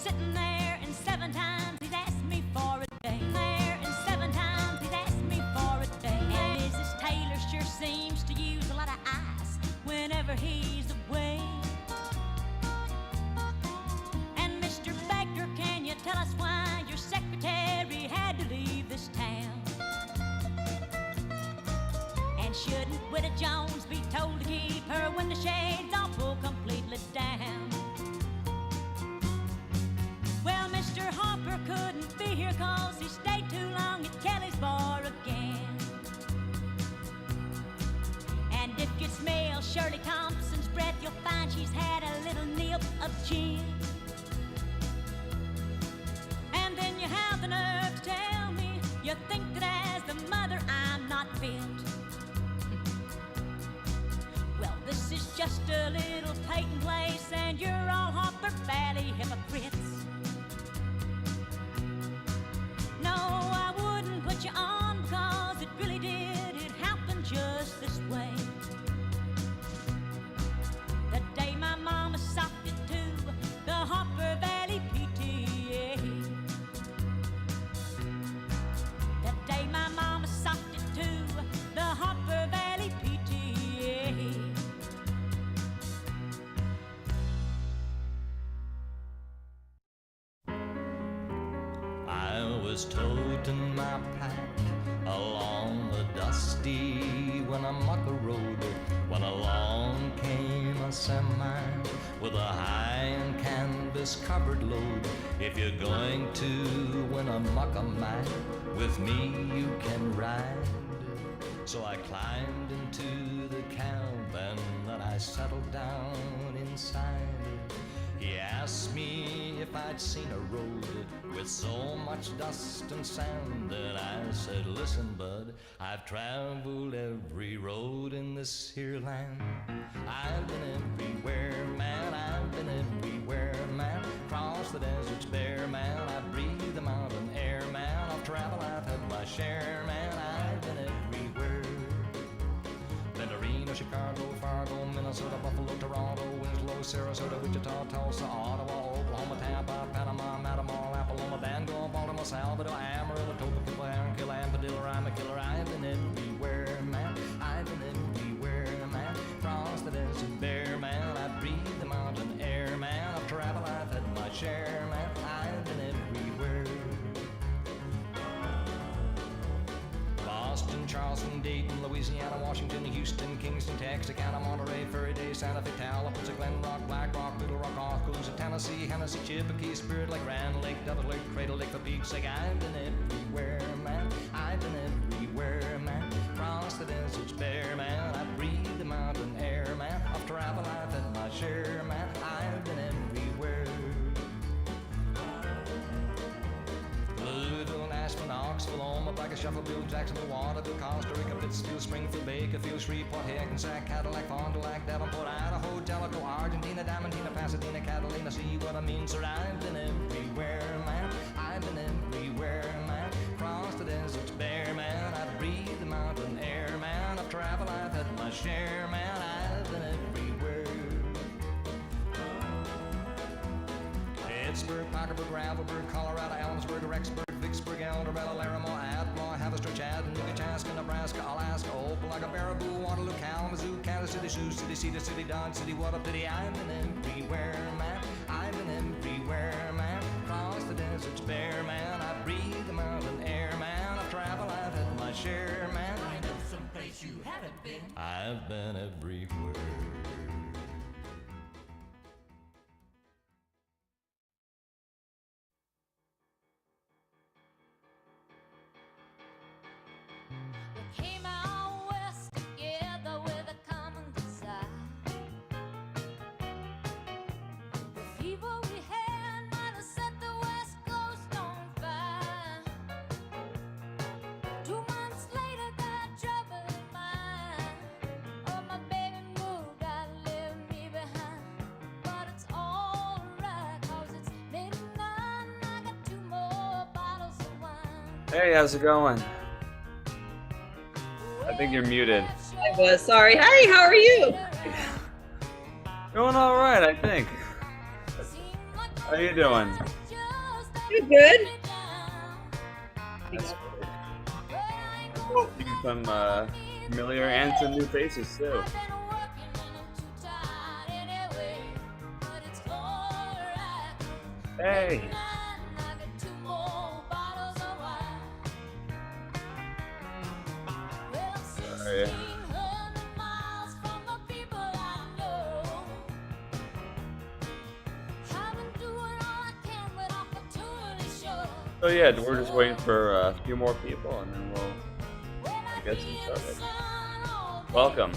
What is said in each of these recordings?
sitting there, and 7 times he's asked me for a day. There, and 7 times he's asked me for a day. And Mrs. Taylor sure seems to use a lot of ice whenever he's away. And Mr. Baker, can you tell us why your secretary had to leave this town? And shouldn't Widow Jones be told to keep her window shades all pulled completely down? Well, Mr. Harper couldn't be here 'cause he stayed too long at Kelly's bar again. And if you smell Shirley Thompson's breath, you'll find she's had a little nip of gin. And then you have the nerve to tell me you think that as the mother I'm not fit. Well, this is just a little Peyton place, and you're all Hopper Valley hypocrites. No, I wouldn't put you on because it really did. It happened just this way. The day my mama socked it to the Hopper Valley PTA. The day my mama socked it to the Hopper Valley PTA. I was toting my pack along the dusty Winnemucca Road when along came a semi with a high and canvas covered load. If you're going to Winnemucca, man, with me you can ride. So I climbed into the cab and then I settled down inside. He asked me if I'd seen a road with so much dust and sand, and I said, listen, bud, I've traveled every road in this here land. I've been everywhere, man, I've been everywhere, man. Crossed the deserts bare, man, I breathe the mountain air, man. I've traveled, I've had my share, man, I've been everywhere. Been to Reno, Chicago, Fargo, Minnesota, Buffalo, Toronto, Winslow, Sarasota, Wichita, Tulsa, Ottawa, Oklahoma, Tampa, Panama, Matamor, Apollonia, Bangor, Baltimore, Salvador, Amarillo, Topeka, Aaron, Padilla, Rima, Killer. I've been everywhere, man. I've been everywhere, man. Cross the desert bare, man. I breathe the mountain air, man. I've traveled, I've had my share, man. I've been everywhere. Boston, Charleston, Dayton, Louisiana, Washington, Houston, Kingston, Texarkana, Monterey, Furry Day, Santa Fe, Tallapoosa, Glen Rock, Black Rock, Little Rock, Oskaloosa, Tennessee, Hennessy, Chippewa, Spirit Lake, Grand Lake, Double Lake, Cradle Lake, for Pete's sake. I've been everywhere, man. I've been everywhere, man. Cross the deserts bare, man. I breathe the mountain air, man. I've traveled, I've had my share, man. I've been everywhere. Louisville, Nashville, Knoxville, Omaha, Shuffleville, Jacksonville, Waterville, Costa Rica, Pittsfield, Springfield, Bakerfield, Shreveport, Hackensack, Cadillac, Fond du Lac, Davenport, Idaho, Jellicoe, Argentina, Diamantina, Pasadena, Catalina. See what I mean, sir? I've been everywhere, man. I've been everywhere, man. Cross the deserts bare, man. I breathe the mountain air, man. I've traveled, I've had my share, man. I've been everywhere. Pittsburgh, Parkersburg, Gravelburg, Colorado, Ellensburg, Rexburg, Vicksburg, El Dorado, Larimore, Atmore, Haverstraw, Chattanooga, Chaska, Nebraska, Alaska, Opelika, Baraboo, Waterloo, Kalamazoo, Kansas City, Sioux City, Cedar City, Dodge City. What a pity. I've been everywhere, man. I've been everywhere, man. Cross the deserts bare, man. I breathe the mountain air, man. I've traveled, I've had my share, man. I know someplace you haven't been. I've been everywhere. We came out west together with a common desire. The fever we had might have set the West Coast on fire. 2 months later, got trouble in mind. Oh, my baby moved out, left me behind. But it's alright, 'cause it's midnight and I got 2 more bottles of wine. Hey, how's it going? I think you're muted. I was sorry. Hi, how are you? Doing all right, I think. How you doing? You good? That's great. Seeing some familiar and some new faces too. Hey. Sorry. So yeah, we're just waiting for a few more people, and then we'll get some started. Welcome.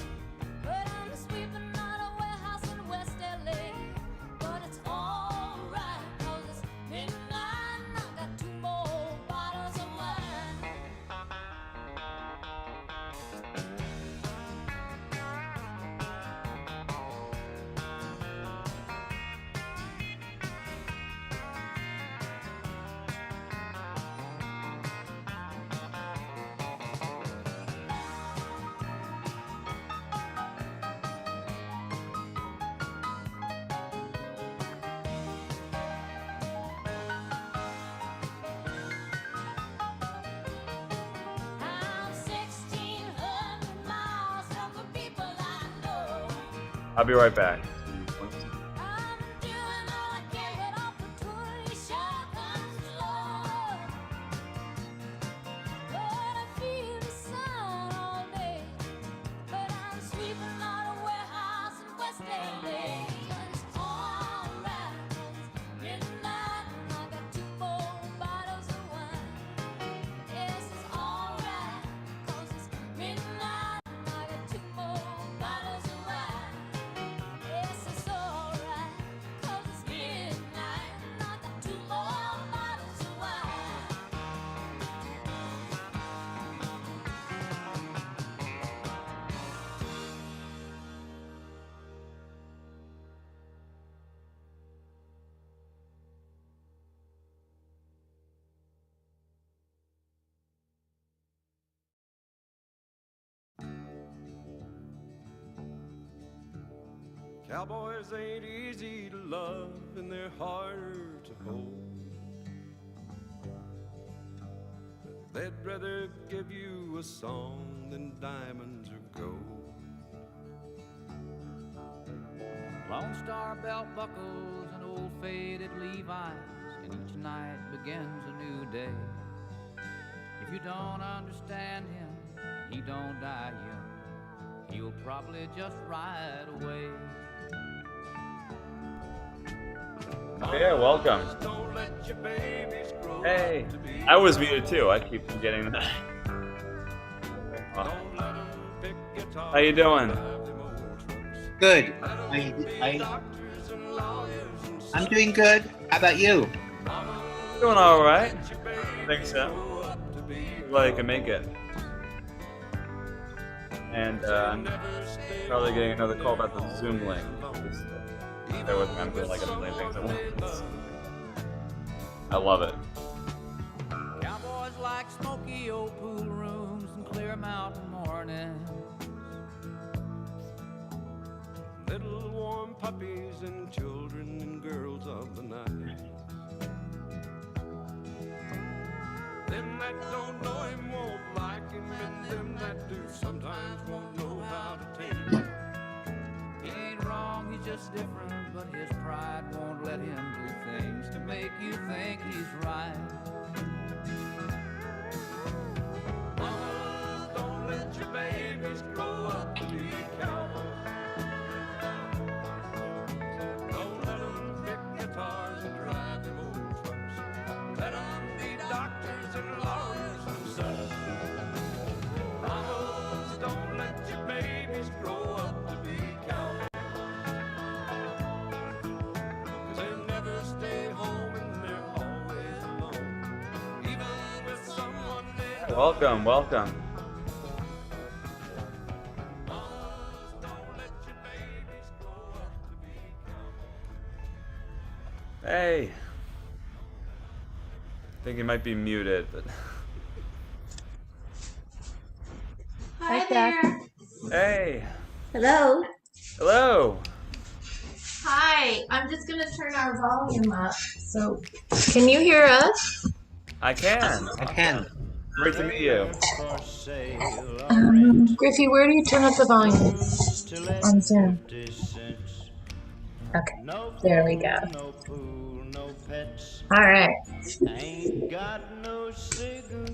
I'll be right back. Cowboys ain't easy to love and they're harder to hold. They'd rather give you a song than diamonds or gold. Lone Star belt buckles and old faded Levi's, and each night begins a new day. If you don't understand him, he don't die young. He'll probably just ride away. Yeah, welcome. Hey, I was muted too. I keep forgetting that. How you doing? Good. I'm doing good. How about you? Doing all right. I think so. Glad I can make it. And I'm probably getting another call about the Zoom link. Just bear with me. I'm doing like a million things at once. I love it. Cowboys like smoky old pool rooms and clear mountain mornings. Little warm puppies and children and girls of the night. Them that don't know him won't like him, and them that do sometimes won't know how to take him. He ain't wrong, he's just different, but his pride won't let him do things to make you think he's right. Mama, don't let your babies grow up to be cowboys. Don't let them pick guitars and drive them old trucks. Let them be doctors and lawyers themselves. Mamas, don't let your babies grow up to be cowboys. 'Cause they never stay home and they're always alone. Even with someone they Welcome, welcome. Mamas, don't let your babies grow up to be cowboys. Hey. I think he might be muted, but Hi there. hey. Hello. Hello. Hi, I'm just gonna turn our volume up. So, can you hear us? I can. I can. Great to meet you. Griffey, where do you turn up the volume on Zoom? Okay, there we go. All right.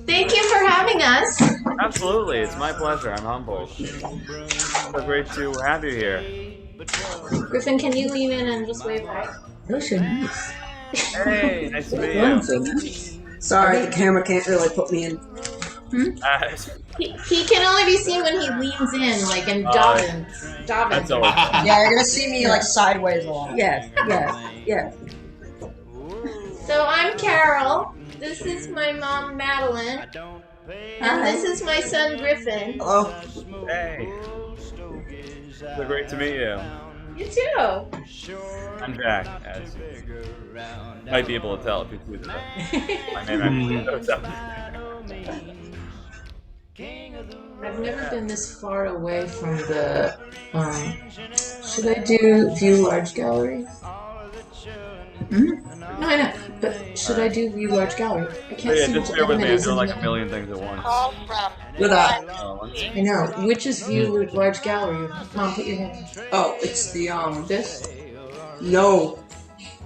Thank you for having us. Absolutely, it's my pleasure. I'm humbled. So great to have you here. Griffin, can you lean in and just wave hi? Those are nice. Hey, nice to meet Those you. are nice. Sorry, the camera can't really put me in. He can only be seen when he leans in, like in Dobbins. That's always fun. Yeah, you're gonna see me like sideways a lot. Yes, yes, yes. So I'm Carol. This is my mom, Madeline. And this is my son, Griffin. Hello. Hey. So great to meet you. You too. I'm Jack, as you might be able to tell if you see my name actually shows up. I've never been this far away from the. Should I do view large gallery? No, I know. But should I do view large gallery? I can't Yeah, see just which bear with me. I'm element is doing in like a million things at once. With that. I know. Which is view large gallery? Mom, put your hand. Oh, it's the This. No.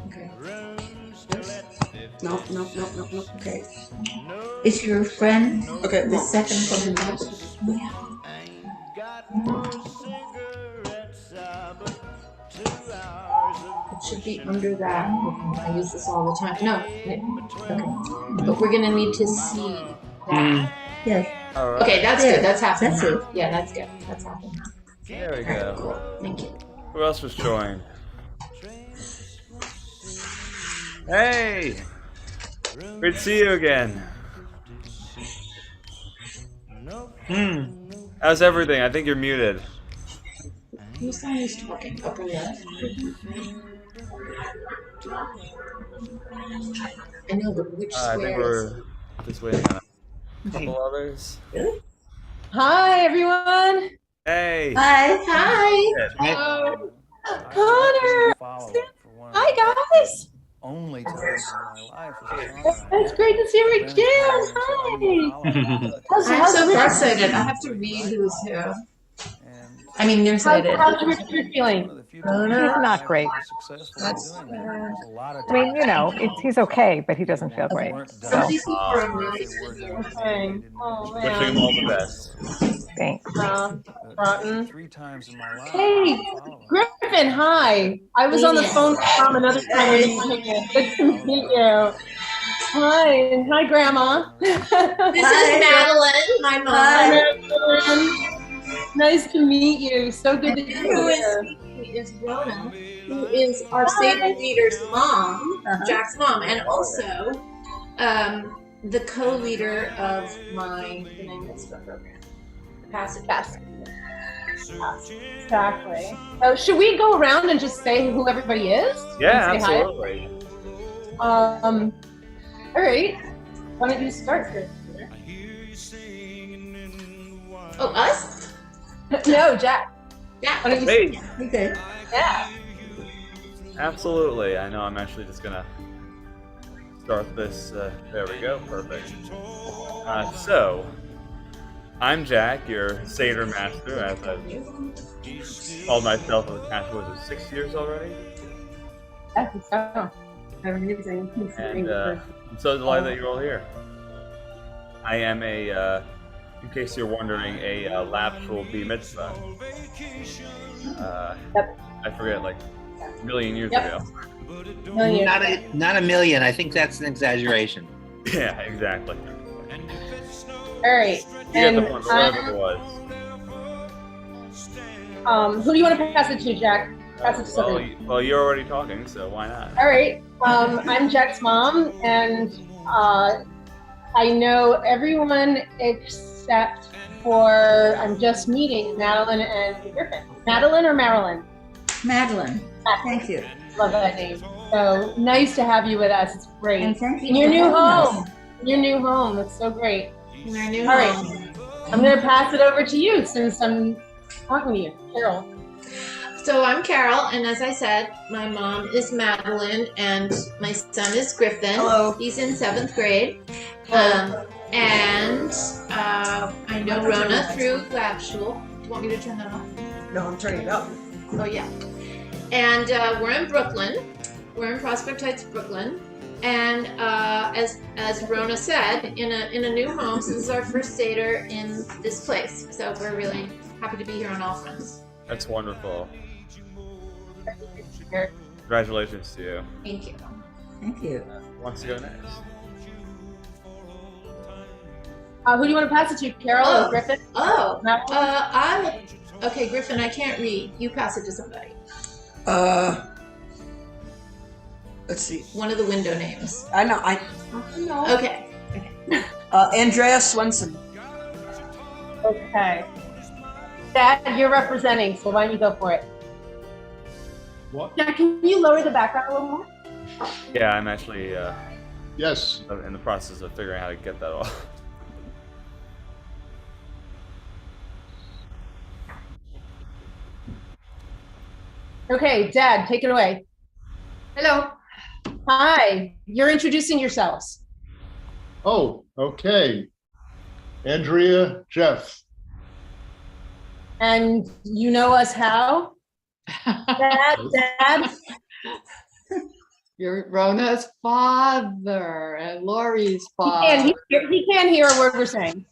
Okay. No. Okay. Is your friend Okay. the second from the It should be under that. I use this all the time. No. Okay. But we're gonna need to see that. Yes. All right. Okay, that's good. That's happening. That's now. it. Yeah, that's good. That's happening. There we go. Cool. Thank you. Who else was joined? Hey! Great to see you again. How's everything? I think you're muted. Who's the one who's talking? Upper left. I know, but which I think square is? we're just waiting on a couple others. Hi, everyone. Hey! Hi. Hi. Connor. Hi, guys. Only time in my life is It's great to see you again. Hi. I'm so farsighted. I have to read who's who. I mean, nearsighted. How's Richard feeling? He's not great. That's. I mean, you know, he's okay, but he doesn't feel great. So, Okay. Oh, Wishing him man. all the best. thanks. Rotten. 3 times in my life. Hey, Griffin, hi. I was on the phone with Tom another time. Good to meet you. Hi, and hi, Grandma. This is Madeline, my mom. Hi, Madeline. Nice to meet you. So good to see Who you. is Rona, who is our Seder leader's mom, Jack's mom, and also the co-leader of my B'nai Mitzvah program, the Passage. Exactly. So should we go around and just say who everybody is? Yeah, And say hi? absolutely. All right. Why don't you start, Chris? Oh, us? No, Jack. Yeah. Why don't you Me. Okay. Yeah. Absolutely. I know I'm actually just gonna start this. There we go. Perfect. So, I'm Jack, your Seder master, as I've called myself as a master. Was it 6 years already? That's so amazing. And I'm so delighted that you're all here. I am a, in case you're wondering, a lapsal B mitzvah. I forget, like a million years ago. Not a million. I think that's an exaggeration. Yeah, exactly. All right. You get the point, whatever it was. Who do you want to pass it to, Jack? Pass it to somebody. Well, you're already talking, so why not? All right. I'm Jack's mom, and I know everyone except for I'm just meeting Madeline and Griffin. Madeline or Marilyn? Madeline. Thank you. Love that name. So nice to have you with us. It's great. And thank you In your for new having home. Your new home. It's so great. In our new All right. home. I'm going to pass it over to you since I'm talking to you, Carol. So I'm Carol, and as I said, my mom is Madeline, and my son is Griffin. Hello. He's in 7th grade. And I know Rona through lab school. Do you want me to turn that off? No, I'm turning it up. Oh, yeah. And we're in Brooklyn. We're in Prospect Heights, Brooklyn. And as Rona said, in a new home. So this is our first Seder in this place. So we're really happy to be here on all fronts. That's wonderful. Congratulations to you. Thank you. Thank you. Who wants to go next? Who do you want to pass it to, Carol or Griffin? Okay, Griffin, I can't read. You pass it to somebody. Let's see. One of the window names. I know. Okay. Andrea Swenson. Okay. Dad, you're representing, so why don't you go for it? What? Dad, can you lower the background a little more? Yeah, I'm actually Yes. in the process of figuring out how to get that off. Okay, Dad, take it away. Hello. Hi, you're introducing yourselves. Oh, okay. Andrea, Jeff. And you know us how? Dad? You're Rona's father and Lori's father. He can't hear a word we're saying.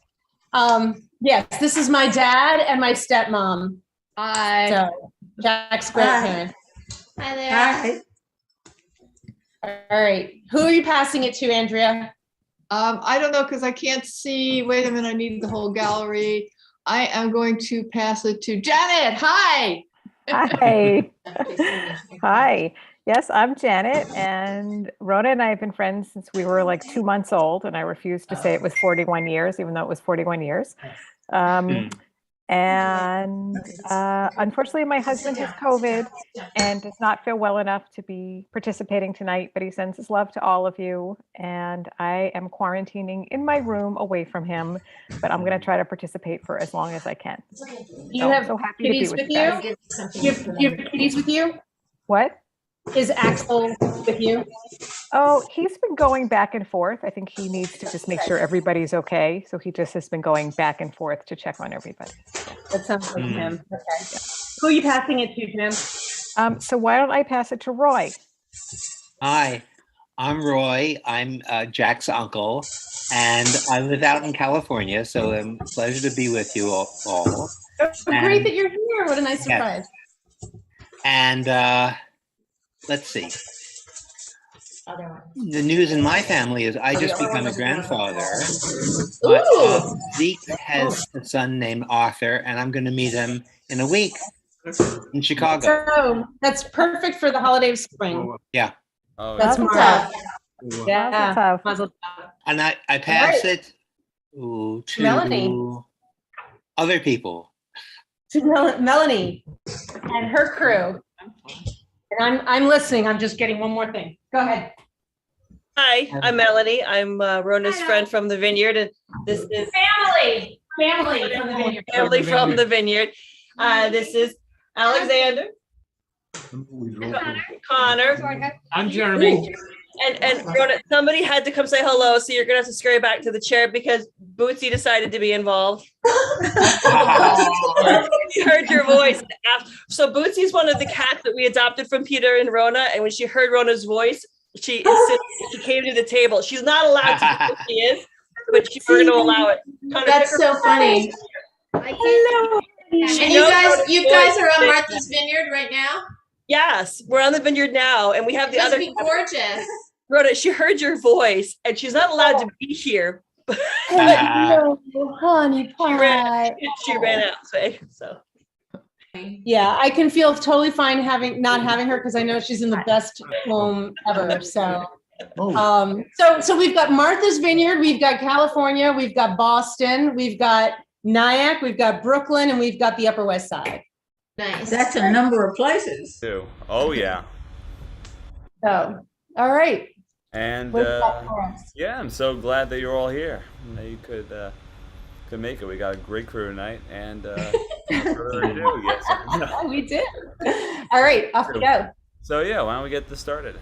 Yes, this is my dad and my stepmom. Hi. So, Jack's grandparents. Hi there. Hi. All right. Who are you passing it to, Andrea? I don't know because I can't see. Wait a minute, I need the whole gallery. I am going to pass it to Janet. Hi. Hi. Hi. Yes, I'm Janet, and Rona and I have been friends since we were like 2 months old, and I refused to say it was 41 years, even though it was 41 years. And unfortunately, my husband has COVID and does not feel well enough to be participating tonight, but he sends his love to all of you. And I am quarantining in my room away from him, but I'm going to try to participate for as long as I can. You have so happy to be kitties with with you guys. you? You have kitties with you? What? Is Axel with you? Oh, he's been going back and forth. I think he needs to just make sure everybody's okay. So he just has been going back and forth to check on everybody. That sounds like him. Okay. Who are you passing it to, Jim? So why don't I pass it to Roy? Hi, I'm Roy. I'm Jack's uncle, and I live out in California, so it's a pleasure to be with you all. Oh, great that you're here. What a nice surprise. And let's see. The news in my family is I just become a grandfather. But Zeke has a son named Arthur, and I'm going to meet him in a week in Chicago. So that's perfect for the holiday of spring. Yeah. Oh, That's tough. Yeah. And I pass it to Melanie. Other people. To Melanie and her crew. And I'm listening. I'm just getting one more thing. Go ahead. Hi, I'm Melanie. I'm Rona's friend from the Vineyard, and this is family from the Vineyard. Family from the Vineyard. This is Alexander, Connor. I'm Jeremy. And Rona, somebody had to come say hello, so you're gonna have to scurry back to the chair because Bootsy decided to be involved. She heard your voice. So Bootsy's one of the cats that we adopted from Peter and Rona, and when she heard Rona's voice, she came to the table. She's not allowed to be who she is, but we're gonna allow it. That's so funny. Hello. And you guys are on Martha's Vineyard right now? Yes, we're on the vineyard now, and we have the Must other. Be gorgeous. Rhoda, she heard your voice, and she's not allowed to be here. Hello, honey pie. She ran out, so. Yeah, I can feel totally fine not having her because I know she's in the best home ever. So, so we've got Martha's Vineyard, we've got California, we've got Boston, we've got Nyack, we've got Brooklyn, and we've got the Upper West Side. Nice. That's a number of places. Too. Oh yeah. So, all right. And What's that for us? yeah, I'm so glad that you're all here. That you could could make it. We got a great crew tonight, and without further ado, yes. Oh, we did. All right, off we go. So yeah, why don't we get this started?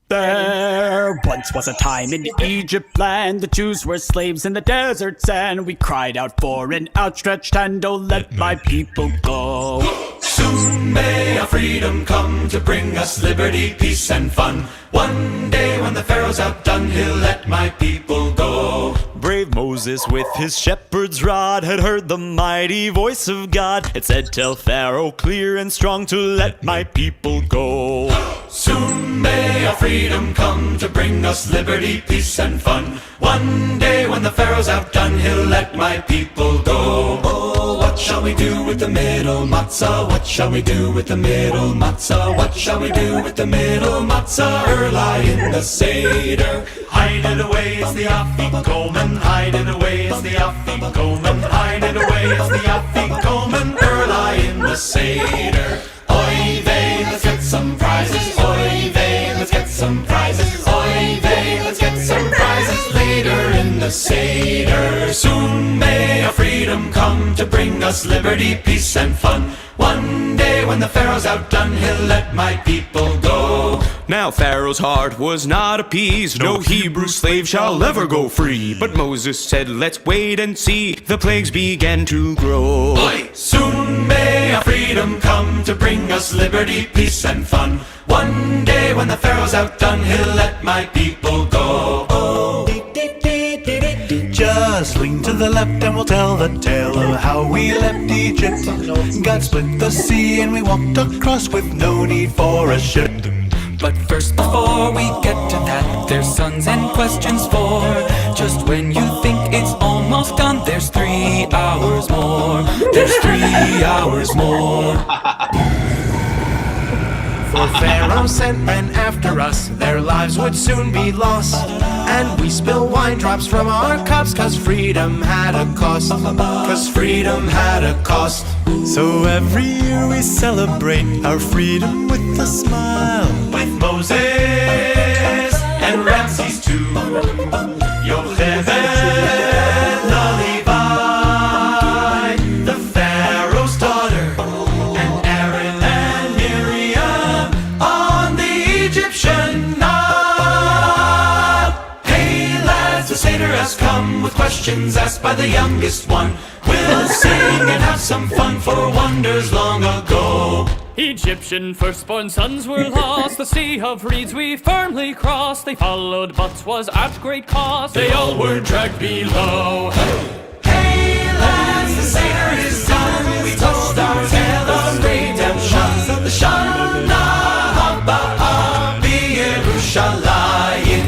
There once was a time in Egypt land. The Jews were slaves in the deserts, and we cried out for an outstretched hand. Oh, let my people go. Soon may our freedom come to bring us liberty, peace, and fun. One day when the Pharaoh's outdone, he'll let my people go. Brave Moses with his shepherd's rod had heard the mighty voice of God. It said, tell Pharaoh clear and strong to let my people go. Soon may our freedom come to bring us liberty, peace, and fun. One day when the Pharaoh's outdone, he'll let my people go. Oh, what shall we do with the middle matzah? What shall we do with the middle matzah? What shall we do with the middle matzah? Early in the Seder. Hide it away, it's the afikomen. Hide it away, it's the afikomen. Hide it away, it's the afikomen. Early in the Seder. Oy vey, let's get some prizes. Oy vey, let's get some prizes. Oy vey, let's get some prizes later in the Seder. Soon may our freedom come to bring us liberty, peace, and fun. One day when the Pharaoh's outdone, he'll let my people go. Now Pharaoh's heart was not appeased. No Hebrew slave shall ever go free. But Moses said, let's wait and see. The plagues began to grow. Boy, soon may our freedom come to bring us liberty, peace, and fun. One day when the Pharaoh's outdone, he'll let my people go. Oh. Just lean to the left and we'll tell the tale of how we left Egypt. God split the sea and we walked across with no need for a ship. But first, before we get to that, there's sons and questions for. Just when you think it's almost done, there's 3 hours more. There's 3 hours more. For Pharaoh sent men after us, their lives would soon be lost. And we spill wine drops from our cups, cause freedom had a cost. Cause freedom had a cost. So every year we celebrate our freedom with a smile. With Moses and Ramses too. Yocheved, Levi, the Pharaoh's daughter, and Aaron and Miriam on the Egyptian Nile. Hey lads, the Seder has come with questions asked by the youngest one. We'll sing and have some fun for wonders long ago. Egyptian firstborn sons were lost. The sea of reeds we firmly crossed. They followed but 'twas at great cost. They all were dragged below. Hey lads, the Seder is done. We told our tale of redemption. The Shana Haba B'Yerushalayim.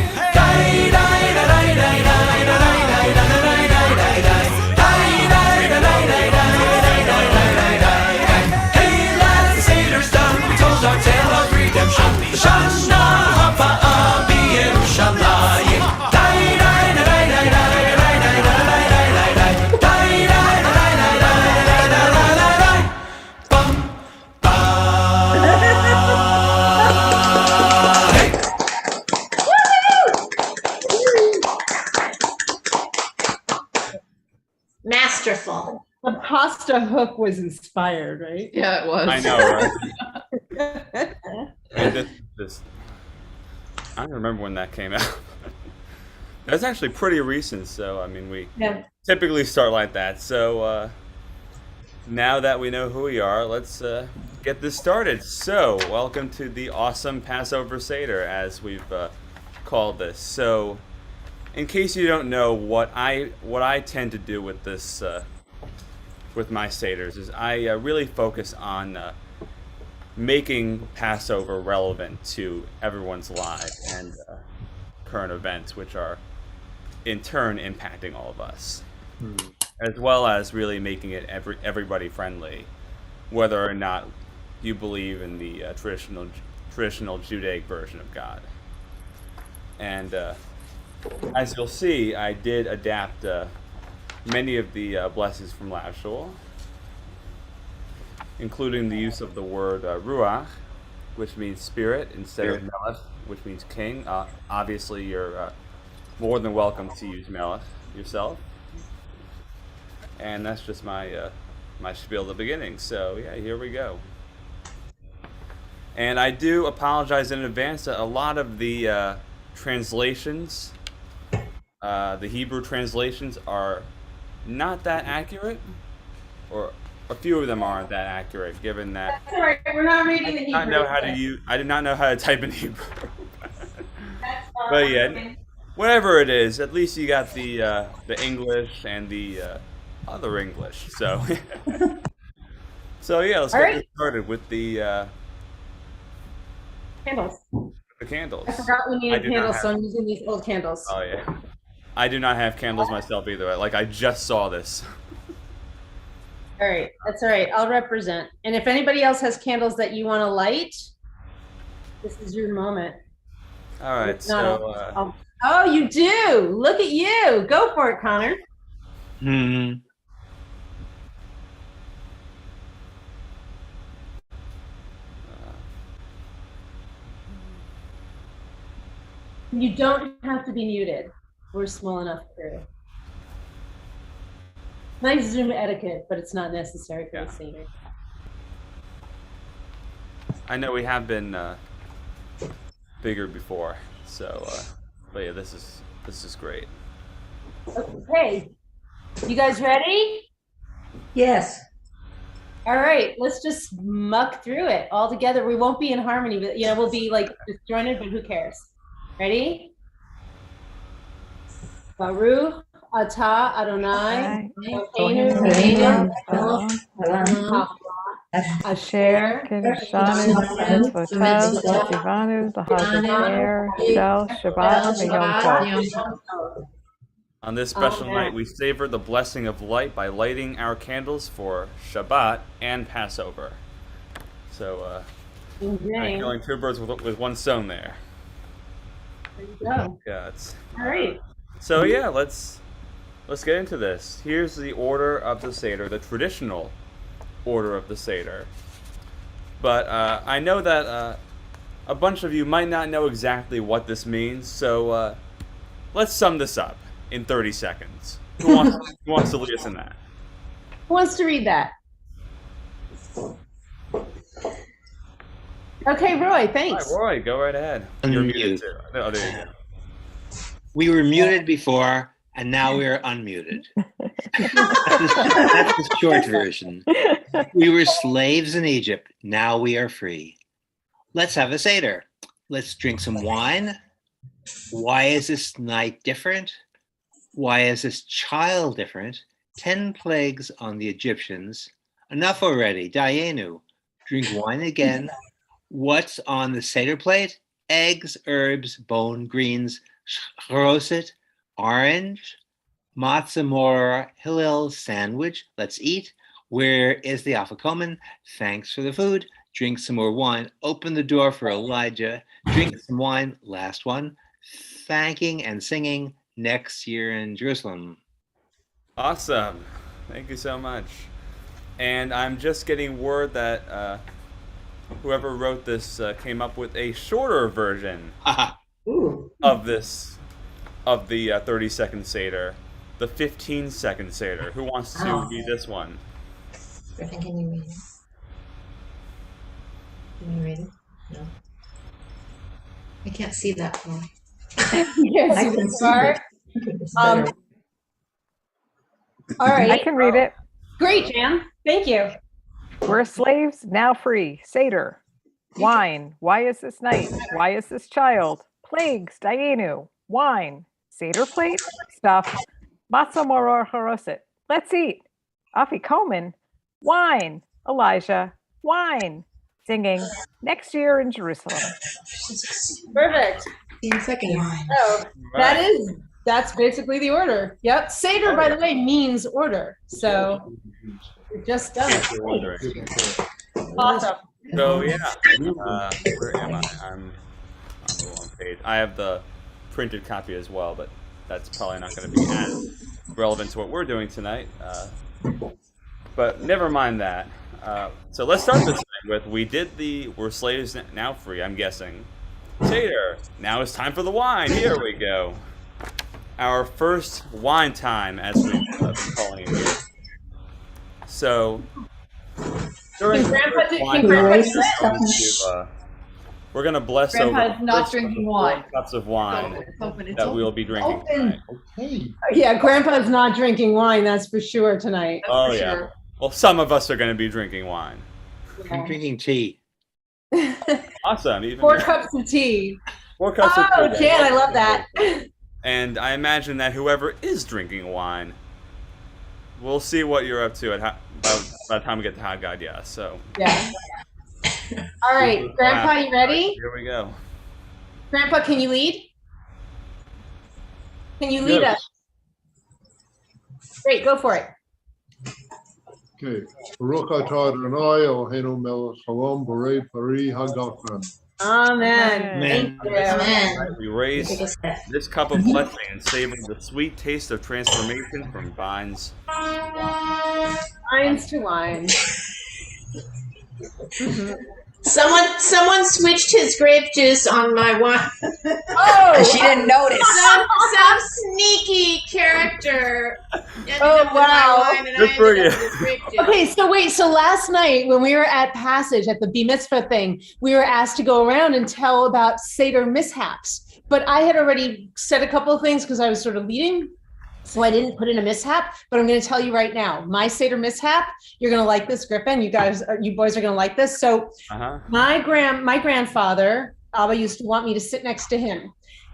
Our tale of redemption. Shana Haba B'Yerushalayim. Masterful. The pasta hook was inspired, right? Yeah, it was. I know, right? And I don't remember when that came out. That's actually pretty recent, so I mean, we typically start like that. So now that we know who we are, let's get this started. So welcome to the awesome Passover Seder, as we've called this. So in case you don't know, what I tend to do with this with my Seders is I really focus on making Passover relevant to everyone's lives and current events, which are in turn impacting all of us, as well as really making it everybody friendly, whether or not you believe in the traditional Judaic version of God. And as you'll see, I did adapt many of the blessings from Lashul, including the use of the word ruach, which means spirit, instead of melech, which means king. Obviously, you're more than welcome to use melech yourself. And that's just my my spiel at the beginning. So yeah, here we go. And I do apologize in advance that a lot of the translations, the Hebrew translations, are not that accurate, or a few of them aren't that accurate, given that That's all right. We're not reading the I did not Hebrew. know how to use. I did not know how to type in Hebrew. That's fine. But yeah, whatever it is, at least you got the English and the other English. So so yeah, let's All get right. this started with the Candles. candles. I forgot we I needed do not candles, have- so I'm using these old candles. Oh yeah, I do not have candles myself either. Like I just saw this. All right, that's all right. I'll represent. And if anybody else has candles that you want to light, this is your moment. All right, If not, so oh, you do. Look at you. Go for it, Connor. Hmm. You don't have to be muted. We're small enough crew. Nice Zoom etiquette, but it's not necessary for the Seder. I know we have been bigger before, so but yeah, this is great. Okay, you guys ready? Yes. All right, let's just muck through it all together. We won't be in harmony, but we'll be like disjointed, but who cares? Ready? Baruch atah Adonai Eloheinu Asher Kiddushanu Mitzvotav Tzivanu L'Hazaker Shel Shabbat V'Yom Tov. On this special night, we savor the blessing of light by lighting our candles for Shabbat and Passover. So, I'm killing two birds with one stone there. There you go. Yeah, it's All right. So yeah, let's get into this. Here's the order of the Seder, the traditional order of the Seder. But I know that a bunch of you might not know exactly what this means, so let's sum this up in 30 seconds. Who wants to lead us in that? Who wants to read that? Okay, Roy, thanks. All right, Roy, go right ahead. You're muted Unmute. too. Oh, there you go. We were muted before, and now we are unmuted. That's the short version. We were slaves in Egypt. Now we are free. Let's have a Seder. Let's drink some wine. Why is this night different? Why is this child different? 10 plagues on the Egyptians. Enough already. Dayenu. Drink wine again. What's on the Seder plate? Eggs, herbs, bone, greens, chroset, orange, matzah mora, hillel sandwich. Let's eat. Where is the afikomen? Thanks for the food. Drink some more wine. Open the door for Elijah. Drink some wine. Last one. Thanking and singing next year in Jerusalem. Awesome. Thank you so much. And I'm just getting word that whoever wrote this came up with a shorter version of this, of the 30-second Seder, the 15-second Seder. Who wants to read this one? Griffin, can you read it? Can you read it? No. I can't see that far. Yes, I you can see are. it. All right. I can read it. Great, Jan. Thank you. We're slaves, now free. Seder. Wine. Why is this night? Why is this child? Plagues. Dayenu. Wine. Seder plate. Stuff. Matzah moror haroset. Let's eat. Afikomen. Wine. Elijah. Wine. Singing. Next year in Jerusalem. Perfect. 15 seconds. So that's basically the order. Yep. Seder, by the way, means order. So we've just done it. Awesome. So yeah, where am I? I'm on the wrong page. I have the printed copy as well, but that's probably not going to be as relevant to what we're doing tonight. But never mind that. So let's start this thing with we're slaves now free, I'm guessing. Seder. Now it's time for the wine. Here we go. Our first wine time, as we've been calling it. So during Can Grandpa do- wine can Grandpa drop, do it? we're gonna bless Grandpa's over not first drinking of the wine. 4 cups of wine It's open, it's that open. we'll be drinking Open. tonight. Yeah, Grandpa's not drinking wine, that's for sure tonight. Oh yeah. Well, some of us are going to be drinking wine. I'm drinking tea. Awesome. Even 4 cups of tea. 4 cups of Oh, tea. Jan, I love that. And I imagine that whoever is drinking wine, we'll see what you're up to by the time we get to Hot God, yeah. So. Yeah. All right, Grandpa, you ready? Here we go. Grandpa, can you lead? Can you lead Yes. us? Great, go for it. Okay. Baruch atah Adonai Eloheinu melech haolam borei pari hagafran. Amen. Amen. Thank you. Right, we raise this cup of blessing and savor the sweet taste of transformation from vines. Wines to wine. Mhm. Someone switched his grape juice on my wine. Oh, She didn't notice. Some sneaky character. ended Oh, up with my wow. wine and I Good for ended up you. with this grape juice. Okay, so wait, so last night when we were at Passage at the B Mitzvah thing, we were asked to go around and tell about Seder mishaps. But I had already said a couple of things because I was sort of leading. So I didn't put in a mishap, but I'm going to tell you right now, my Seder mishap, you're going to like this, Griffin. You boys are going to like this. So my grandfather, Abba, used to want me to sit next to him.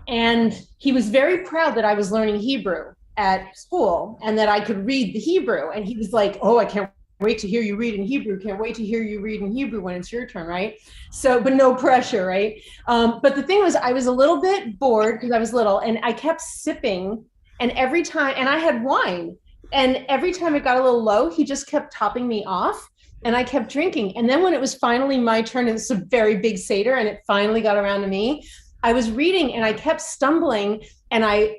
And he was very proud that I was learning Hebrew at school and that I could read the Hebrew. And he was like, oh, I can't wait to hear you read in Hebrew. Can't wait to hear you read in Hebrew when it's your turn, right? So, but no pressure, right? But the thing was, I was a little bit bored because I was little and I kept sipping. And every time, and I had wine, and every time it got a little low, he just kept topping me off, and I kept drinking. And then when it was finally my turn, and it's a very big Seder, and it finally got around to me, I was reading, and I kept stumbling, and I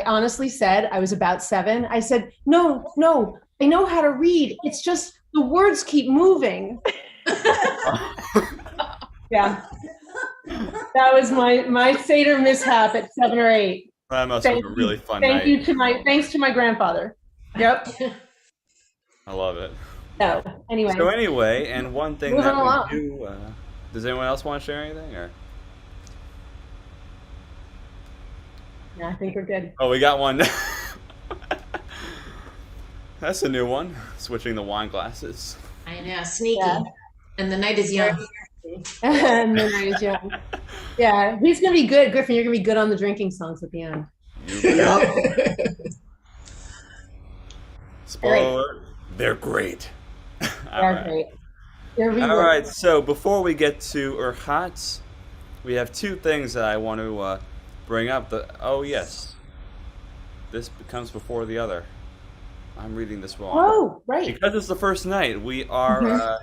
honestly said, I was about 7, I said, no, I know how to read. It's just the words keep moving. Yeah. That was my Seder mishap at 7 or 8. That must have been a really fun night. Thanks to my grandfather. Yep. I love it. So anyway. And one thing Moving that along. we do, does anyone else want to share anything? Or? Yeah, I think we're good. Oh, we got one. That's a new one. Switching the wine glasses. I know, sneaky. Yeah. And the night is young. And then I was young. Yeah, he's gonna be good, Griffin. You're gonna be good on the drinking songs at the end. Spoiler, they're great. They're great. They're really All good. right, so before we get to Urchatz, we have 2 things that I want to bring up. Oh, yes. This comes before the other. I'm reading this wrong. Oh, right. Because it's the first night, we are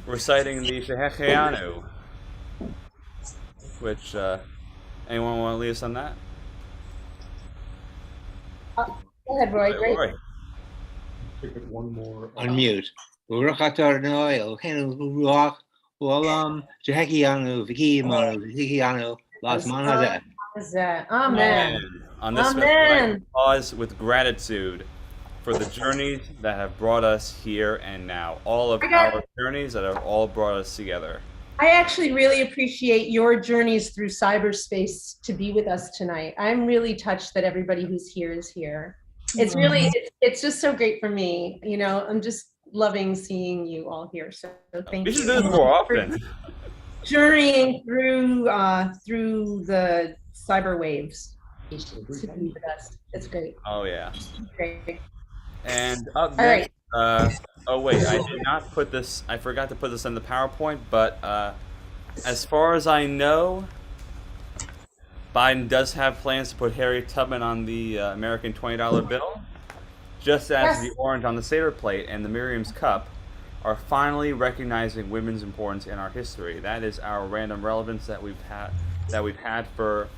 reciting the Shehecheanu, which, anyone want to lead us on that? Go ahead, Roy. Great. Roy. Take it one more. Unmute. Baruch atah Adonai Eloheinu ruach haolam shehechianu v'kiyimanu v'hikianu lasman hazeh. Amen. On this special night, we pause with gratitude for the journeys that have brought us here and now. All of our journeys that have all brought us together. I actually really appreciate your journeys through cyberspace to be with us tonight. I'm really touched that everybody who's here is here. It's really, it's just so great for me. You know, I'm just loving seeing you all here. So thank you. We should do this more often. Journeying through the cyber waves to be with us. It's great. Oh yeah. Great. And up All next, oh wait, I did not put this. I forgot to put this in the PowerPoint. But as far as I know, Biden does have plans to put Harriet Tubman on the American $20 bill, just as the orange on the Seder plate and the Miriam's cup are finally recognizing women's importance in our history. That is our random relevance that we've had for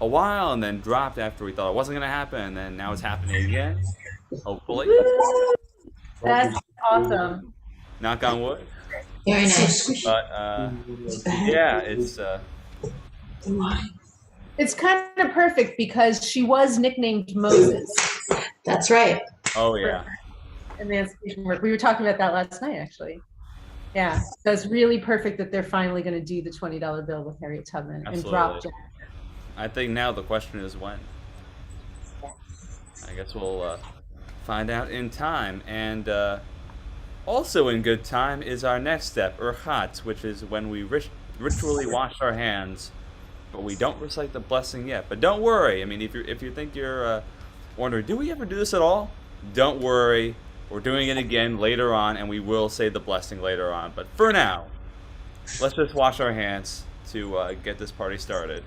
a while, and then dropped after we thought it wasn't going to happen, and then now it's happening again. Hopefully. That's awesome. Knock on wood. Very nice. But yeah, it's It's kind of perfect because she was nicknamed Moses. That's right. oh yeah. emancipation work. We were talking about that last night, actually. Yeah, so it's really perfect that they're finally going to do the $20 bill with Harriet Tubman and drop Absolutely. I think now the question is when. I guess we'll find out in time. And also in good time is our next step, Urchatz, which is when we ritually wash our hands, but we don't recite the blessing yet. But don't worry. I mean, if you think you're wondering, do we ever do this at all? Don't worry. We're doing it again later on, and we will say the blessing later on. But for now, let's just wash our hands to get this party started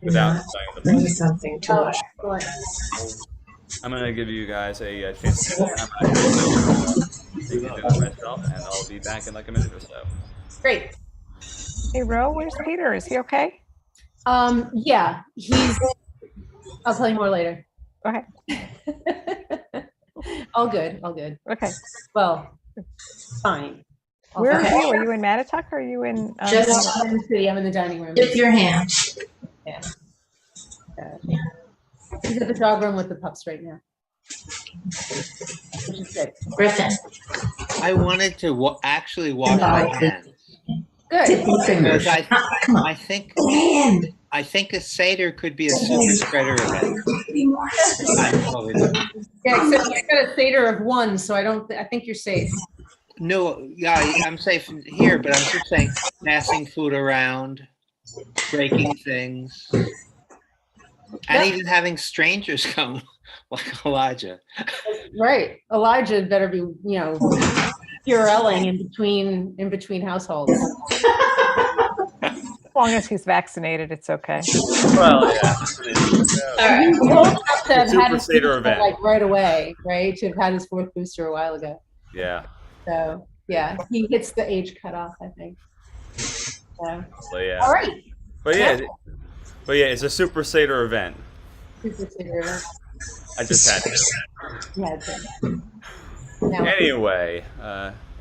without saying the blessing. Something to wash. I'm gonna give you guys a chance to I'm gonna take it to myself, and I'll be back in like a minute or so. Great. Hey, Ro, where's Peter? Is he okay? Yeah, I'll tell you more later. Go ahead. All good, all good. Okay. Well, fine. Where are you? Are you in Matatuck or are you in? Just in the city. I'm in the dining room. Dip your hand. Yeah. He's at the dog room with the pups right now. Which is good. Griffin. I wanted to actually wash my hands. Good. Because I think a Seder could be a super spreader event. Yeah, except you got a Seder of one, so I think you're safe. No, yeah, I'm safe here, but I'm just saying passing food around, breaking things, and even having strangers come, like Elijah. Right, Elijah better be, URLing in between households. As long as he's vaccinated, it's okay. Well, yeah. You both have to have had Super his Seder booster, event. like right away, right? To have had his fourth booster a while ago. Yeah. So yeah, he hits the age cutoff, I think. So. So yeah. All right. But yeah, it's a Super Seder event. Super Seder event. I just had to. Yeah. It's now, Anyway,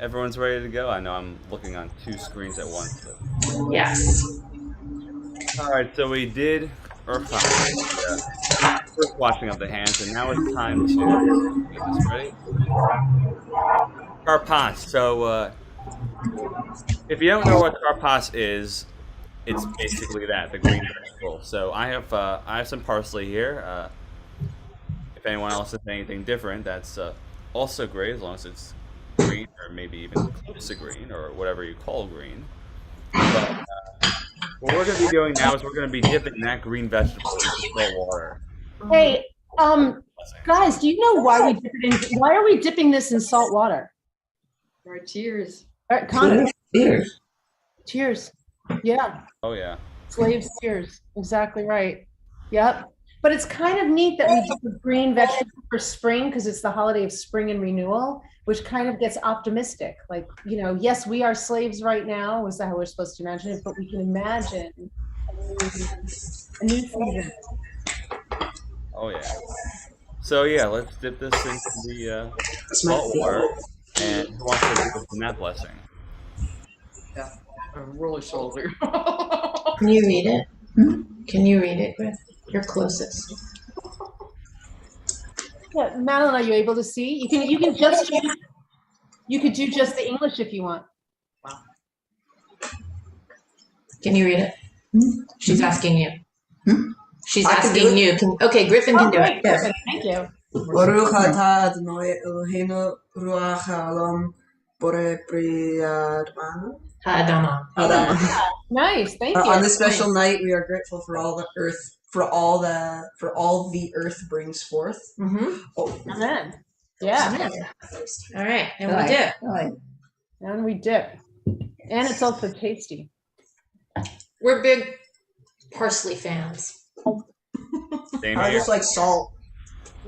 everyone's ready to go. I know I'm looking on two screens at once. So. Yes. All right, so we did first washing of the hands, and now it's time to get this ready. Karpas. So, if you don't know what karpas is, it's basically that, the green vegetable. So I have some parsley here. If anyone else has anything different, that's also great, as long as it's green, or maybe even close to green, or whatever you call green. But what we're going to be doing now is we're going to be dipping that green vegetable into salt water. hey, guys, do you know why we dip it in? Why are we dipping this in salt water? Our tears. All right, Connor. Tears. Tears. Yeah. Oh yeah. Slaves' tears. Exactly right. Yep. But it's kind of neat that we did the green vegetable for spring, because it's the holiday of spring and renewal, which kind of gets optimistic. Like, yes, we are slaves right now. Was that how we're supposed to imagine it? But we can imagine a new season. Oh yeah. So yeah, let's dip this into the salt water. And who wants to do this in that blessing? Yeah, I'm really salty. Can you read it? Can you read it, Griff? You're closest. Yeah, Madeline, are you able to see? You could do just the English if you want. Wow. Can you read it? She's asking you. She's asking you. Okay, Griffin can do it. Griffin, thank you. Baruch atah Adonai Eloheinu ruach haolam borei pri Adama. Nice, thank you. On this special night, we are grateful for all the earth, for all the earth brings forth. Oh, Amen. Yeah. All right, and we dip. And we dip. And it's also tasty. We're big parsley fans. Same I here. just like salt.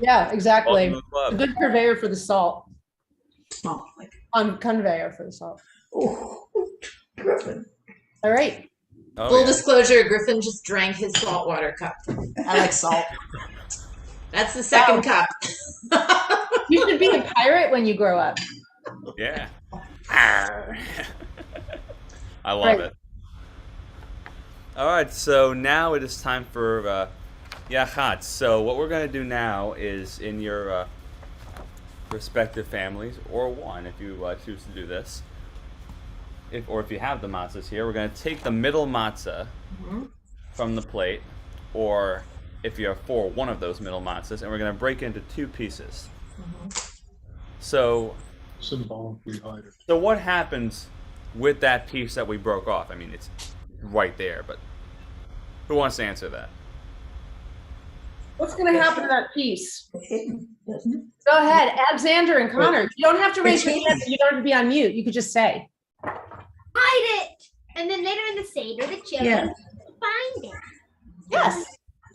Yeah, exactly. Welcome to the club. A good purveyor for the salt. Oh, Conveyor for the salt. Griffin. All right. Oh, Full yeah. disclosure, Griffin just drank his saltwater cup. I like salt. That's the second cup. You should be a pirate when you grow up. Yeah. I love Right. it. All right, so now it is time for Yachatz. So what we're going to do now is in your respective families, or one if you choose to do this. If you have the matzahs here, we're going to take the middle matzah from the plate, or if you have one of those middle matzahs, and we're going to break into 2 pieces. So, Symbolically hide it. so what happens with that piece that we broke off? I mean, it's right there, but who wants to answer that? What's going to happen to that piece? Go ahead, Alexander and Connor. You don't have to raise your hand. You don't have to be on mute. You could just say. Hide it, and then later in the Seder, the children find it. Yes.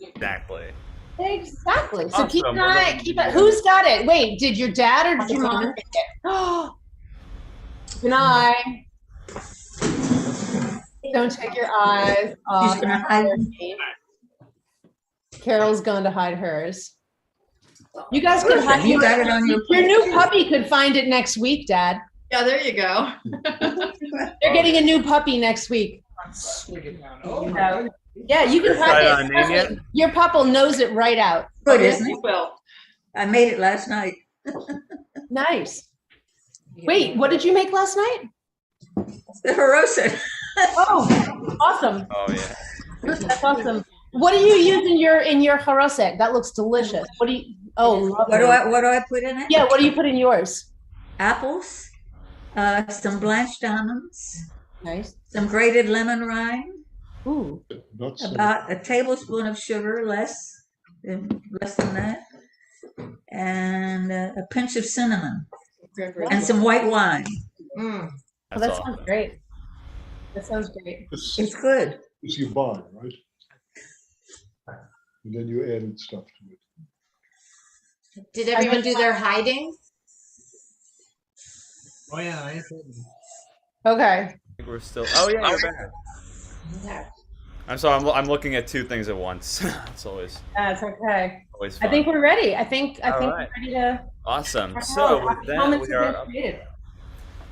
Exactly. Exactly. So Awesome. keep an eye. Who's got it? Wait, did your dad or did your mom take it? Oh, keep an eye. Don't take your eyes off. Carol's going to hide hers. You guys could hide You got it on your new puppy could find it next week, Dad. Yeah, there you go. They're getting a new puppy next week. Yeah, you can hide it. Your puppy knows it right out. Good, isn't it? Well, I made it last night. Nice. Wait, what did you make last night? The haroset. Oh, awesome. Oh yeah. That's awesome. What do you use in your haroset? That looks delicious. What do you? Oh, lovely. What do I put in it? Yeah, what do you put in yours? Apples, some blanched almonds, nice, some grated lemon rind. Ooh, about a tablespoon of sugar, less than that, and a pinch of cinnamon, and some white wine. Oh, that sounds great. That sounds great. It's good. It's you buy, right? And then you added stuff to it. Did everyone do their hiding? Oh yeah, I Okay. We're still. Oh yeah, you're back. Okay. I'm sorry. I'm looking at 2 things at once. It's always. That's okay. Always fun. I think we're ready. I think All we're right. ready to. Awesome. So with that, we are up.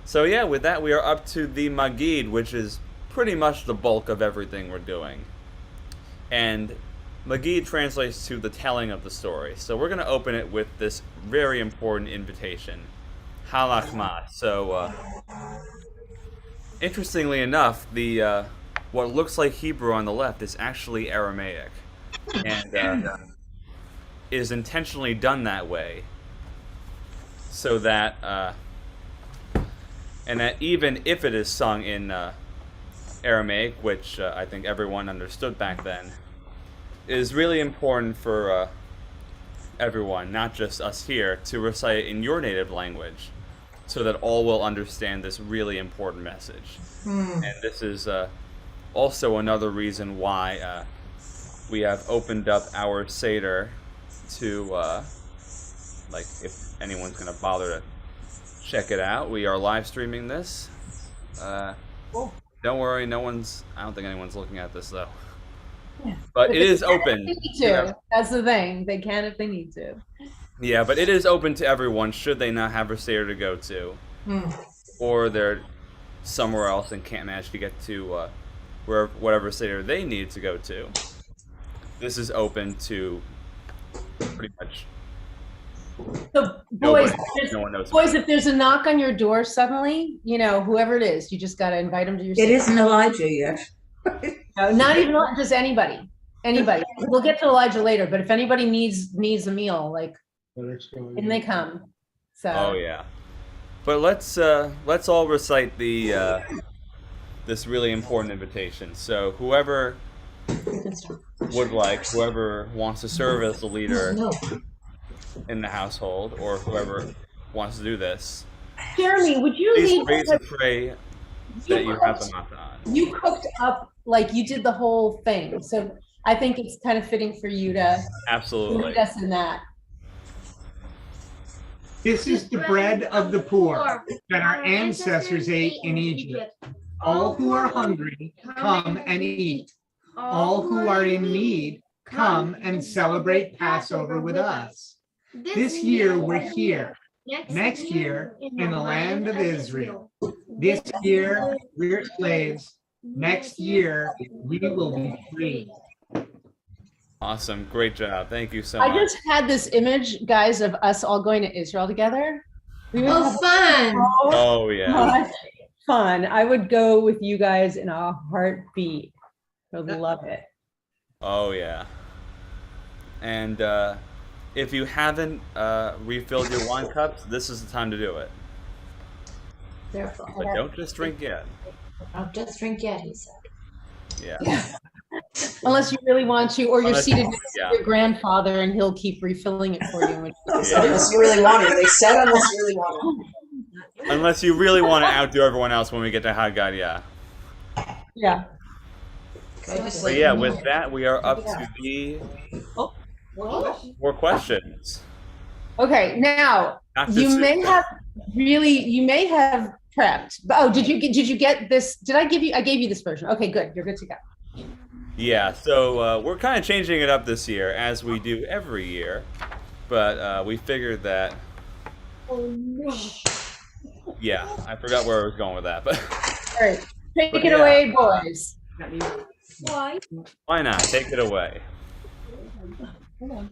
So yeah, with that, we are up to the Magid, which is pretty much the bulk of everything we're doing. And Magid translates to the telling of the story. So we're going to open it with this very important invitation, Halachma. So interestingly enough, the what looks like Hebrew on the left is actually Aramaic, and is intentionally done that way so that and that even if it is sung in Aramaic, which I think everyone understood back then, is really important for everyone, not just us here, to recite it in your native language so that all will understand this really important message. And this is also another reason why we have opened up our Seder to, like, if anyone's going to bother to check it out, we are live streaming this. Cool. Don't worry, I don't think anyone's looking at this though. Yeah. But it is open. They need to. That's the thing. They can if they need to. Yeah, but it is open to everyone should they not have a Seder to go to. Or they're somewhere else and can't manage to get to whatever Seder they need to go to. This is open to pretty much. So boys, no one knows. Boys, if there's a knock on your door suddenly, whoever it is, you just got to invite them to your. It isn't Elijah yet. No, not even just anybody. Anybody. We'll get to Elijah later, but if anybody needs a meal, like, and they come. So. Oh yeah, but let's all recite the this really important invitation. So whoever would like, whoever wants to serve as the leader in the household, or whoever wants to do this, Jeremy, would you please raise and pray that you have the matzah on. You cooked up, like, you did the whole thing, so I think it's kind of fitting for you to absolutely lead us in that. This is the bread of the poor that our ancestors ate in Egypt. All who are hungry, come and eat. All who are in need, come and celebrate Passover with us. This year we're here. Next year in the land of Israel. This year we're slaves. Next year we will be free. Awesome. Great job. Thank you so I much. just had this image, guys, of us all going to Israel together. We would Oh, have fun. Oh, yeah. much fun. I would go with you guys in a heartbeat. I would love it. Oh, yeah. And if you haven't refilled your wine cups, this is the time to do it. Therefore, But don't just drink yet. Don't just drink yet, he said. Yeah. Unless you really want to, or you're Unless- seated next yeah. to your grandfather and he'll keep refilling it for you. Unless you really want to. They said unless you really want Unless you really want to outdo everyone else when we get to Haggadah, yeah. Yeah. But yeah, with that, we are up to the more questions. Okay, now After you Sue. may have prepped. Oh, did you get this? I gave you this version. Okay, good. You're good to go. Yeah, so we're kind of changing it up this year, as we do every year. But we figured that, Oh no. yeah, I forgot where I was going with that. But All right, take But it yeah. away, boys. Why? why not? Take it away. Hold on.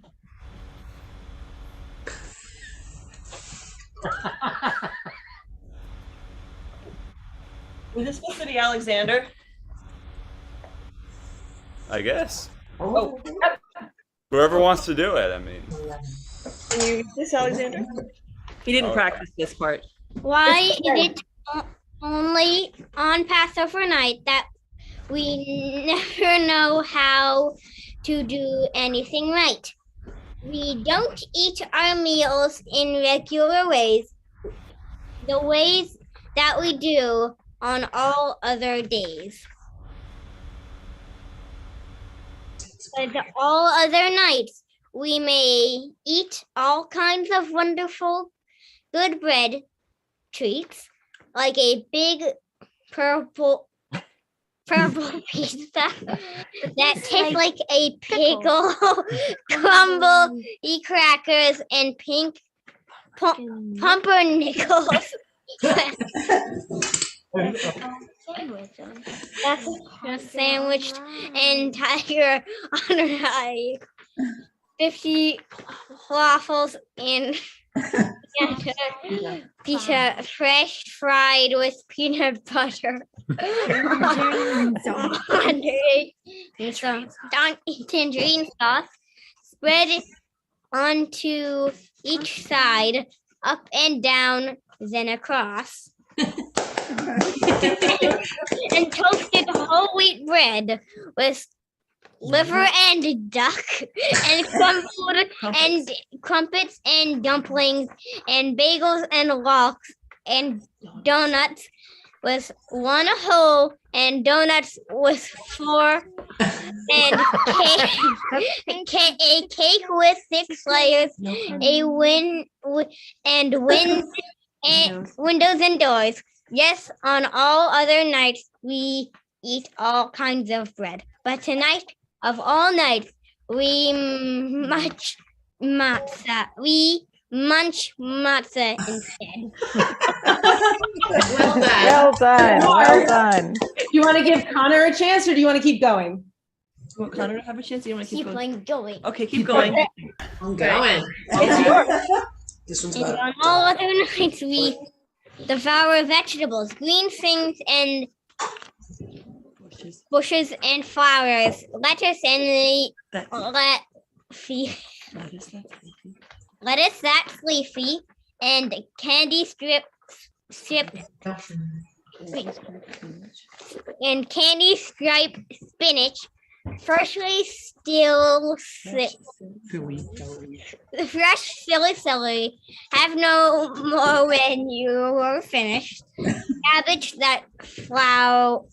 Was this supposed to be Alexander? I guess. Oh, Whoever wants to do it, I mean. can you read this, Alexander? He didn't Oh, practice this part. Why is it only on Passover night that we never know how to do anything right? We don't eat our meals in regular ways, the ways that we do on all other days. But all other nights, we may eat all kinds of wonderful good bread treats, like a big purple pizza that tastes like a pickle, crumbly crackers, and pink pumpernickels. That's a sandwich and Tiger on a 50 waffles and pizza fresh fried with peanut butter. Tangerine sauce spread it onto each side, up and down, then across. And toasted whole wheat bread with liver and duck and crumbled and crumpets and dumplings and bagels and lox and donuts with one hole and donuts with four and a cake with 6 layers, a windows and doors. Yes, on all other nights we eat all kinds of bread, but tonight of all nights we munch matzah. We munch matzah instead. Well done. Well done. Well done. Do you want to give Connor a chance, or do you want to keep going? You want Connor to have a chance? You want to keep Keep going? going. Okay, keep going. I'm going. It's yours. This one's And better. on all other nights we devour vegetables, green things, and bushes and flowers, lettuce and lettuce that's leafy, and candy strips and candy stripe spinach, freshly still the fresh celery. Have no more when you are finished. Cabbage that flown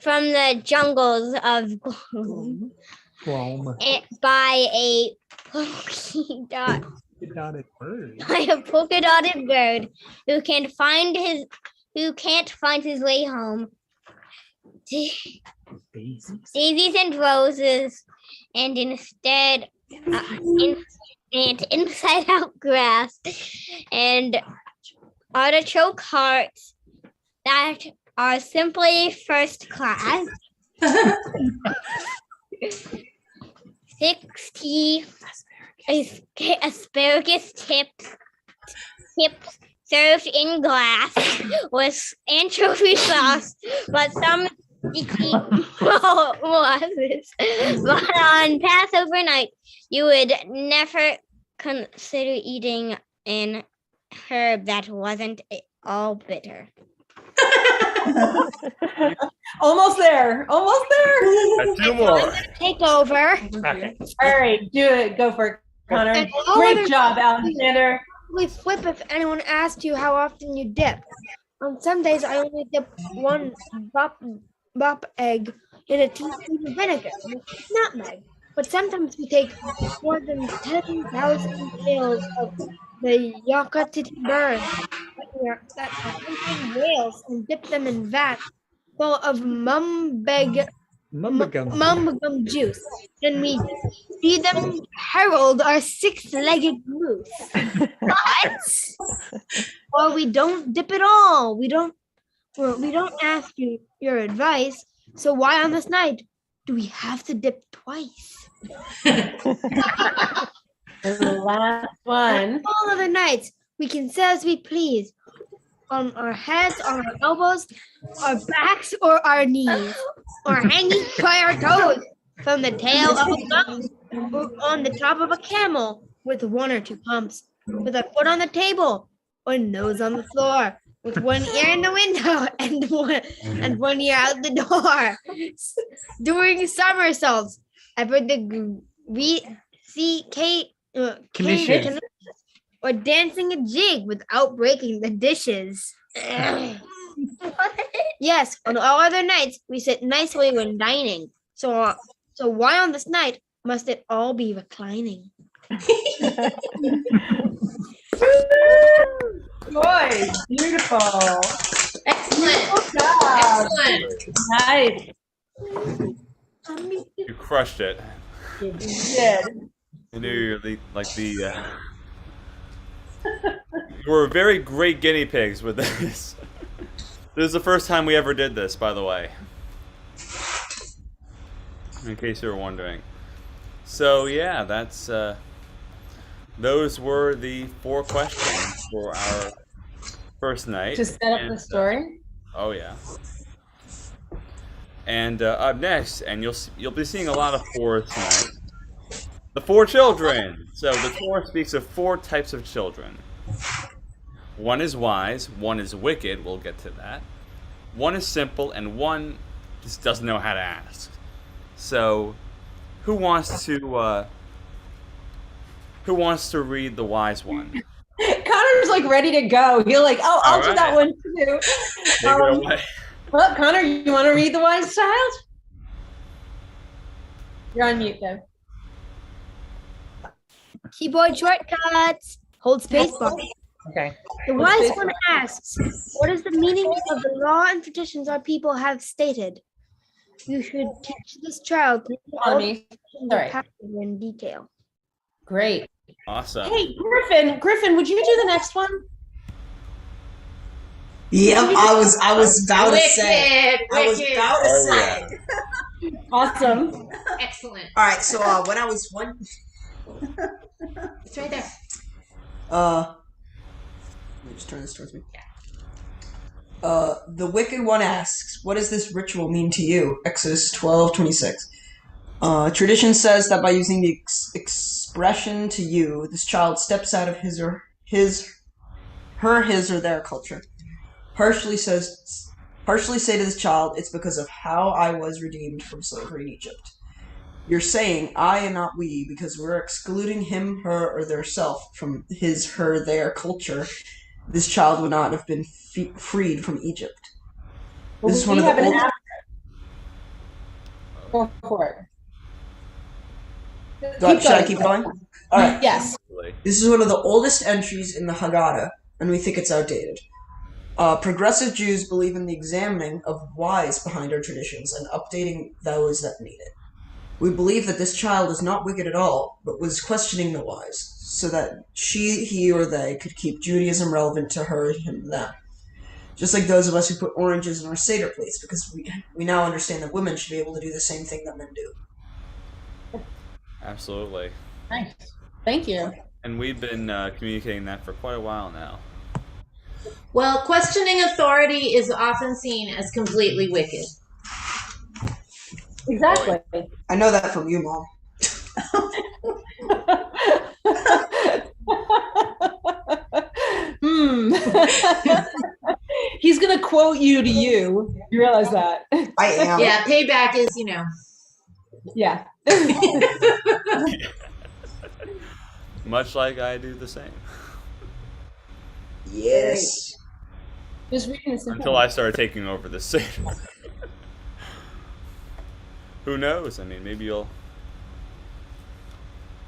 from the jungles of gloom by a polka dotted bird who can't find his way home. Daisies and roses, and instead inside out grass and artichoke hearts that are simply first class. 60 asparagus tips served in glass with anchovy sauce, but some sticky molasses. But on Passover night, you would never consider eating an herb that wasn't all bitter. Almost there. Almost there. Two more. Take over. Okay. All right, do it. Go for it, Connor. And all Great other- job, Alexander. We flip if anyone asks you how often you dip. On some days, I only dip one bop egg in a teaspoon of vinegar with nutmeg. But sometimes we take more than 10,000 tails of the Yakatiti bird that are hunting whales and dip them in vats full of mumbegum juice. Then we see them herald our six-legged moose. What? Or we don't dip at all. We don't ask you your advice. So why on this night do we have to dip twice? And the last one. All other nights we can say as we please. On our heads, on our elbows, our backs, or our knees, or hanging by our toes from the tail of a monkey, or on the top of a camel with one or two pumps, with a foot on the table, or nose on the floor, with one ear in the window and one ear out the door, doing somersaults over the Commission. or dancing a jig without breaking the dishes. Yes, on all other nights we sit nicely when dining. So why on this night must it all be reclining? Boy, beautiful. Excellent. Good job. Excellent. Nice. You crushed it. You did. I knew you were you were very great guinea pigs with this. This is the first time we ever did this, by the way. In case you were wondering. So yeah, that's those were the 4 questions for our first night. To set up the story. Oh yeah. And up next, and you'll be seeing a lot of 4s tonight. The 4 children. So the Torah speaks of 4 types of children. One is wise, one is wicked. We'll get to that. One is simple, and one just doesn't know how to ask. So, who wants to read the wise one? Connor's like ready to go. You're like, oh, I'll do that one too. Take it away. Well, Connor, you want to read the wise child? You're on mute, though. Keyboard shortcuts. Hold spacebar. Okay. The wise one asks, what is the meaning of the law and traditions our people have stated? You should teach this child to On me. Sorry. in detail. Great. Awesome. Hey, Griffin, would you do the next one? Yep, I was about to say. Wicked, I was wicked. about to Oh, say. yeah. Awesome. Excellent. All right, so when I was one, It's right there. let me just turn this towards me. The wicked one asks, "What does this ritual mean to you?" Exodus 12:26. Tradition says that by using the expression "to you," this child steps out of his or their culture. Partially say to this child, "It's because of how I was redeemed from slavery in Egypt." You're saying I and not we because we're excluding him, her, or their self from his, her, their culture. This child would not have been freed from Egypt. Well, This is one of the an oldest. Go for it. Should I keep going? All right. Yes. This is one of the oldest entries in the Haggadah, and we think it's outdated. Progressive Jews believe in the examining of whys behind our traditions and updating those that need it. We believe that this child is not wicked at all, but was questioning the whys, so that she, he, or they could keep Judaism relevant to her, him, them. Just like those of us who put oranges in our Seder plates, because we now understand that women should be able to do the same thing that men do. Absolutely. Nice. Thank you. And we've been communicating that for quite a while now. Well, questioning authority is often seen as completely wicked. Exactly. I know that from you, Mom. He's gonna quote you to you. You realize that? I am. Yeah, payback is, Yeah. Much like I do the same. Yes. Just reading this Until I started taking over the Seder. Who knows? I mean, maybe you'll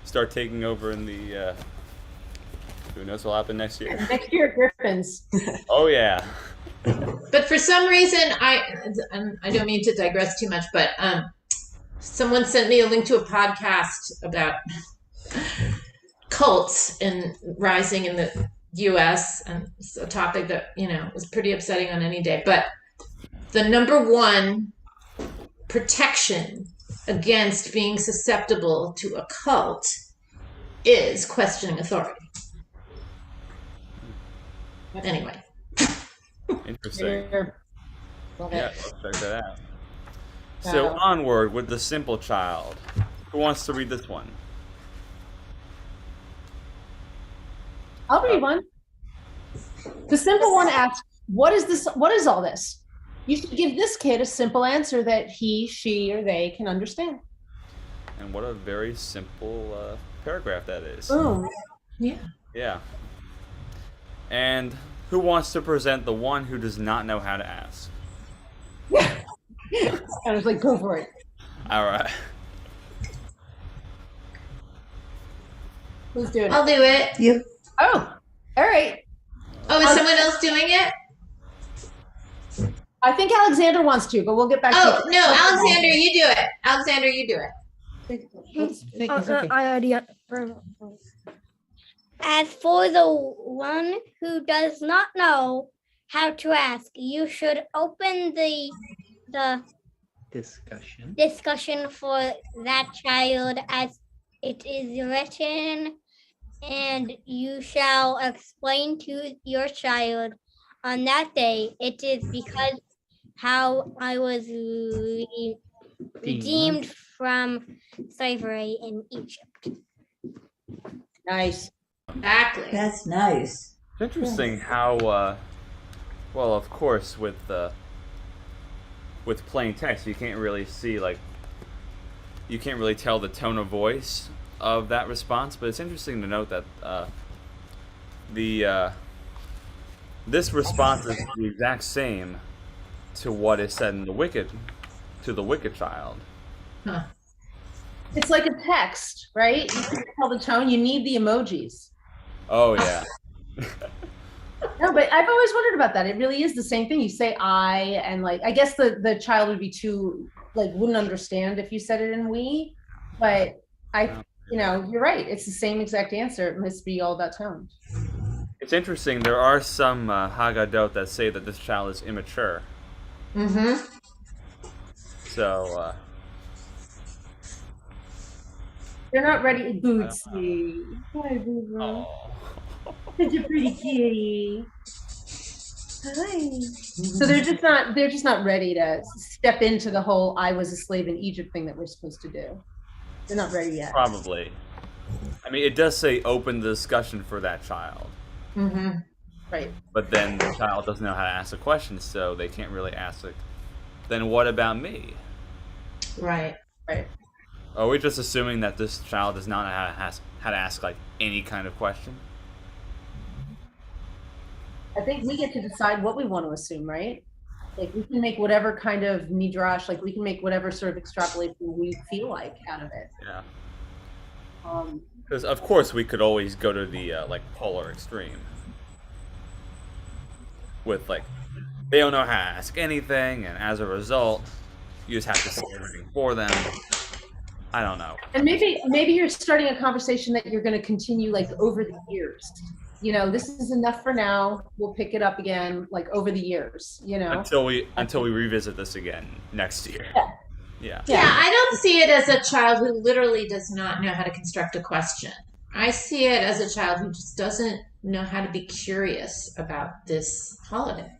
start taking over in the. Who knows what'll happen next year? Next year, Griffins. Oh yeah. But for some reason, I don't mean to digress too much, but someone sent me a link to a podcast about cults and rising in the U.S. and it's a topic that was pretty upsetting on any day. But the number one protection against being susceptible to a cult is questioning authority. Anyway. Interesting. Love Yeah, it. let's check that out. So onward with the simple child. Who wants to read this one? I'll read one. The simple one asks, "What is this? What is all this?" You should give this kid a simple answer that he, she, or they can understand. And what a very simple paragraph that is. Boom. Yeah. Yeah. And who wants to present the one who does not know how to ask? I was like, go for it. All right. Who's doing it? I'll do it. You. Oh, all right. Oh, is someone else doing it? I think Alexander wants to, but we'll get back to Oh, you. no, Alexander, you do it. Alexander, you do it. I already. As for the one who does not know how to ask, you should open the discussion for that child as it is written, and you shall explain to your child on that day, it is because how I was redeemed from slavery in Egypt. Nice. Exactly. That's nice. It's interesting how, well, of course, with plain text, you can't really see, like, you can't really tell the tone of voice of that response, but it's interesting to note that this response is the exact same to what is said in the wicked child. Huh. It's like a text, right? You can tell the tone. You need the emojis. Oh yeah. No, but I've always wondered about that. It really is the same thing. You say I, and like, I guess the child would be too, like, wouldn't understand if you said it in we, but you're right. It's the same exact answer. It must be all about tone. It's interesting. There are some Haggadot that say that this child is immature. Mm-hmm. So, they're not ready. Bootsy. Hi, Boo. Such a pretty kitty. Hi. So they're just not ready to step into the whole I was a slave in Egypt thing that we're supposed to do. They're not ready yet. Probably. I mean, it does say open the discussion for that child. Mm-hmm. Right. But then the child doesn't know how to ask a question, so they can't really ask it. Then what about me? Right. Right. Are we just assuming that this child does not know how to ask like any kind of question? I think we get to decide what we want to assume, right? Like we can make whatever kind of midrash, like we can make whatever sort of extrapolation we feel like out of it. Yeah. Because of course we could always go to the like polar extreme. With like, they don't know how to ask anything, and as a result, you just have to say everything for them. I don't know. And maybe you're starting a conversation that you're going to continue like over the years. You know, this is enough for now. We'll pick it up again, like over the years. You know, until we revisit this again next year. Yeah. Yeah, I don't see it as a child who literally does not know how to construct a question. I see it as a child who just doesn't know how to be curious about this holiday.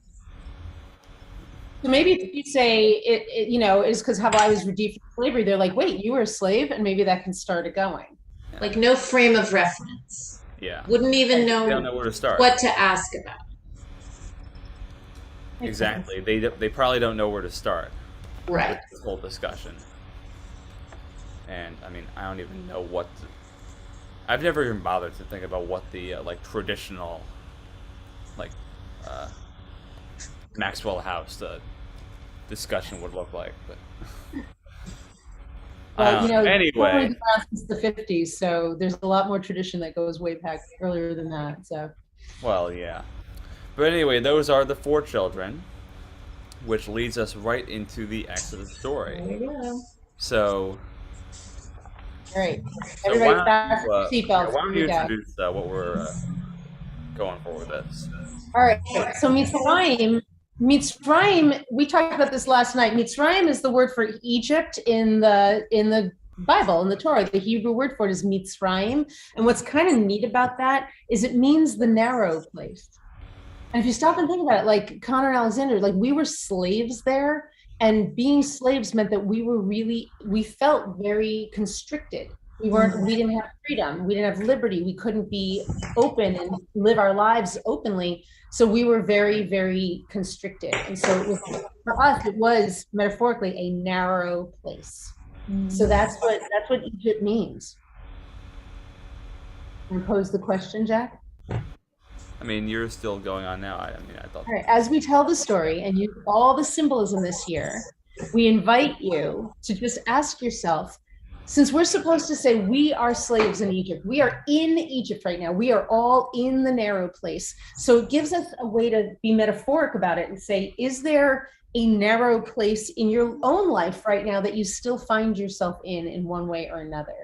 So maybe if you say it you know, is because how I was redeemed from slavery, they're like, wait, you were a slave, and maybe that can start it going. Like no frame of reference. Yeah. Wouldn't even They know, don't know where to start. what to ask about. Exactly. They probably don't know where to start. Right. With this whole discussion. And I mean, I don't even know what. I've never even bothered to think about what the like traditional, like, Maxwell House discussion would look like. But Well, you know, anyway, since the 50s, so there's a lot more tradition that goes way back earlier than that. So. Well, yeah. But anyway, those are the 4 children, which leads us right into the Exodus story. There you go. So. All right. So Everybody why fast don't seatbelts. why don't you Here we go. introduce what we're going for with this? All right. So Mitzrayim, we talked about this last night. Mitzrayim is the word for Egypt in the Bible, in the Torah. The Hebrew word for it is Mitzrayim. And what's kind of neat about that is it means the narrow place. And if you stop and think about it, like Connor and Alexander, like we were slaves there, and being slaves meant that we felt very constricted. We didn't have freedom. We didn't have liberty. We couldn't be open and live our lives openly. So we were very, very constricted. And so for us, it was metaphorically a narrow place. So that's what Egypt means. Can I pose the question, Jack? I mean, you're still going on now. I thought. All right. As we tell the story and use all the symbolism this year, we invite you to just ask yourself, since we're supposed to say we are slaves in Egypt, we are in Egypt right now. We are all in the narrow place. So it gives us a way to be metaphoric about it and say, is there a narrow place in your own life right now that you still find yourself in one way or another?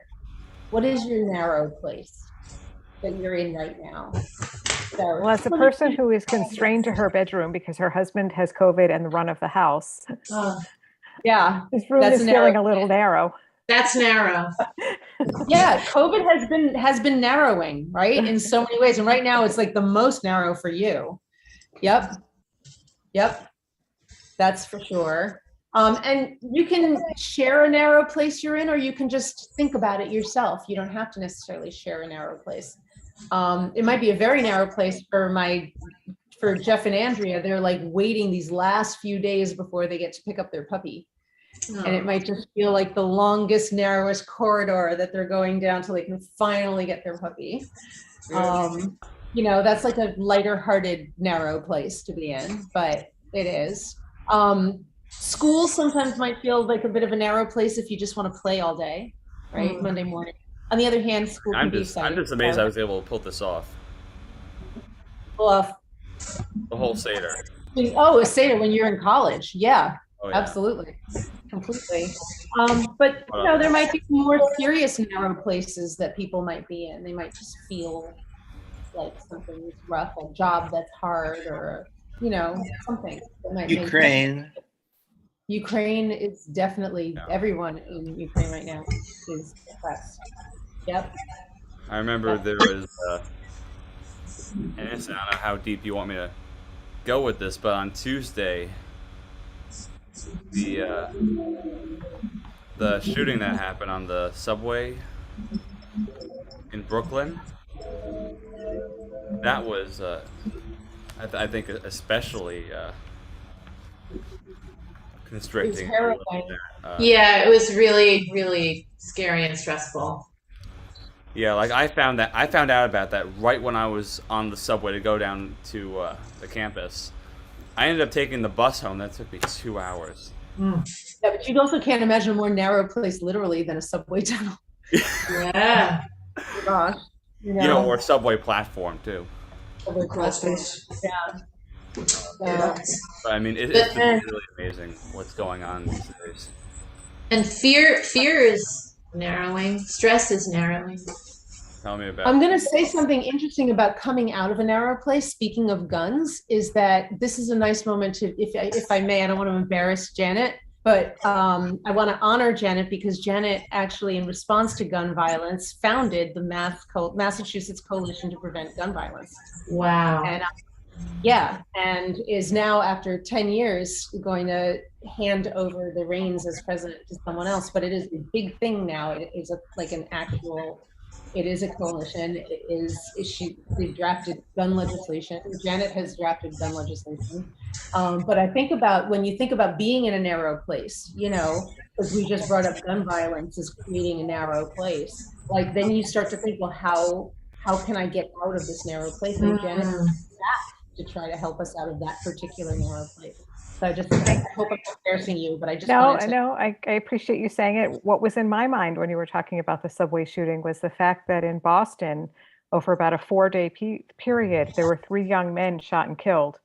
What is your narrow place that you're in right now? So, well, as a person who is constrained to her bedroom because her husband has COVID and the run of the house, yeah, this room is feeling a little narrow. That's narrow. Yeah, COVID has been narrowing, right, in so many ways, and right now it's like the most narrow for you. Yep, that's for sure. And you can share a narrow place you're in, or you can just think about it yourself. You don't have to necessarily share a narrow place. It might be a very narrow place for Jeff and Andrea. They're like waiting these last few days before they get to pick up their puppy. And it might just feel like the longest, narrowest corridor that they're going down till they can finally get their puppy. You know, that's like a lighter hearted, narrow place to be in, but it is. School sometimes might feel like a bit of a narrow place if you just want to play all day, right? Monday morning. On the other hand, school can be exciting. I'm just amazed I was able to pull this off. Pull off the whole Seder. Oh, a Seder when you're in college. Yeah, oh, yeah. Absolutely. Completely. But you know, there might be more serious narrow places that people might be in. They might just feel like something's rough, a job that's hard, or you know, something that might Ukraine is definitely everyone in Ukraine right now is depressed. Yep. I remember there was, and I don't know how deep you want me to go with this, but on Tuesday, the shooting that happened on the subway in Brooklyn, that was, I think, especially constricting. Yeah, it was really, really scary and stressful. Yeah, like I found out about that right when I was on the subway to go down to the campus. I ended up taking the bus home. That took me 2 hours. Yeah, but you also can't imagine a more narrow place literally than a subway tunnel. Yeah. Gosh. You know, or subway platform too. Subway platform. Yeah. But I mean, it's really amazing what's going on these days. And fear is narrowing. Stress is narrowing. Tell me about. I'm going to say something interesting about coming out of a narrow place. Speaking of guns, is that this is a nice moment to, if I may, I don't want to embarrass Janet, But I want to honor Janet because Janet actually, in response to gun violence, founded the Massachusetts Coalition to Prevent Gun Violence. Wow. And yeah, and is now, after 10 years, going to hand over the reins as president to someone else. But it is a big thing now. It is like an actual, it is a coalition. They drafted gun legislation. Janet has drafted gun legislation. But I think about, when you think about being in a narrow place, you know, as we just brought up, gun violence is creating a narrow place. Like, then you start to think, well, how can I get out of this narrow place? And Janet to try to help us out of that particular narrow place. So I hope I'm not embarrassing you, but I just I appreciate you saying it. What was in my mind when you were talking about the subway shooting was the fact that in Boston, over about a 4-day period, there were 3 young men shot and killed.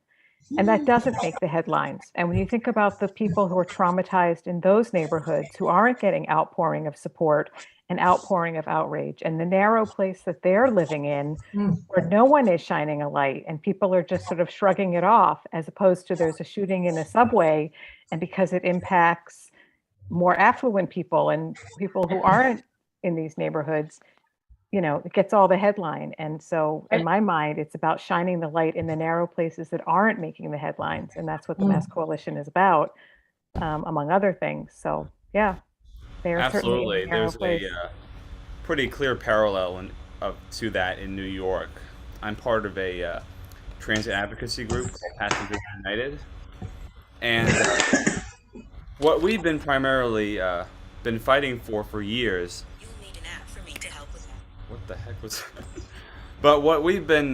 And that doesn't make the headlines. And when you think about the people who are traumatized in those neighborhoods who aren't getting outpouring of support and outpouring of outrage, and the narrow place that they're living in, where no one is shining a light and people are just sort of shrugging it off, as opposed to there's a shooting in a subway, and because it impacts more affluent people and people who aren't in these neighborhoods, you know, it gets all the headline. And so in my mind, it's about shining the light in the narrow places that aren't making the headlines. And that's what the Mass Coalition is about, among other things. So yeah, they are Absolutely. There's place. a pretty clear parallel to that in New York. I'm part of a transit advocacy group called Passengers United. And what we've been primarily been fighting for years. What the heck was that? But what we've been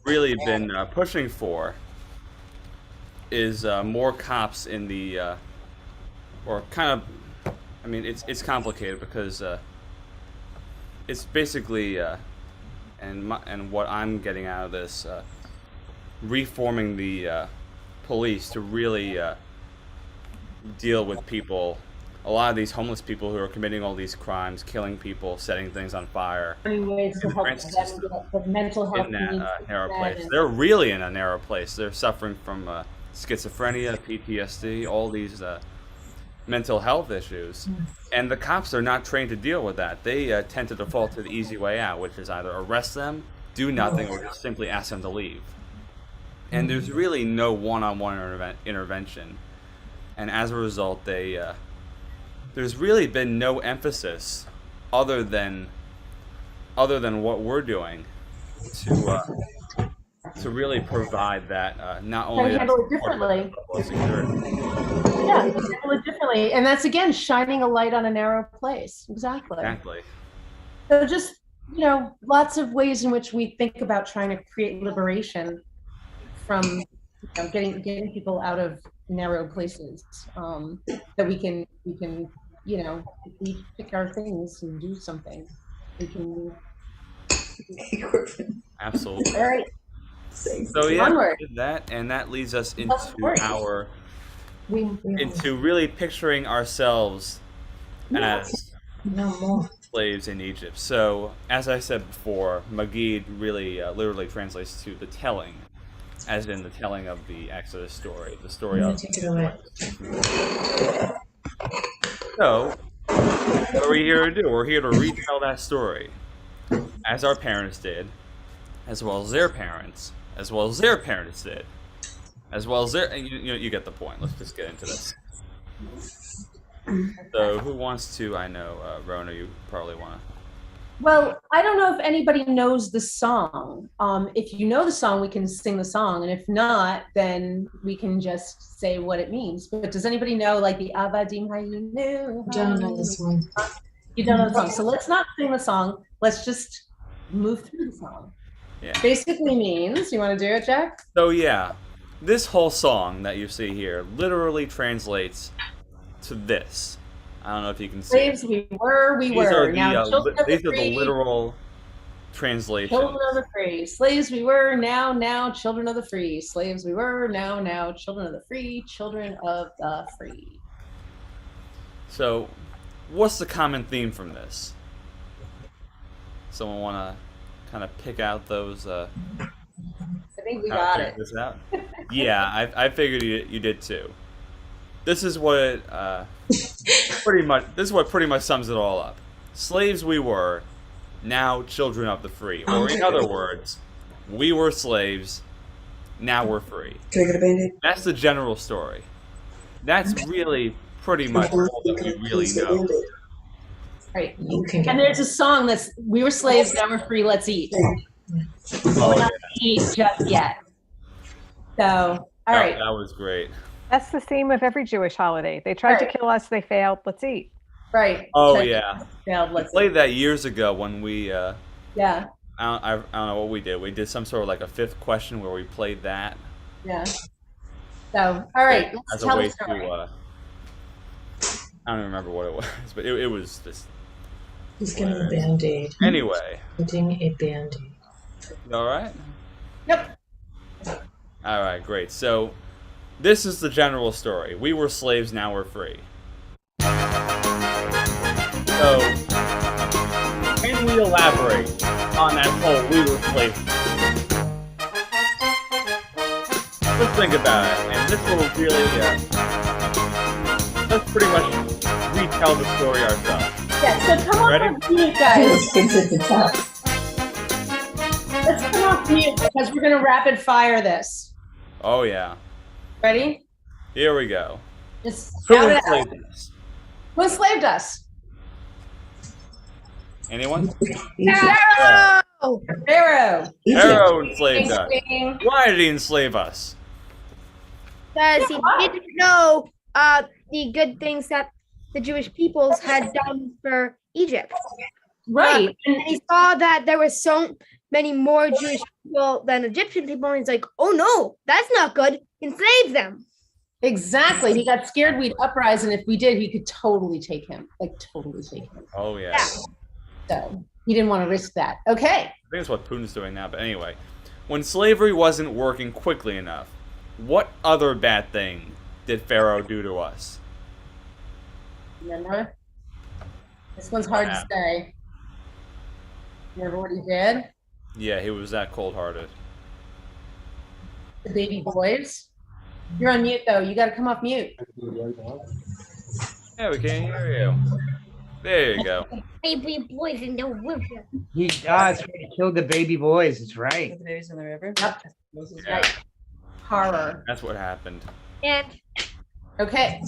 really been pushing for is more cops in the or kind of, I mean, it's complicated because it's basically and what I'm getting out of this, reforming the police to really deal with people. A lot of these homeless people who are committing all these crimes, killing people, setting things on fire. Ways to help them get the mental health in that needs narrow place. and- They're really in a narrow place. They're suffering from schizophrenia, PTSD, all these mental health issues. And the cops are not trained to deal with that. They tend to default to the easy way out, which is either arrest them, do nothing, or just simply ask them to leave. And there's really no one-on-one intervention. And as a result, there's really been no emphasis other than what we're doing to really provide that not only and handle it differently. Yeah, handle it differently, and that's again shining a light on a narrow place. Exactly. Exactly. So just, you know, lots of ways in which we think about trying to create liberation from, you know, getting people out of narrow places, that we can you know, if we pick our things and do something, we can. Absolutely. All right. So yeah, Onward. we did that, and that leads us into into really picturing ourselves as slaves in Egypt. So as I said before, Magid really literally translates to the telling, as in the telling of the Exodus story, the story of. So, what are we here to do? We're here to retell that story, as our parents did, as well as their parents, as well as their parents did, as well as their. You get the point. Let's just get into this. So, who wants to? I know, Rona, you probably want to. Well, I don't know if anybody knows the song. If you know the song, we can sing the song, and if not, then we can just say what it means. But does anybody know, like, the Avadim Hayinu? Don't know this one. You don't know the song, so let's not sing the song. Let's just move through the song. Yeah. Basically means, you want to do it, Jack? So yeah, this whole song that you see here literally translates to this. I don't know if you can see. Slaves we were. These Now, are children of these the are the free, literal translations. children of the free. Slaves we were, now children of the free. Slaves we were, now children of the free. Children of the free. So, what's the common theme from this? Someone want to kind of pick out those? I think we got it. This out? Yeah, I figured you did too. this is what it, pretty much sums it all up. Slaves we were, now children of the free. Or in other words, we were slaves, now we're free. Can I get a Band-Aid? That's the general story. That's really pretty much all that we really know. Right. And there's a song that's "We were slaves, now we're free. Let's eat." Oh, We're not eat just yet. So, all right. That was great. That's the theme of every Jewish holiday. They tried to kill us, they failed. Let's eat. Right. Oh yeah. Failed. We played that years ago when we. Yeah. I don't know what we did. We did some sort of like a fifth question where we played that. Yeah. So, all right. As Let's a tell way the story. to. I don't even remember what it was, but it was just. He's getting a Band-Aid. Anyway. Getting a Band-Aid. You all right? Yep. All right, great. So, this is the general story. We were slaves, now we're free. So, can we elaborate on that whole "we were slaves"? Let's think about it, and this will really, let's pretty much retell the story ourselves. Yeah, so come Ready? off mute, guys. Let's come off mute because we're going to rapid fire this. Oh, yeah. Ready? Here we go. Just Who shout it out. enslaved us? Who enslaved us? Anyone? Pharaoh! Pharaoh. Pharaoh enslaved us. Ding, ding. Why did he enslave us? Because he didn't know the good things that the Jewish peoples had done for Egypt. Right. And he saw that there were so many more Jewish people than Egyptian people, and he's like, oh no, that's not good. Enslave them. Exactly. He got scared we'd uprise, and if we did, he could totally take him. Like, totally take him. Oh, yeah. So he didn't want to risk that. Okay. I think that's what Putin's doing now, but anyway. When slavery wasn't working quickly enough, what other bad thing did Pharaoh do to us? Remember? This one's hard to say. Remember what he did? Yeah, he was that cold-hearted. The baby boys. You're on mute, though. You got to come off mute. Yeah, we can't hear you. There you go. Baby boys in the river. He does. He killed the baby boys. That's right. The babies in the river. Yep. Yeah, Horror. that's what happened. And Okay.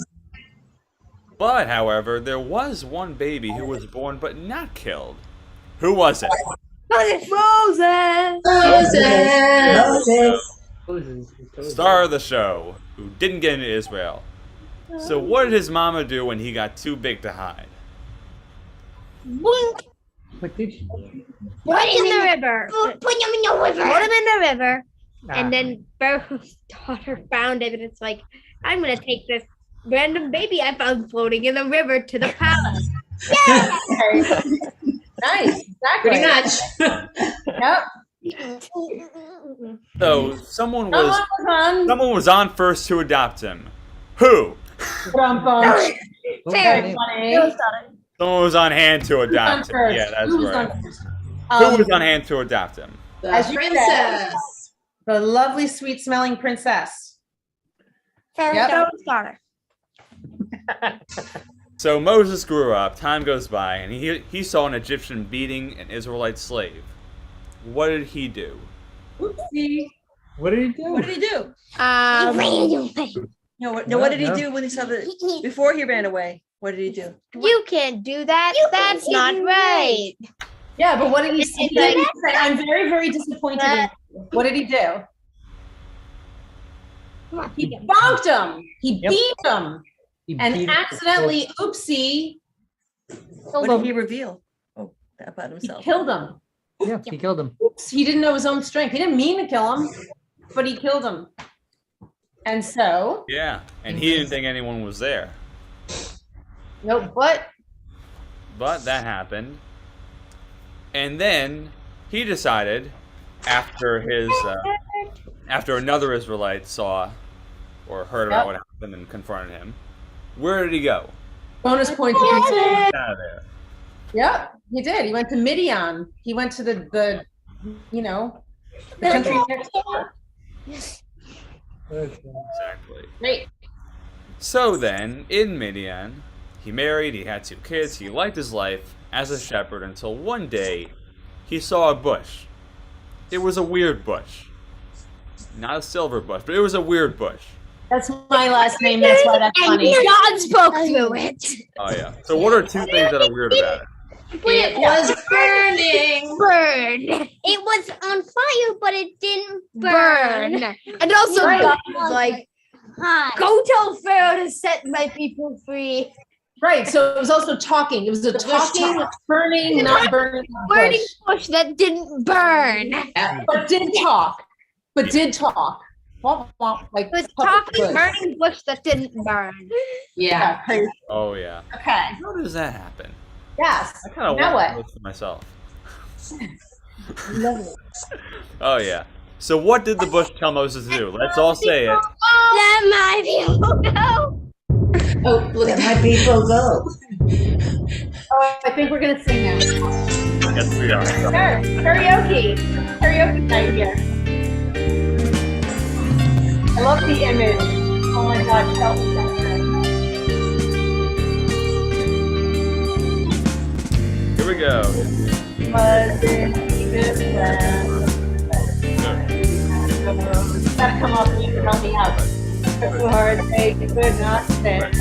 But, however, there was one baby who was born but not killed. Who was it? Moses. Star of the show, who didn't get into Israel. So what did his mama do when he got too big to hide? Boink. What did she? Put him in the river. Put him in the river. Put him in the river. Ah. And then Pharaoh's daughter found him, and it's like, I'm gonna take this random baby I found floating in the river to the palace. Yeah. Nice. Exactly. Pretty much. Yep. So someone Someone was on first to adopt him. Who? Very Pharaoh. funny. Someone was on hand to Who's on adopt him. first? Yeah, that's Who was right. on first? Who was on hand to adopt him? The As you princess. The lovely, sweet-smelling princess. Pharaoh's daughter. So Moses grew up, time goes by, and he saw an Egyptian beating an Israelite slave. What did he do? Oopsie. What did he do? What did he do? You What did he do when he saw the before he ran away? What did he do? can't do that. That's not right. Yeah, but what did he say? I'm very, very disappointed in you. What did he do? He bonked him. He beat him. And accidentally, oopsie, What did he reveal? Oh, about himself. killed him. Yeah, he killed him. Oops, he didn't know his own strength. He didn't mean to kill him, but he killed him. And so, Yeah, and he didn't think anyone was there. no, but But that happened. And then he decided, after another Israelite saw or heard about what happened and confronted him, where did he go? bonus point. Out of there. Yep, he did. He went to Midian. He went to the country next door. Exactly. Great. So then, in Midian, he married, he had 2 kids, he liked his life as a shepherd until one day he saw a bush. It was a weird bush. Not a silver bush, but it was a weird bush. That's my last name. That's why that's funny. And God spoke through it. Oh, yeah. So what are 2 things that are weird about it? It was burning. Burn. It was on fire, but it didn't burn. And also, Right. God was like, go tell Pharaoh to set my people free. Right. So it was also talking. It was a talking, burning, not burning Burning bush. bush that didn't burn. But did talk. But did talk. Womp, womp, like It was puppet talking bush. burning bush that didn't burn. Yeah. Crazy. Oh, yeah. Okay. How does that happen? Yes. I kind of Now want what? this for myself. Lovely. Oh, yeah. So what did the bush tell Moses to do? Let's all say it. Let my people go. Oh, look Let at my people go. Oh, I think we're gonna sing now. Yes, we are. Sure. Karaoke. Karaoke night here. I love the image. Oh my God, Shelton got that. Here we go. Was in Egypt land. Gotta come up and you can help me out. It's so hard they could not stand.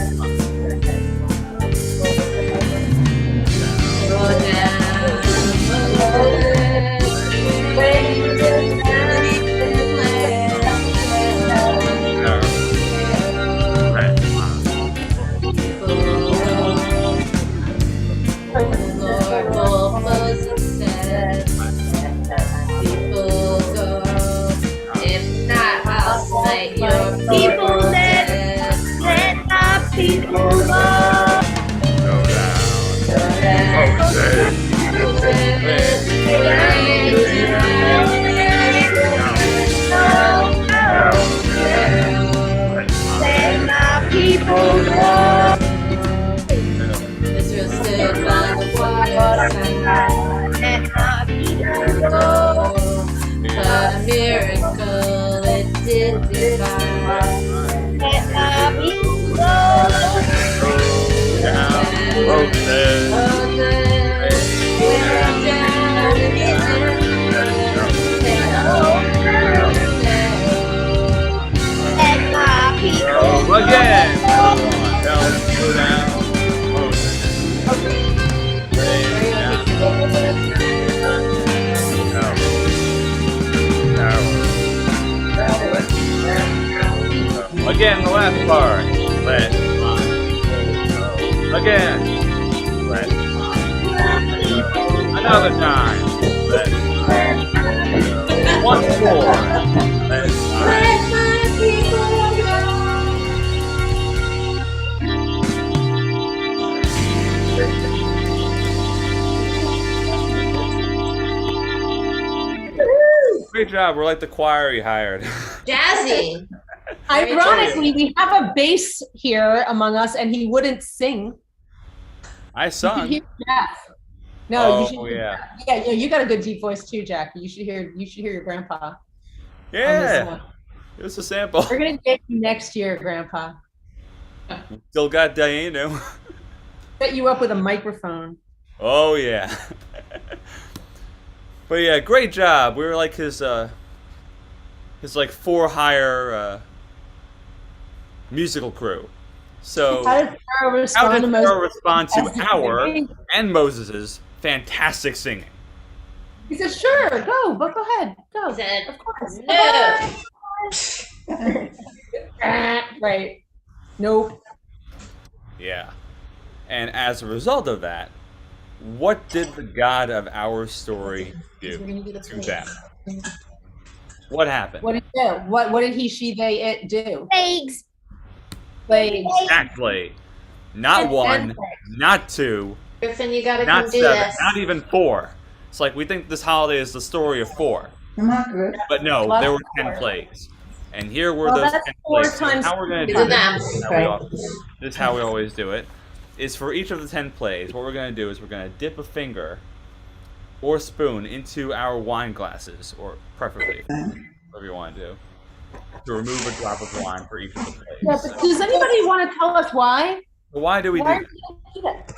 People let the people go. Let my people go. Interested by the water Let my people go. What a miracle it did divine. Let my people go. Let my people go. Again. Go down. Again, the last part. Let my people go. Again. Let my people go. Another time. Let my people go. Once more. Let my people Great job. We're like the choir you hired. Jazzy. Ironically, we have a bass here among us, and he wouldn't sing. I You should sung. hear Jack. No, you should. Oh, yeah. Yeah, you got a good deep voice too, Jack. You should hear. You should hear your grandpa. Yeah. It was a sample. We're gonna get you next year, Grandpa. Still got Diana. Set you up with a microphone. Oh, yeah. But yeah, great job. We were like his like for-hire musical crew. So How did Pharaoh respond how did to Pharaoh Moses? respond to our and Moses's fantastic singing? He said, "Sure, go, but go ahead, go." Said, of course. no. Right. Nope. Yeah. And as a result of that, what did the God of our story do to them? What happened? What did he do? What did he, she, they, it do? Plagues. Plagues. Exactly. Not And one, plagues. not two, Griffin, you gotta not come do seven, this. not even 4. It's like we think this holiday is the story of 4. Not good. But no, Love there were 4. 10 plagues. And here were Well, those that's 10 4 plagues. So times how we're going to Do do the this, math. this is how we always do it, is for each of the 10 plagues, what we're going to do is we're going to dip a finger or spoon into our wine glasses, or preferably, whatever you want to do. to remove a drop of wine for each of the plagues. Yeah, but does anybody want to tell us why? But why do we Why do that?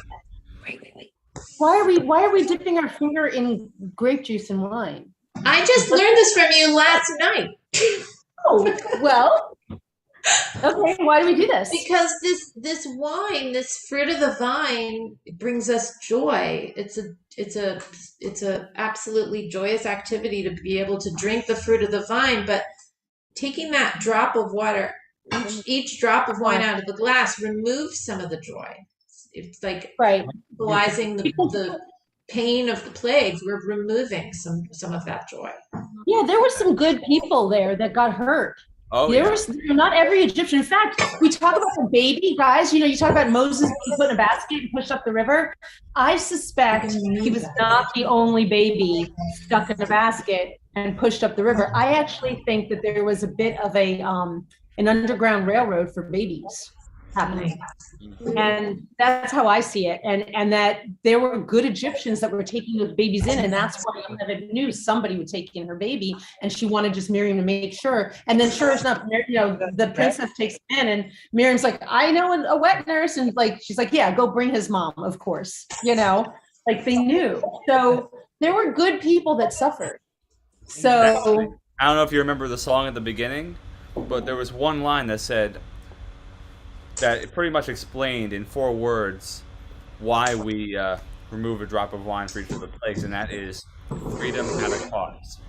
Why are we dipping our finger in grape juice and wine? I just learned this from you last night. Oh, well. Okay, why do we do this? Because this wine, this fruit of the vine, brings us joy. It's a absolutely joyous activity to be able to drink the fruit of the vine, but taking that drop of water, each drop of wine out of the glass removes some of the joy. It's like symbolizing the pain of the plagues. We're removing some of that joy. Yeah, there were some good people there that got hurt. Oh, there was not every Egyptian. In fact, we talk about the baby, guys. You talk about Moses being put in a basket and pushed up the river. I suspect he was not the only baby stuck in a basket and pushed up the river. I actually think that there was a bit of an underground railroad for babies happening. And that's how I see it. And that there were good Egyptians that were taking those babies in. And that's why Yocheved knew somebody would take in her baby. And she wanted just Miriam to make sure. And then sure enough, the princess takes him in and Miriam's like, I know a wet nurse. And she's like, yeah, go bring his mom, of course. Like they knew. So there were good people that suffered. So I don't know if you remember the song at the beginning, but there was one line that said, that it pretty much explained in 4 words why we remove a drop of wine for each of the plagues, and that is freedom at a cost.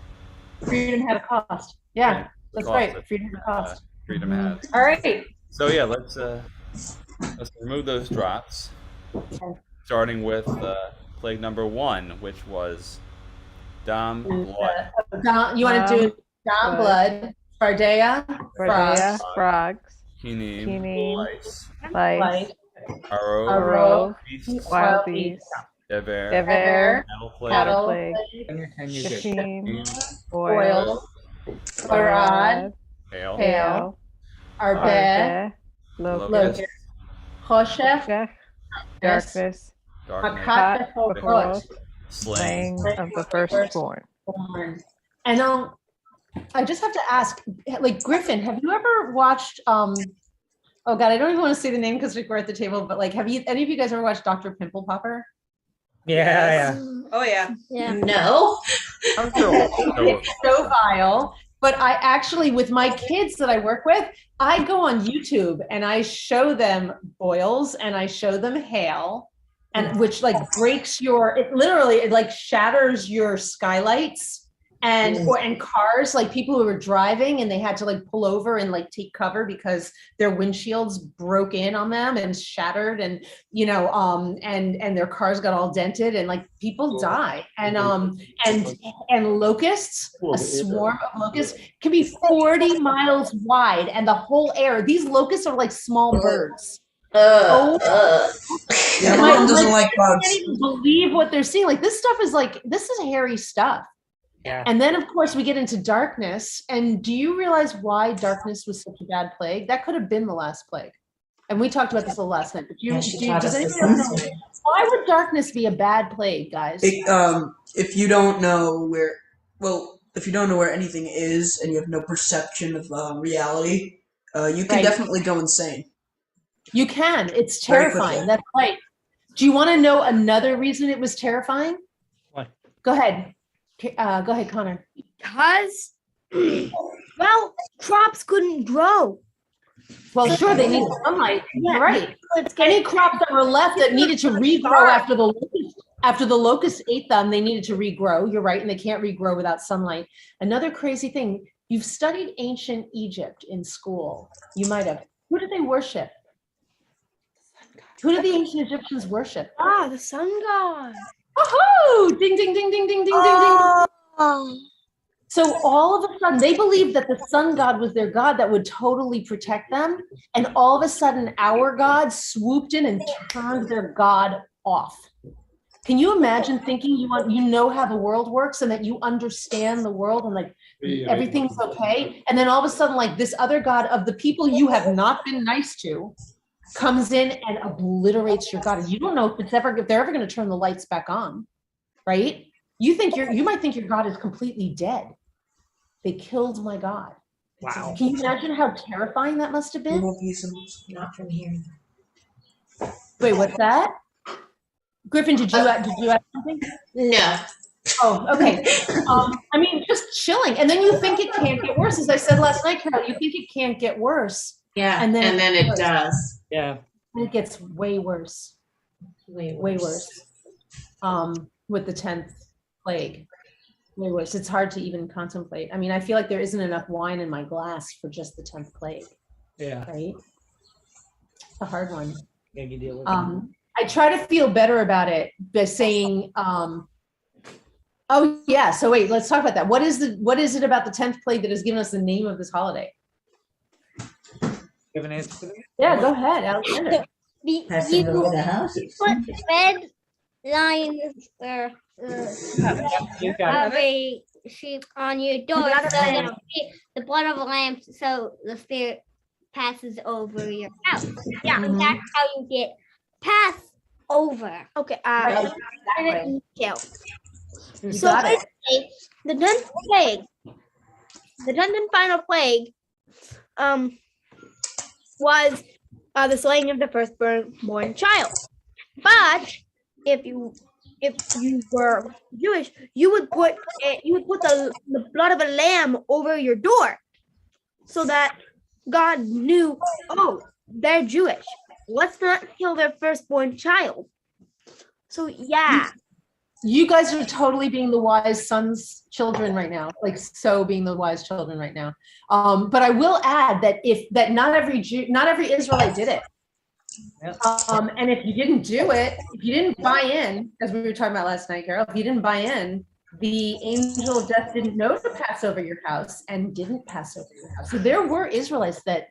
Freedom had a cost. Yeah, that's right. Freedom had a cost. Freedom has. All right. So yeah, let's remove those drops, starting with plague number 1, which was Dam blood. You want to do Dam blood, Fardea, frogs. Keening, lice, Aro, wild beasts, Dever, cattle plague, Shishim, boil, Arad, hail, Arbe, locust, Choshech, darkness, Makat Bechorot, slaying of the firstborn. And I just have to ask, Griffin, have you ever watched, oh God, I don't even want to say the name because we're at the table, but have any of you guys ever watched Dr. Pimple Popper? Yeah. Oh yeah. No. It's so vile. But I actually, with my kids that I work with, I go on YouTube and I show them boils and I show them hail, and which breaks it shatters your skylights. And cars, people who were driving and they had to pull over and take cover because their windshields broke in on them and shattered, and and their cars got all dented and people die. And locusts, a swarm of locusts can be 40 miles wide, and the whole air. These locusts are like small birds. Everyone doesn't like bugs. I can't even believe what they're seeing. This stuff is this is hairy stuff. Yeah. And then, of course, we get into darkness. And do you realize why darkness was such a bad plague? That could have been the last plague. And we talked about this the last night. But does anyone know why would darkness be a bad plague, guys? If you don't know where anything is and you have no perception of reality, you can definitely go insane. You can. It's terrifying. That's right. Do you want to know another reason it was terrifying? What? Go ahead. Go ahead, Connor. Because, crops couldn't grow. Well, sure, they need sunlight. Yeah. Right. Any crops that were left that needed to regrow after the locusts ate them, they needed to regrow. You're right, and they can't regrow without sunlight. Another crazy thing, you've studied ancient Egypt in school. You might have. Who did they worship? Who did the ancient Egyptians worship? The sun god. Woohoo! Ding, ding, ding, ding, ding, ding, ding, ding. So all of a sudden, they believed that the sun god was their god that would totally protect them. And all of a sudden, our God swooped in and turned their God off. Can you imagine thinking you know how the world works and that you understand the world and everything's okay? And then all of a sudden, this other God of the people you have not been nice to comes in and obliterates your God. You don't know if they're ever going to turn the lights back on, right? You might think your God is completely dead. They killed my God. Wow. Can you imagine how terrifying that must have been? Not from here. Wait, what's that? Griffin, did you add something? No. Oh, okay. I mean, just chilling. And then you think it can't get worse. As I said last night, Carol, you think it can't get worse. Yeah. And then it does. Yeah. And it gets way worse. Way worse. With the 10th plague. Way worse. It's hard to even contemplate. I mean, I feel like there isn't enough wine in my glass for just the 10th plague. Yeah. Right? It's a hard one. Yeah, you deal with it. I try to feel better about it by saying, oh yeah. So wait, let's talk about that. What is it about the 10th plague that has given us the name of this holiday? You have an answer for that? Yeah, go ahead, Alexander. Passing over the houses. Put red lines or You got of a sheep on your door so that the blood of a lamb so the spirit passes over your house. Yeah, and that's how you get Passover. Okay, Exactly. You so got it. basically, the 10th plague, the 10th and final plague, was the slaying of the firstborn child. But if you were Jewish, you would put the blood of a lamb over your door, so that God knew, oh, they're Jewish. Let's not kill their firstborn child. So yeah. You guys are totally being the wise children right now, like so being the wise children right now. But I will add that not every Israelite did it. Yep. And if you didn't do it, if you didn't buy in, as we were talking about last night, Carol, if you didn't buy in, the angel of death didn't know to pass over your house and didn't pass over your house. So there were Israelites that,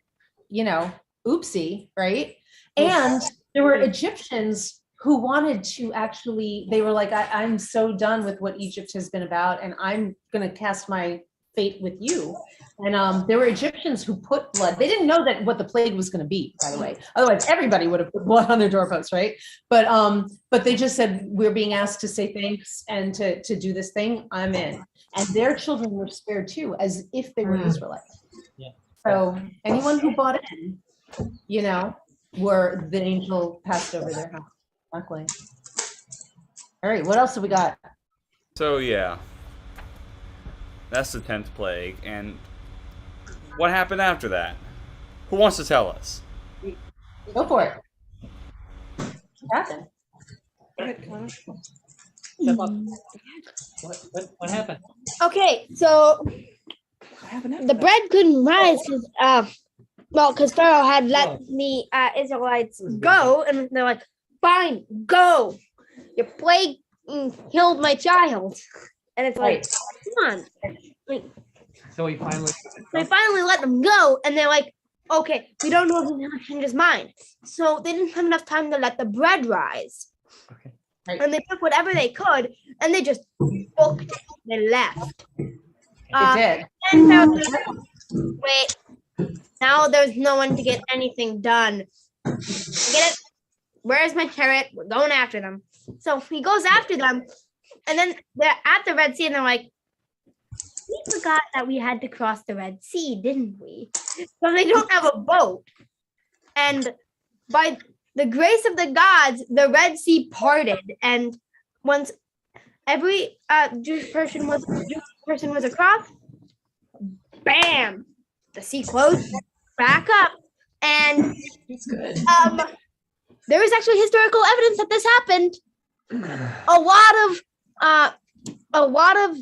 oopsie, right? And there were Egyptians who wanted to actually, they were like, I'm so done with what Egypt has been about, and I'm going to cast my fate with you. And there were Egyptians who put blood. They didn't know that what the plague was going to be, by the way. Otherwise, everybody would have put blood on their doorposts, right? But they just said, we're being asked to say thanks and to do this thing. I'm in. And their children were spared too, as if they were Israelites. Yeah. So anyone who bought in, were the angel passed over their house. Luckily. All right, what else have we got? So yeah, that's the 10th plague, and what happened after that? Who wants to tell us? Go for it. What happened? What happened? Okay, so the bread couldn't rise because Pharaoh had let the Israelites go, and they're like, fine, go. Your plague killed my child. And it's like, come on. So he finally let them go, and they're like, okay, we don't know if he's going to change his mind. So they didn't have enough time to let the bread rise. Okay. Right. And they took whatever they could, and they just booked it. They left. They did. And Pharaoh was like, wait, now there's no one to get anything done. Get it? Where's my chariot? We're going after them. So he goes after them, and then they're at the Red Sea, and they're like, we forgot that we had to cross the Red Sea, didn't we? So they don't have a boat. And by the grace of the gods, the Red Sea parted, and once every Jewish person was across, bam, the sea closed back up, and there is actually historical evidence that this happened. A lot of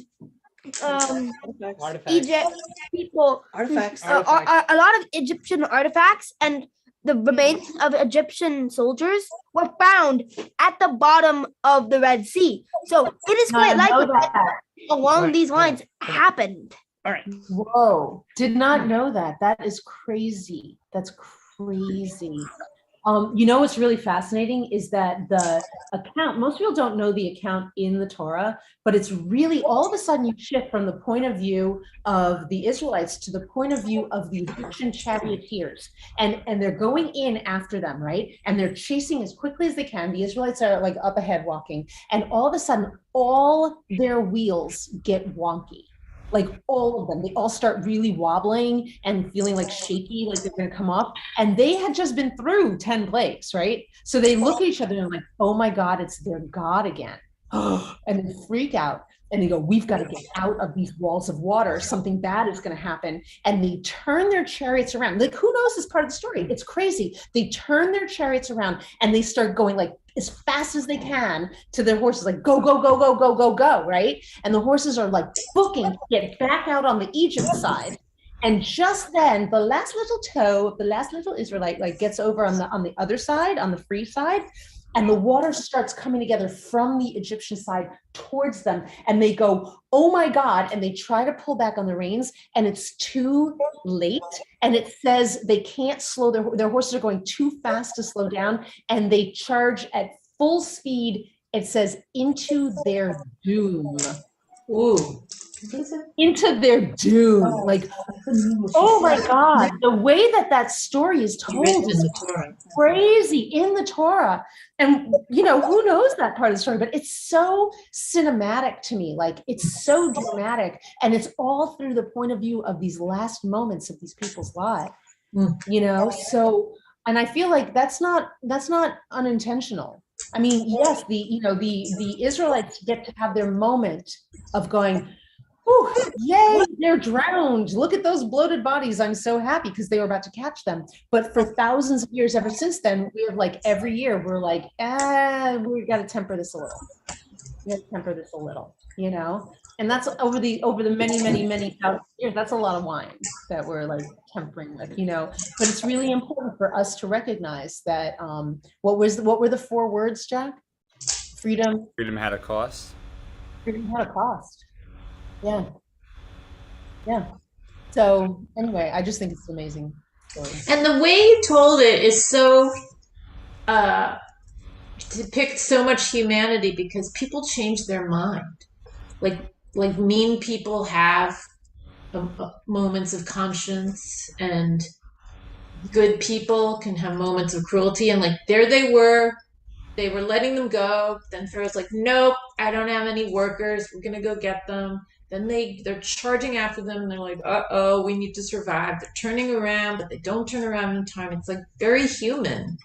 Egypt people, Artifacts. a lot of Egyptian artifacts and the remains of Egyptian soldiers were found at the bottom of the Red Sea. So it is quite likely that along these lines happened. All right. Whoa, did not know that. That is crazy. That's crazy. What's really fascinating is that the account, most people don't know the account in the Torah, but it's really all of a sudden you shift from the point of view of the Israelites to the point of view of the Egyptian charioteers. And they're going in after them, right? And they're chasing as quickly as they can. The Israelites are like up ahead walking. And all of a sudden, all their wheels get wonky. like all of them. They all start really wobbling and feeling like shaky, like they're going to come off. And they had just been through 10 plagues, right? So they look at each other and are like, oh my God, it's their God again. And they freak out and they go, we've got to get out of these walls of water. Something bad is going to happen. And they turn their chariots around. Like, who knows this part of the story? It's crazy. They turn their chariots around and they start going like as fast as they can to their horses, like go, go, go, go, go, go, go, right? And the horses are like booking to get back out on the Egypt side. And just then, the last little toe, the last little Israelite, like gets over on the other side, on the free side, and the water starts coming together from the Egyptian side towards them. And they go, oh my God. And they try to pull back on the reins and it's too late. And it says they can't slow, their horses are going too fast to slow down. And they charge at full speed. It says into their doom. Ooh. Into their doom. Like, oh my God, the way that story is told is crazy in the Torah. And, you know, who knows that part of the story, but it's so cinematic to me. Like, it's so dramatic. And it's all through the point of view of these last moments of these people's lives, you know? So, and I feel like that's not unintentional. I mean, yes, the Israelites get to have their moment of going, "Ooh, yay, they're drowned. Look at those bloated bodies. I'm so happy," because they were about to catch them. But for thousands of years ever since then, we have like every year, we're like, we got to temper this a little. We got to temper this a little, you know? And that's over the many, many, many thousand years. That's a lot of wine that we're like tempering with, you know? But it's really important for us to recognize that, what were the 4 words, Jack? Freedom. Freedom had a cost. Freedom had a cost. Yeah. Yeah. So anyway, I just think it's an amazing story. And the way you told it is so depict so much humanity because people change their mind. Like mean people have moments of conscience and good people can have moments of cruelty. And like there they were letting them go. Then Pharaoh's like, nope, I don't have any workers. We're going to go get them. Then they're charging after them and they're like, uh-oh, we need to survive. They're turning around, but they don't turn around in time. It's like very human.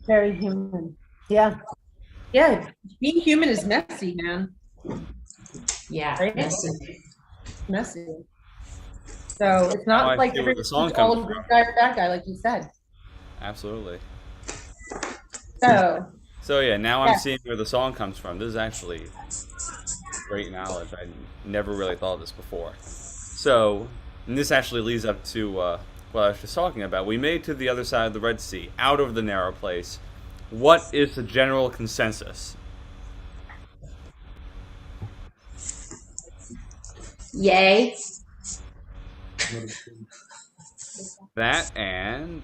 Very human. Yeah. Yeah. Being human is messy, man. Yeah. Right? Messy. So it's not I like see where the song all comes of this from. guy or that guy, like you said. Absolutely. So yeah, now yeah. I'm seeing where the song comes from. This is actually great knowledge. I never really thought of this before. So, and this actually leads up to what I was just talking about. We made it to the other side of the Red Sea, out of the narrow place. What is the general consensus? Yay. That and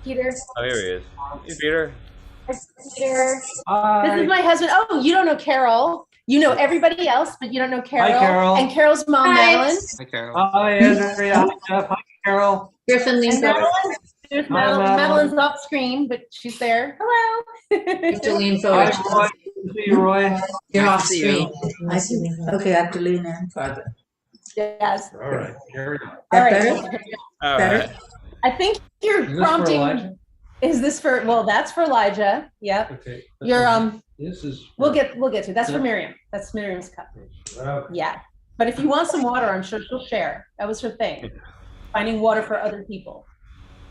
Peter. Oh, here he is. Hey, Peter. Peter. This is my husband. Oh, you don't know Carol. You know everybody else, but you don't know Carol. Hi, Carol. And Carol's mom, Hi. Madeline. Hi, Carol. Hi, Andrea. Hi, Jeff. Hi, Carol. Griffin leans And over. Madeline. There's Hi, Madeline. Madeline. Madeline's off screen, but she's there. Hello. You have to lean Hi, forward. Roy. Good to see you, Roy. You're off see you. screen. I see. Okay, I have to lean in farther. Yes. All right. Carry on. All That right. better? All Better? right. I think you're Is this for prompting. Elijah? Is this for? Well, that's for Elijah. Yep. Okay. You're This is. We'll get to. That's for Yeah. Miriam. That's Miriam's cup. Okay. Yeah. But if you want some water, I'm sure she'll share. That was her thing. Finding water for other people.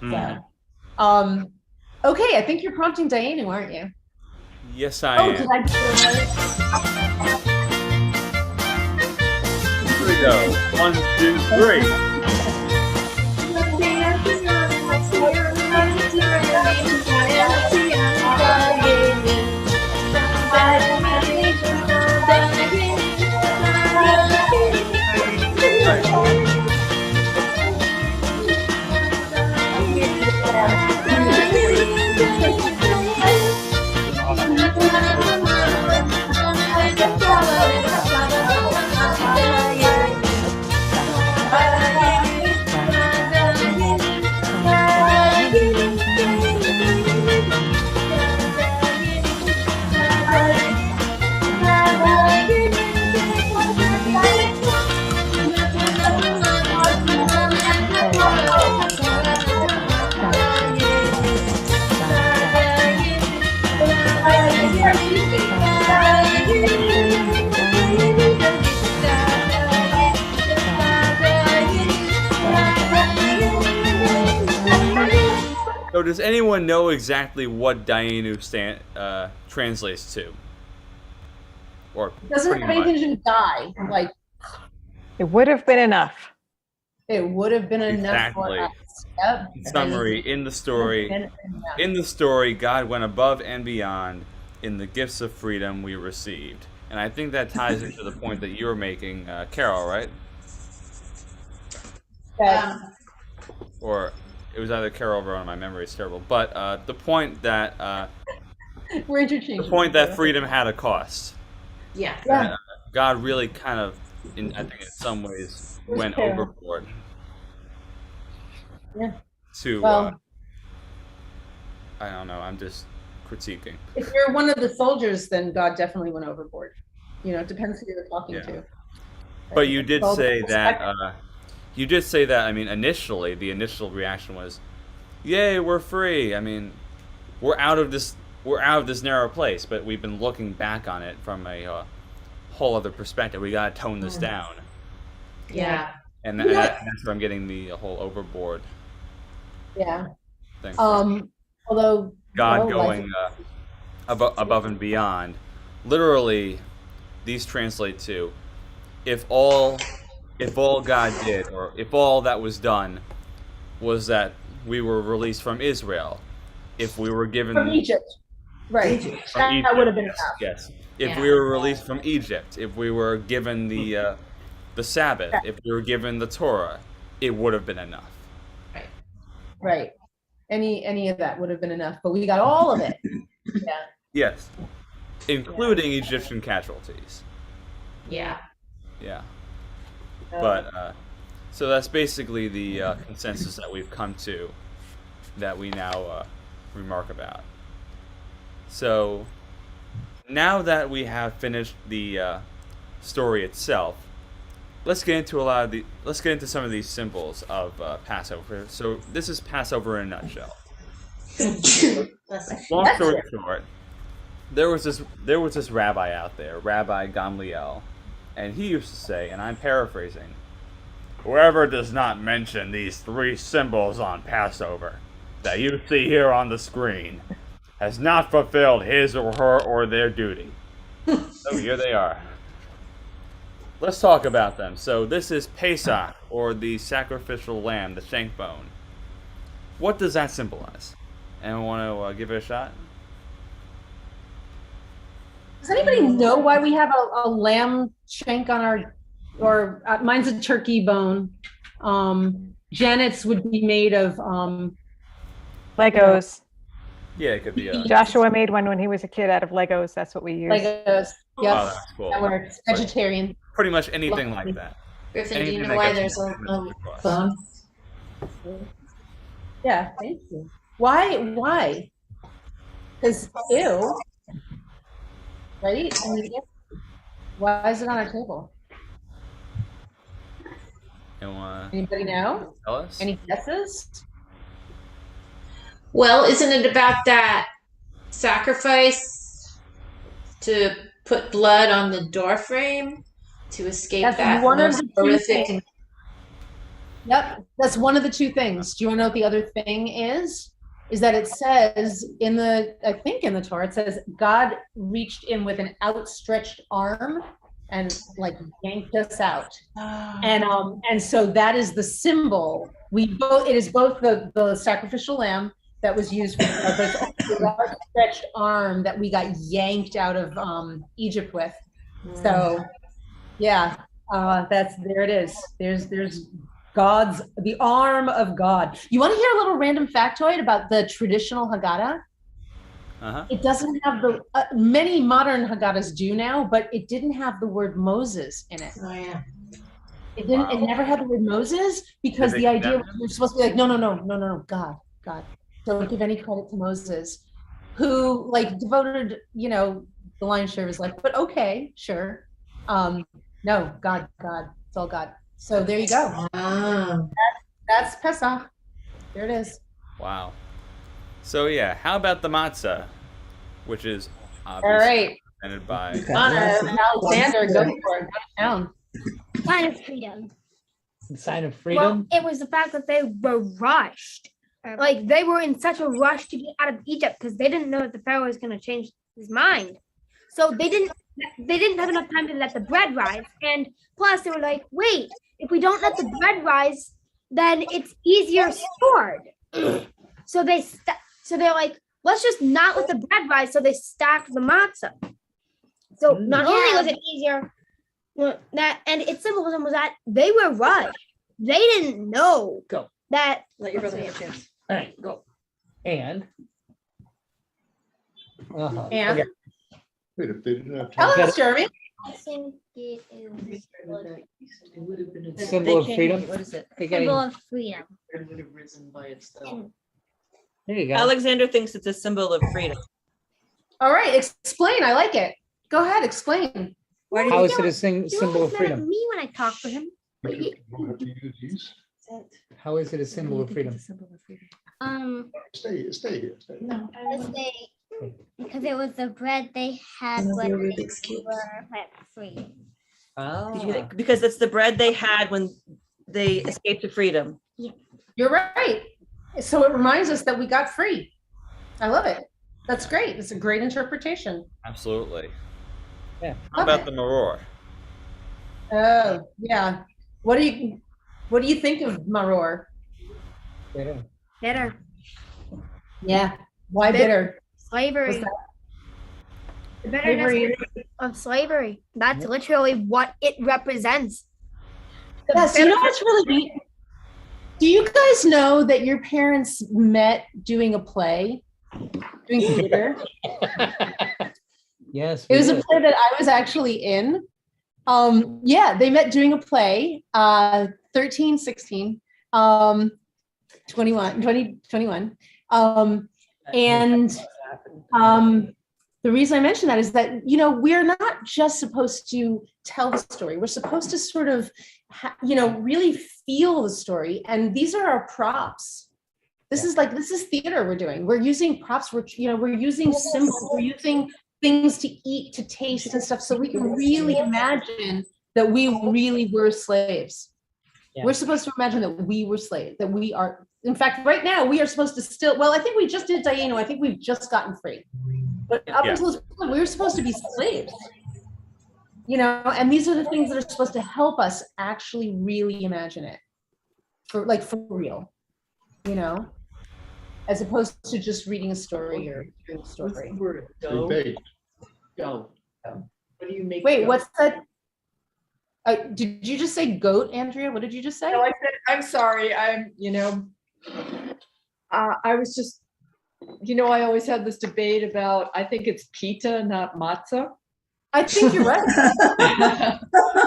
Mm. So, okay, I think you're prompting Diana, aren't you? Yes, I Oh, am. did I do Here we go. 1, 2, 3. So does anyone know exactly what Dayenu translates to? Or It doesn't pretty have anything much. to do with die. Like, It would have been enough. it would have been enough for Exactly. us. Yep. In summary, in the story, God went above and beyond in the gifts of freedom we received. And I think that ties into the point that you were making, Carol, right? Or it was either Carol or Verona. My memory is terrible. But the point that we're interchanging. The point that freedom had a cost. Yeah. That, God really kind of, I think in some ways, went overboard. Yeah. To Well, I don't know. I'm just critiquing. if you're one of the soldiers, then God definitely went overboard. You know, it depends who you're talking to. But you did say that. You did say that. I mean, initially, the initial reaction was, "Yay, we're free." I mean, we're out of this narrow place. But we've been looking back on it from a whole other perspective. We gotta tone this down. Yeah. And that's where I'm getting the whole overboard Yeah. thing. Although God going above and beyond. Literally, these translate to if all God did, or if all that was done was that we were released from Israel, if we were given from Egypt, right? That would have been enough. Yes. If we were released from Egypt, if we were given the Sabbath, if we were given the Torah, it would have been enough. Right. Any of that would have been enough, but we got all of it. Yeah. Yes. Including Egyptian casualties. Yeah. Yeah. But so that's basically the consensus that we've come to, that we now remark about. So now that we have finished the story itself, let's get into some of these symbols of Passover. So this is Passover in a nutshell. Long story short, there was this rabbi out there, Rabbi Gamliel, and he used to say, and I'm paraphrasing, "Whoever does not mention these three symbols on Passover that you see here on the screen has not fulfilled his or her or their duty." So here they are. Let's talk about them. So this is Pesach, or the sacrificial lamb, the shank bone. What does that symbolize? Anyone want to give it a shot? Does anybody know why we have a lamb shank on our, or mine's a turkey bone. Janet's would be made of Legos. Yeah, it could be. Joshua made one when he was a kid out of Legos. That's what we use. Legos. Oh, Yep. that's cool. That works. Vegetarian. Pretty much anything like that. Griffin, do you know why there's a bone? Yeah, thank you. Why? Because ew. Right? I mean, why is it on our table? Anybody know? Tell us. Any guesses? Well, isn't it about that sacrifice to put blood on the door frame to escape that one of the two horrific? things. Yep, that's one of the two things. Do you want to know what the other thing is? Is that it says I think in the Torah, it says God reached in with an outstretched arm and like yanked us out. And so that is the symbol. It is both the sacrificial lamb that was used for the outstretched arm that we got yanked out of Egypt with. So yeah, there it is. There's the arm of God. You want to hear a little random factoid about the traditional Haggadah? Uh-huh. It doesn't have many modern Haggadahs do now, but it didn't have the word Moses in it. Oh yeah. It didn't. It never had the word Moses because the idea was you're supposed to be like, no, God. Don't give any credit to Moses, who like devoted, the lion's share of his life. But okay, sure. No, God. It's all God. So there you go. That's Pesach. There it is. Wow. So yeah, how about the matzah, which is obviously all right, presented by Alexander. Go for it. Go down. Sign of freedom. The sign of freedom. Well, it was the fact that they were rushed like they were in such a rush to get out of Egypt because they didn't know that the Pharaoh was going to change his mind. So they didn't have enough time to let the bread rise. And plus they were like, wait, if we don't let the bread rise, then it's easier stored. So they're like, let's just not let the bread rise. So they stacked the matzah. So not only was it easier, and its symbolism was that they were rushed. They didn't know that. Let your brother have a chance. All right, go. And. And? Okay. Wait, if they didn't have Tell time. us, Jeremy. I think it is Symbol of freedom. What is it? symbol of freedom. It would have risen by itself. There you go. Alexander thinks it's a symbol of freedom. All right, explain. I like it. Go ahead, explain. How is it a symbol of At freedom? me when I talk to him. You don't have to use these. How is it a symbol of freedom? Stay here. Stay. No, because it was the bread they had when they were set free. Oh. Because it's the bread they had when they escaped to freedom. You're right. So it reminds us that we got free. I love it. That's great. It's a great interpretation. Absolutely. Yeah. How about the maror? Oh, yeah. What do you think of maror? Bitter. Yeah. Why bitter? Slavery. What's The bitterness of slavery. That's literally what it represents. Yes, you know what's really neat? Do you guys know that your parents met doing a play, doing theater? Yes. It was a play that I was actually in. Yeah, they met doing a play, 13, 16, 21, 20, 21. The reason I mention that is that, you know, we're not just supposed to tell the story. We're supposed to sort of, really feel the story. And these are our props. This is theater we're doing. We're using props. We're using symbols. We're using things to eat, to taste and stuff. So we can really imagine that we really were slaves. Yeah. We're supposed to imagine that we were slaves, that we are, in fact, right now we are supposed to still, well, I think we just did Dayenu. I think we've just gotten free. But up until this point, we were supposed to be slaves. And these are the things that are supposed to help us actually really imagine it for real, as opposed to just reading a story or hearing a story. Go. What do you make? Wait, what's that? Did you just say goat, Andrea? What did you just say? No, I said, I'm sorry. I was just, I always had this debate about, I think it's pita, not matzah. I think you're right.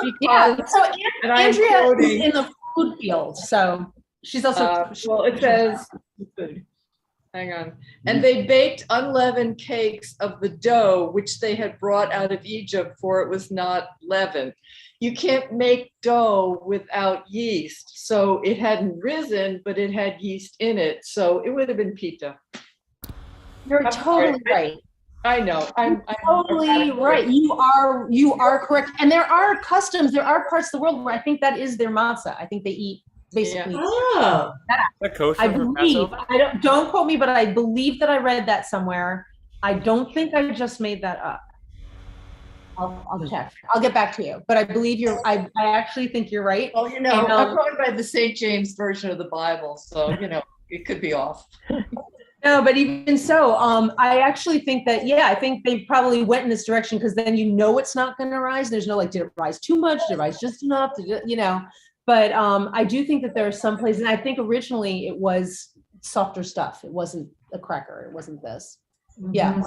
Because, so and Andrea I'm is in the food field, so she's also. Well, it says food. Hang on. And they baked unleavened cakes of the dough, which they had brought out of Egypt, for it was not leavened. You can't make dough without yeast. So it hadn't risen, but it had yeast in it. So it would have been pita. You're totally right. I know. I'm totally right. You are correct. And there are customs, there are parts of the world where I think that is their matzah. I think they eat basically that. I believe. Don't quote me, but I believe that I read that somewhere. I don't think I just made that up. I'll check. I'll get back to you. But I believe I actually think you're right. Well, I'm going by the St. James version of the Bible, so it could be off. No, but even so, I actually think that, I think they probably went in this direction because then it's not going to rise. There's no did it rise too much? Did it rise just enough? But I do think that there are some places, and I think originally it was softer stuff. It wasn't a cracker. It wasn't this. Yeah.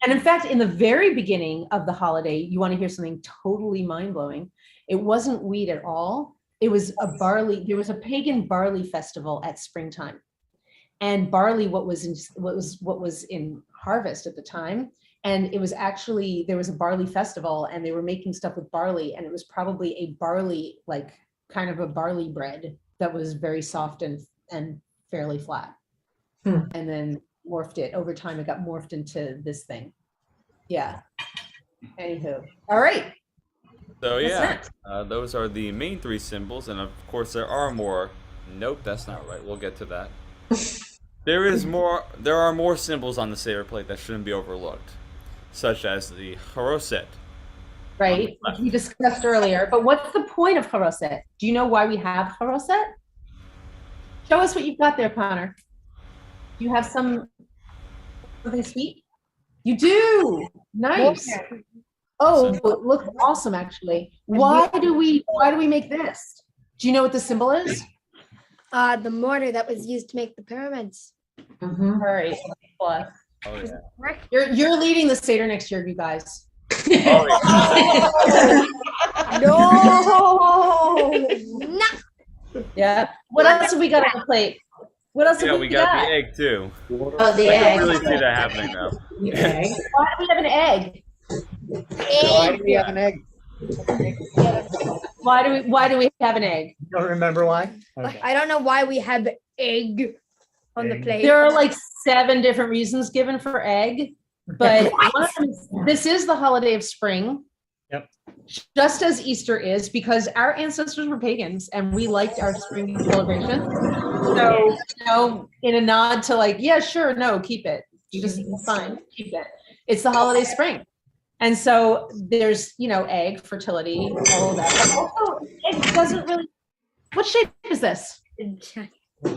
And in fact, in the very beginning of the holiday, you want to hear something totally mind-blowing. It wasn't wheat at all. It was there was a pagan barley festival at springtime. And barley, what was in harvest at the time, and it was actually, there was a barley festival, and they were making stuff with barley, and it was probably a barley, kind of a barley bread that was very soft and fairly flat, and then morphed it over time. It got morphed into this thing. Yeah. Anywho, all right. So those are the main three symbols, and of course there are more. Nope, that's not right. We'll get to that. There are more symbols on the Seder plate that shouldn't be overlooked, such as the Haroset. Right, which we discussed earlier. But what's the point of Haroset? Do you know why we have Haroset? Show us what you've got there, Connor. Do you have something sweet? You do. Nice. Oh, it looks awesome, actually. Why do we make this? Do you know what the symbol is? The mortar that was used to make the pyramids. All right. Plus. Oh yeah. You're leading the Seder next year, you guys. No. Yeah. What else have we got on the plate? What else Yeah, have we got the egg too. Oh, the I egg. don't really see that happening though. The egg. Why do we have an egg? Why do we have an egg? Why do we have an egg? You don't remember why? Okay. I don't know why we have egg on the plate. There are like 7 different reasons given for egg, but one of them is, this is the holiday of spring. Yep. Just as Easter is, because our ancestors were pagans and we liked our spring celebration. So, in a nod to like, yeah, sure, no, keep it. You just fine, keep it. It's the holiday spring. And so there's, egg, fertility, all of that. But also, egg doesn't really. What shape is this?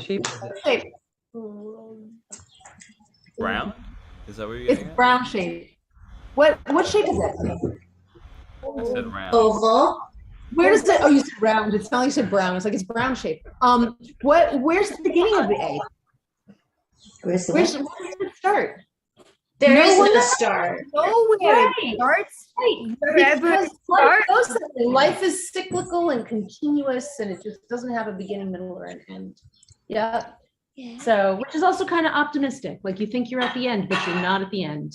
Shape. Brown? Is that what you're It's getting at? brown shape. What shape is it? I said round. Oval. Where does it? Oh, you said round. It's not like you said brown. It's like it's brown shape. Where's the beginning of the egg? Where does it start? There is Nowhere. no start. Nowhere. Right. Starts Wherever wherever it life starts. goes that way. Life is cyclical and continuous, and it just doesn't have a beginning, middle, or an end. Yeah. So, which is also kind of optimistic. Like you think you're at the end, but you're not at the end.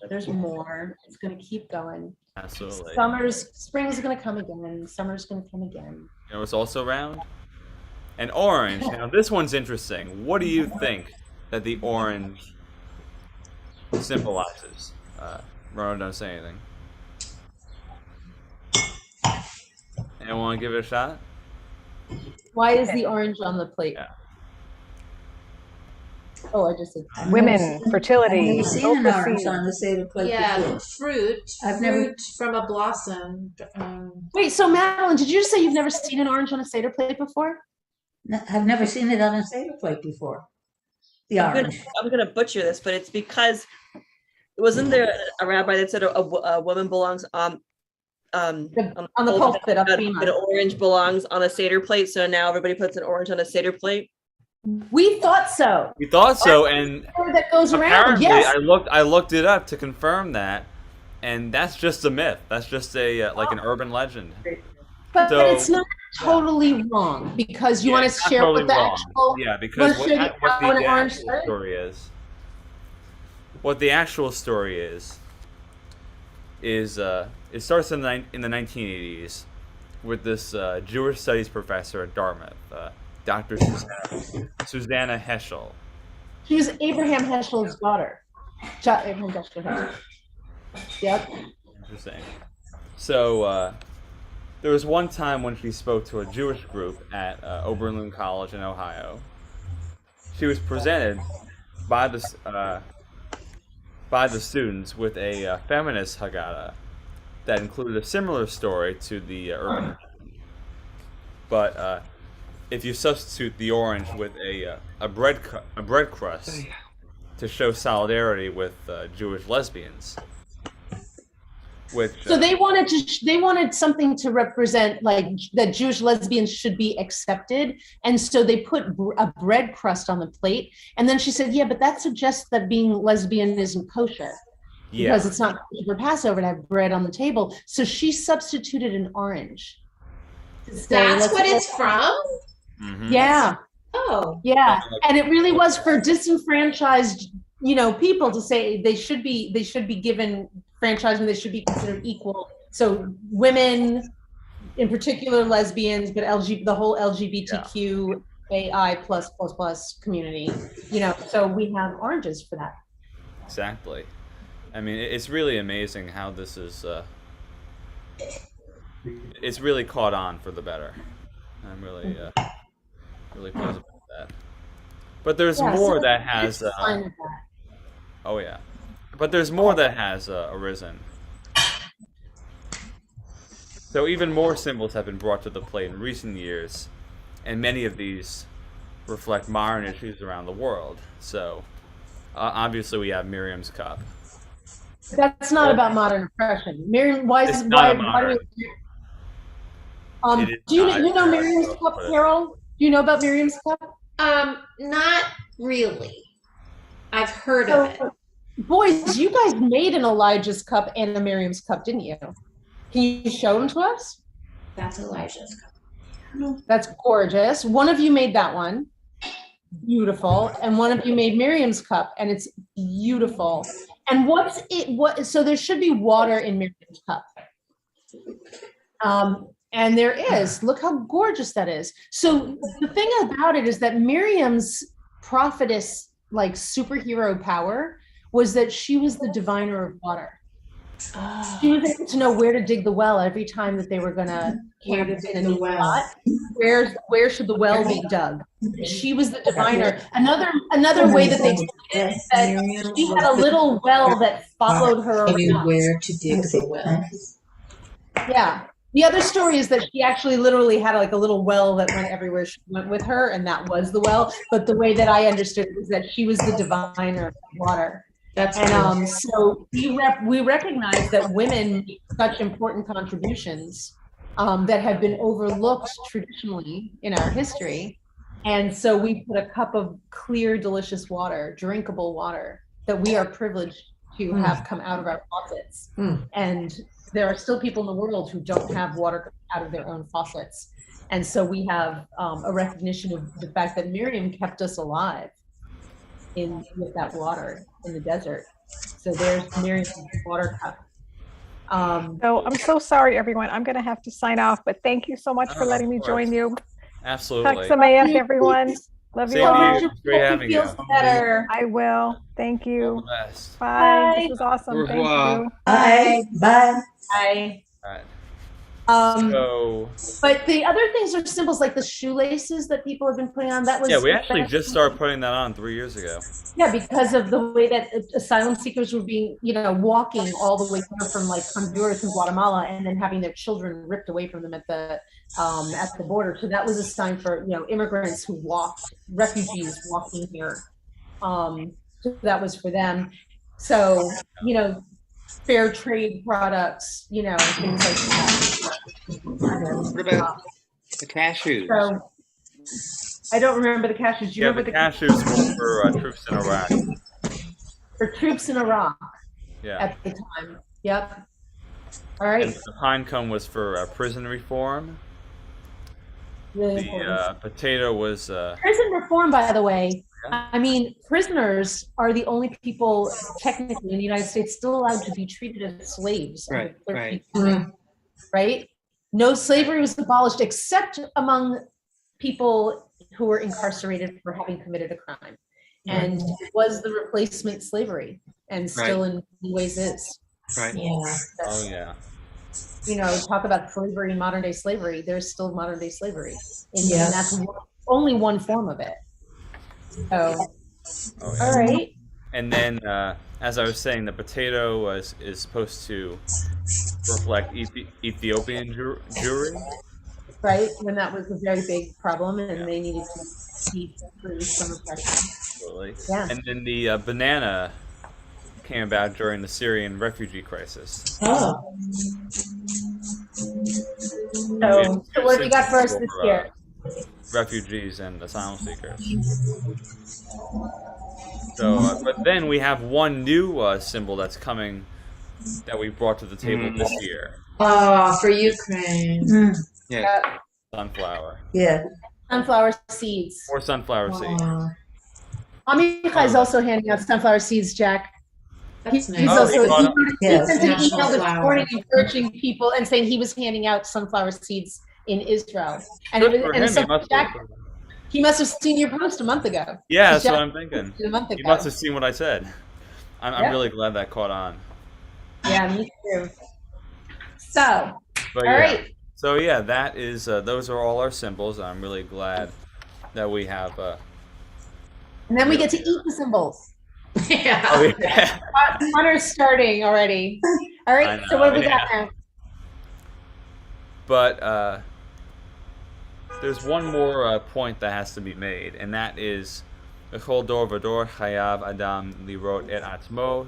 So there's more. It's going to keep going. Absolutely. Spring's going to come again. Summer's going to come again. You know what's also round? An orange. Now this one's interesting. What do you think that the orange symbolizes? Rona, don't say anything. Anyone want to give it a shot? Why is the orange on the plate? Yeah. Oh, I just said Women, fertility. I've never seen an orange Opal on the Seder plate Yeah, before. fruit. I've fruit never- from a blossom. Wait, so Madeline, did you just say you've never seen an orange on a Seder plate before? I've never seen it on a Seder plate before. The orange. I'm gonna butcher this, but it's because wasn't there a rabbi that said a woman belongs on the pulpit of an orange belongs on a Seder plate, so now everybody puts an orange on a Seder plate. We thought so. We thought so, and that goes around. apparently Yes. I looked it up to confirm that, and that's just a myth. That's just a like an urban legend. But So- it's not totally wrong because you want it's to not share totally what the wrong. actual. Yeah, you because wanna share what the the orange actual shirt? story is. What the actual story is it starts in the 1980s with this Jewish studies professor at Dartmouth, Dr. Susanna Heschel. She was Abraham Heschel's daughter. Abraham Heschel. Yep. Interesting. So there was one time when she spoke to a Jewish group at Oberlin College in Ohio. She was presented by the students with a feminist Haggadah that included a similar story to the urban legend. But if you substitute the orange with a bread crust to show solidarity with Jewish lesbians, which So they wanted something to represent like that Jewish lesbians should be accepted, and so they put a bread crust on the plate. And then she said, "Yeah, but that suggests that being lesbian isn't kosher because it's not kosher for Passover to have bread on the table." So she substituted an orange. to say, That's let's- what it's from? Yeah. Oh. Yeah, and it really was for disenfranchised, people to say they should be given franchisement, they should be considered equal. So women, in particular lesbians, but the whole LGBTQAI plus community, so we have oranges for that. Exactly. I mean, it's really amazing how this is. It's really caught on for the better. I'm really pleased about that. But there's Yeah, more so that has. it's fine with that. Oh yeah, but there's more that has arisen. So even more symbols have been brought to the plate in recent years, and many of these reflect modern issues around the world. So obviously we have Miriam's cup. That's not about modern oppression. Miriam, why It's is not why a why modern. do we, It is do you not. you know Miriam's cup, But Carol? Do you know about Miriam's cup? Not really. I've heard So, of it. boys, you guys made an Elijah's cup and a Miriam's cup, didn't you? Can you show them to us? That's Elijah's cup. That's gorgeous. One of you made that one. Beautiful. And one of you made Miriam's cup, and it's beautiful. And what's it? What? So there should be water in Miriam's cup. And there is. Look how gorgeous that is. So the thing about it is that Miriam's prophetess, like superhero power, was that she was the diviner of water. She was able to know where to dig the well every time that they were gonna Where to dig the well. spot. Where should the well be dug? She was the diviner. Another way that they did it is that she had a little well that followed her around. Where to dig the well. Yeah. The other story is that she actually literally had like a little well that went everywhere she went with her, and that was the well. But the way that I understood it was that she was the diviner of water. So we recognize that women make such important contributions that have been overlooked traditionally in our history. And so we put a cup of clear, delicious water, drinkable water, that we are privileged to have come out of our faucets. And there are still people in the world who don't have water out of their own faucets. And so we have a recognition of the fact that Miriam kept us alive with that water in the desert. So there's Miriam's water cup. So I'm so sorry, everyone. I'm going to have to sign off, but thank you so much for letting me join you. Absolutely. Taksamayas, everyone. Love you Same all. to you. Great having you. Better. I will. Thank you. All the best. Bye. This was awesome. Au Thank revoir. you. Bye. Bye. Bye. All right. So, but the other things are symbols like the shoelaces that people have been putting on. That was we actually just started putting that on 3 years ago. Yeah, because of the way that asylum seekers were being, walking all the way through from like Honduras and Guatemala, and then having their children ripped away from them at the border. So that was a sign for immigrants who walked, refugees walking here. So that was for them. So fair trade products, things like that. What about the cashews? So I don't remember the cashews. Do you remember the cashews were for troops in Iraq. For troops in Iraq. Yeah. At the time. Yep. All right. And the pine cone was for prison reform. Really the potato was prison reform, by the way. I mean, prisoners are the only people technically in the United States still allowed to be treated as slaves. Right. Right. No, slavery was abolished except among people who were incarcerated for having committed a crime, and it was the replacement slavery, and still in many ways is. Right. Yeah. Oh yeah. Talk about slavery, modern day slavery. There's still modern day slavery, and that's only one form of it. So, all right. And then, as I was saying, the potato is supposed to reflect Ethiopian Jewry. Right, when that was a very big problem, and they needed to be through some oppression. Absolutely. Yeah. And then the banana came about during the Syrian refugee crisis. Oh. So what have you got for us this year? Refugees and asylum seekers. So, but then we have one new symbol that's coming that we brought to the table this year. Oh, for Ukraine. Yeah. Sunflower. Yeah. Sunflower seeds. Or sunflower seeds. Amicha is also handing out sunflower seeds, Jack. He's nice. also he Yes. sent an email this Sunflower. morning encouraging people and saying he was handing out sunflower seeds in Israel. And Good it for was, him. and He so must Jack, he must have seen your post a month ago. Yeah, that's Jack what I'm thinking. posted a month He ago. must have seen what I said. I'm Yeah. really glad that caught on. Yeah, me too. So, But all yeah. right. So yeah, that is those are all our symbols. I'm really glad that we have And then we get to eat the symbols. Yeah. Oh, yeah. Connor's starting already. All right, I so know, what have we got yeah. now? But there's one more point that has to be made, and that is B'chol dor v'dor chayav adam lirot et atzmo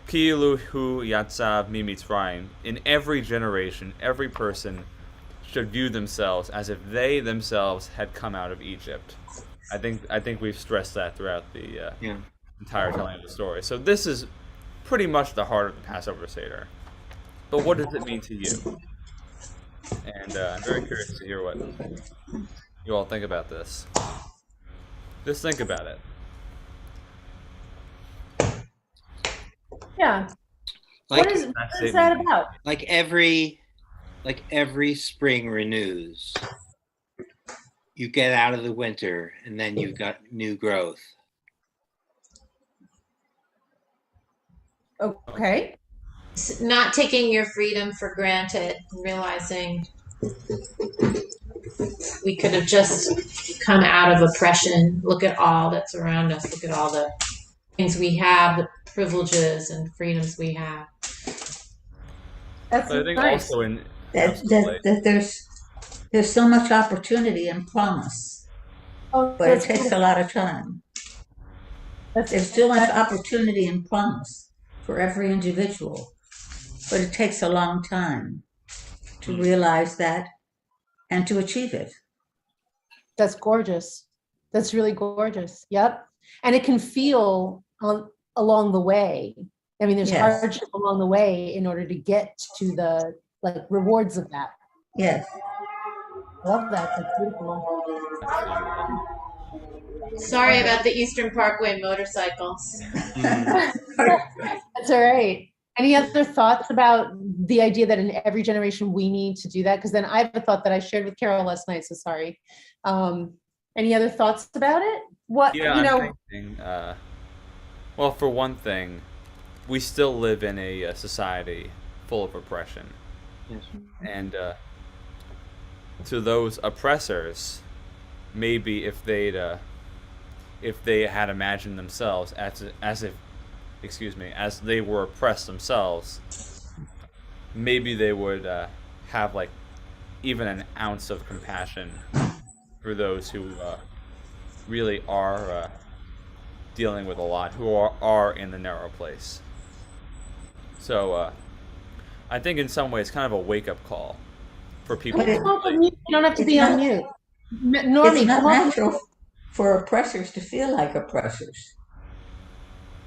ki'ilu hu yatzav mimitzrayim. In every generation, every person should view themselves as if they themselves had come out of Egypt. I think we've stressed that throughout the entire telling of the story. So this is pretty much the heart of the Passover Seder. But what does it mean to you? And I'm very curious to hear what you all think about this. Just think about it. Yeah. Like, what is that about? Like every spring renews. You get out of the winter, and then you've got new growth. Okay. Not taking your freedom for granted, realizing we could have just come out of oppression. Look at all that's around us. Look at all the things we have, the privileges and freedoms we have. That's But I think nice. also in that there's so much opportunity and promise, but it takes a lot of time. There's so much opportunity and promise for every individual, but it takes a long time to realize that and to achieve it. That's gorgeous. That's really gorgeous. Yep. And it can feel along the way. I mean, there's Yes. hardship along the way in order to get to the rewards of that. Yes. I love that. That's beautiful. Sorry about the Eastern Parkway motorcycles. That's all right. Any other thoughts about the idea that in every generation we need to do that? Because then I have a thought that I shared with Carol last night, so sorry. Any other thoughts about it? What, Yeah, you know, I'm thinking, well, for one thing, we still live in a society full of oppression. Yes. And to those oppressors, maybe if they had imagined themselves as they were oppressed themselves, maybe they would have like even an ounce of compassion for those who really are dealing with a lot, who are in the narrow place. So I think in some ways kind of a wake-up call for people. But you don't have to be on mute. Normie, It's not come on. natural for oppressors to feel like oppressors.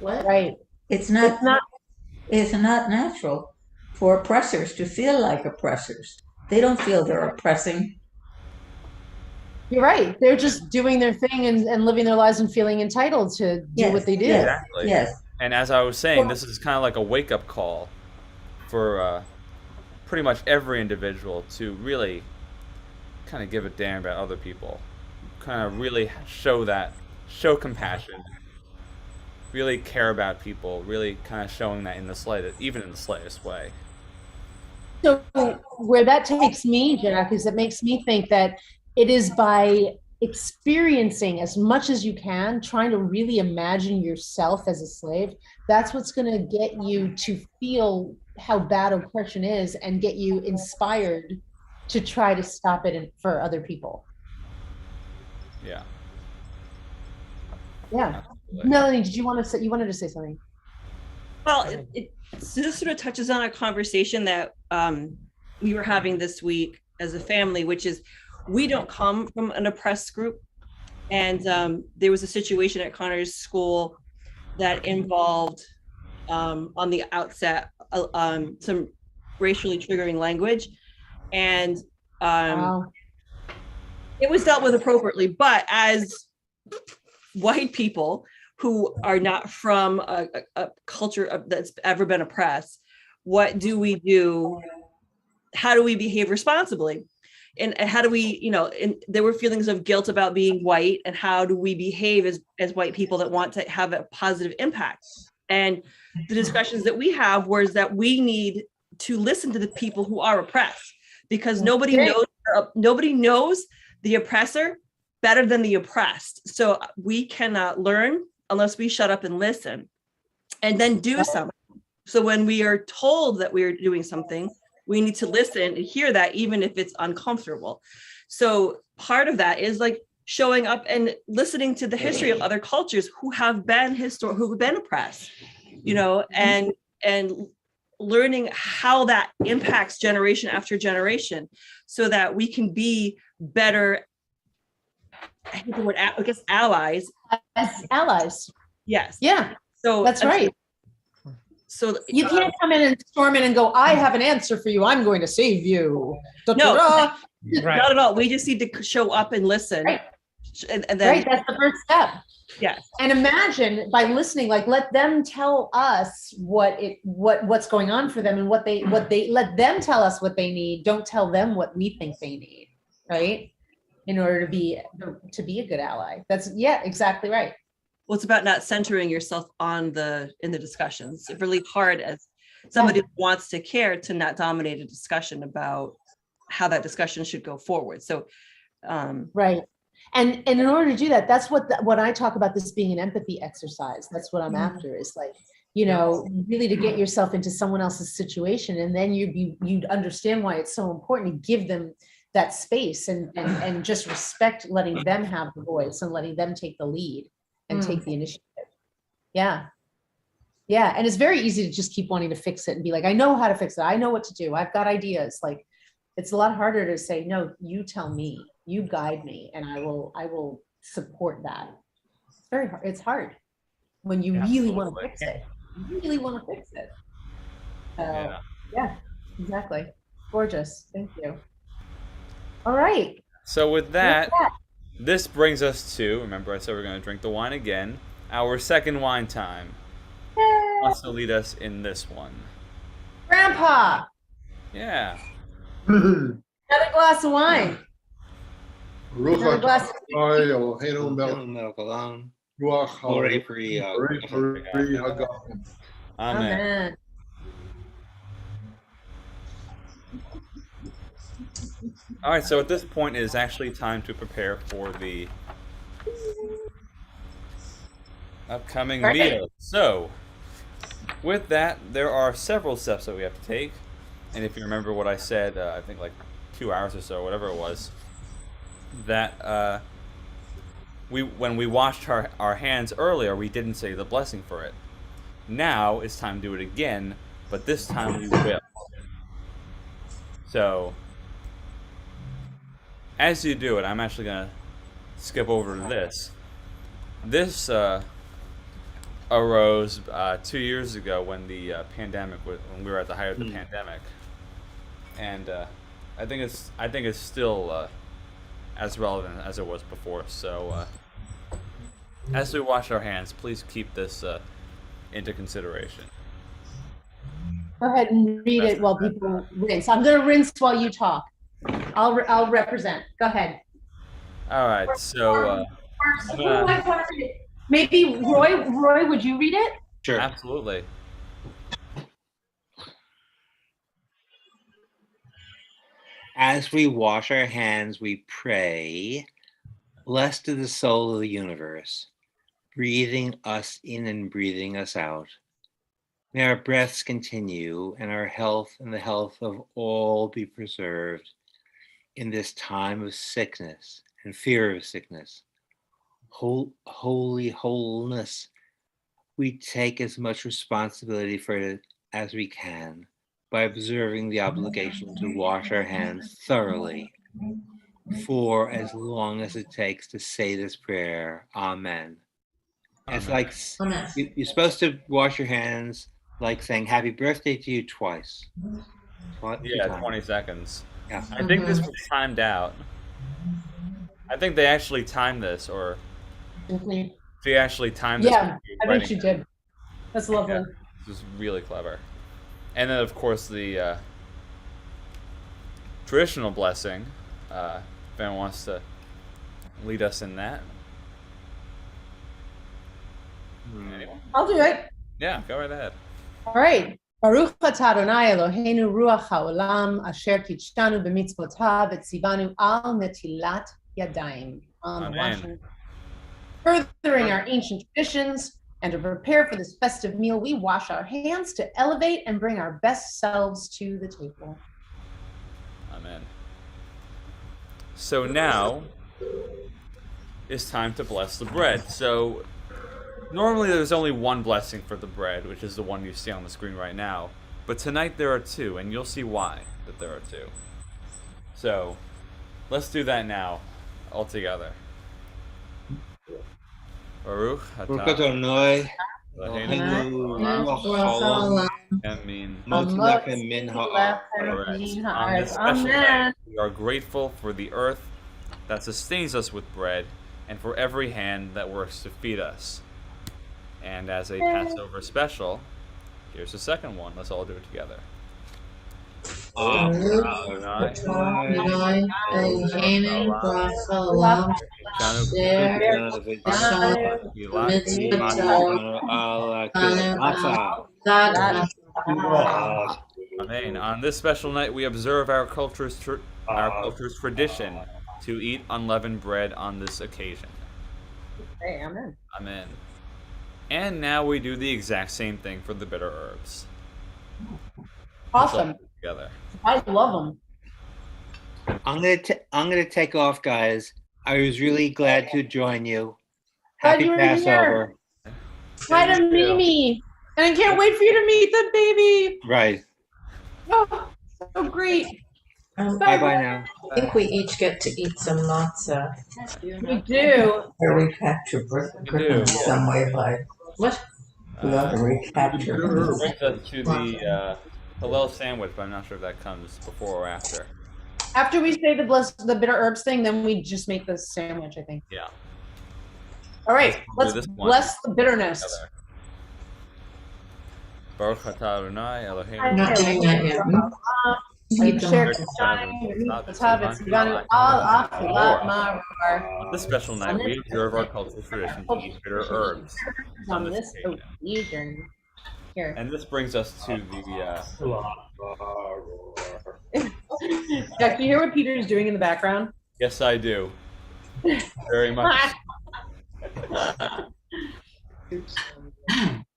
What? Right. It's not natural for oppressors to feel like oppressors. They don't feel they're oppressing. You're right. They're just doing their thing and living their lives and feeling entitled to do what they do. Exactly. Yes. And as I was saying, this is kind of like a wake-up call for pretty much every individual to really kind of give a damn about other people, kind of really show compassion, really care about people, really kind of showing that even in the slightest way. So where that takes me, Jack, is it makes me think that it is by experiencing as much as you can, trying to really imagine yourself as a slave. That's what's going to get you to feel how bad oppression is and get you inspired to try to stop it for other people. Yeah. Yeah. Melanie, did you want to say, you wanted to say something? Well, this sort of touches on a conversation that we were having this week as a family, which is we don't come from an oppressed group. And there was a situation at Connor's school that involved, on the outset, some racially triggering language. And it was dealt with appropriately. But as white people who are not from a culture that's ever been oppressed, what do we do? How do we behave responsibly? And how do we, and there were feelings of guilt about being white, and how do we behave as white people that want to have a positive impact? And the discussions that we have was that we need to listen to the people who are oppressed, because nobody knows the oppressor better than the oppressed. So we cannot learn unless we shut up and listen and then do something. So when we are told that we are doing something, we need to listen and hear that, even if it's uncomfortable. So part of that is like showing up and listening to the history of other cultures who have been oppressed, you know, and learning how that impacts generation after generation, so that we can be better, I hate the word, I guess, allies. As allies. Yes. Yeah. So that's right. So you can't come in and storm in and go, I have an answer for you. I'm going to save you. No, Right. not at all. We just need to show up and listen. Right. And then, Right. That's the first step. Yeah. And imagine by listening, like let them tell us what's going on for them and what they let them tell us what they need. Don't tell them what we think they need. Right. In order to be a good ally. That's exactly right. Well, it's about not centering yourself in the discussions. It's really hard as somebody who wants to care to not dominate a discussion about how that discussion should go forward. So, right. And in order to do that, that's what I talk about this being an empathy exercise. That's what I'm after, is like, you know, really to get yourself into someone else's situation, and then you'd understand why it's so important to give them that space and just respect letting them have the voice and letting them take the lead and take the initiative. Yeah. Yeah. And it's very easy to just keep wanting to fix it and be like, I know how to fix it. I know what to do. I've got ideas. Like, it's a lot harder to say, no, you tell me, you guide me, and I will support that. It's very hard. It's hard when you really want to fix it. You really want to fix it. So yeah, exactly. Gorgeous. Thank you. All right. So with that, this brings us to, remember I said we're going to drink the wine again, our second wine time. Who wants to lead us in this one? Grandpa. Yeah. Another glass of wine. Another glass of Amen. All right, so at this point, it is actually time to prepare for the upcoming meal. So, with that, there are several steps that we have to take. And if you remember what I said, I think like 2 hours or so, whatever it was, that when we washed our hands earlier, we didn't say the blessing for it. Now it's time to do it again, but this time we will. So, as you do it, I'm actually going to skip over to this. This arose 2 years ago when the pandemic, when we were at the height of the pandemic, and I think it's still as relevant as it was before. So, as we wash our hands, please keep this into consideration. Go ahead and read it while people rinse. I'm going to rinse while you talk. I'll represent. Go ahead. All right. So maybe Roy, would you read it? Sure. Absolutely. As we wash our hands, we pray, blessed is the soul of the universe, breathing us in and breathing us out. May our breaths continue, and our health and the health of all be preserved in this time of sickness and fear of sickness. Holy wholeness, we take as much responsibility for it as we can by observing the obligation to wash our hands thoroughly for as long as it takes to say this prayer. Amen. It's like you're supposed to wash your hands like saying happy birthday to you twice. Yeah, 20 seconds. Yeah. I think this was timed out. I think they actually timed this, or they actually timed this. Yeah, I think she did. That's lovely. Yeah, this is really clever. And then, of course, the traditional blessing. If anyone wants to lead us in that. Anyone? I'll do it. Yeah, go right ahead. All right. Baruch atah Adonai Eloheinu ruach haolam asher kitshanu b'mitzvotav etzivanu al netilat yadayim. on the Amen. washing. Furthering our ancient traditions and to prepare for this festive meal, we wash our hands to elevate and bring our best selves to the table. Amen. So now it's time to bless the bread. So normally there's only one blessing for the bread, which is the one you see on the screen right now. But tonight there are two, and you'll see why that there are two. So let's do that now, all together. Baruch Baruch atah Adonai Eloheinu melech haolam Amen. motzi lechem min ha'aretz. On this special night, we are grateful for the earth that sustains us with bread, and for every hand that works to feed us. And as a Passover special, here's the second one. Let's all do it together. Amen. On this special night, we observe our culture's tradition to eat unleavened bread on this occasion. Hey, amen. Amen. And now we do the exact same thing for the bitter herbs. Awesome. Together. I love them. I'm gonna take off, guys. I was really glad to join you. Glad Happy you were Passover. here. Hi to Mimi. And I can't wait for you to meet the baby. Right. Oh, so great. Bye bye now. I think we each get to eat some matzah. We do. Or recapture Griffin in some way by what? We ought to recapture him. Brings us to the Hillel sandwich, but I'm not sure if that comes before or after. After we say the bitter herbs thing, then we just make the sandwich, I think. Yeah. All right, let's this one bless the bitterness. together. Baruch atah Adonai Eloheinu. I'm not doing that yet. On this special night, we observe our cultural tradition to eat bitter herbs on this occasion. Here. And this brings us to the Jack, do you hear what Peter's doing in the background? Yes, I do. Very much.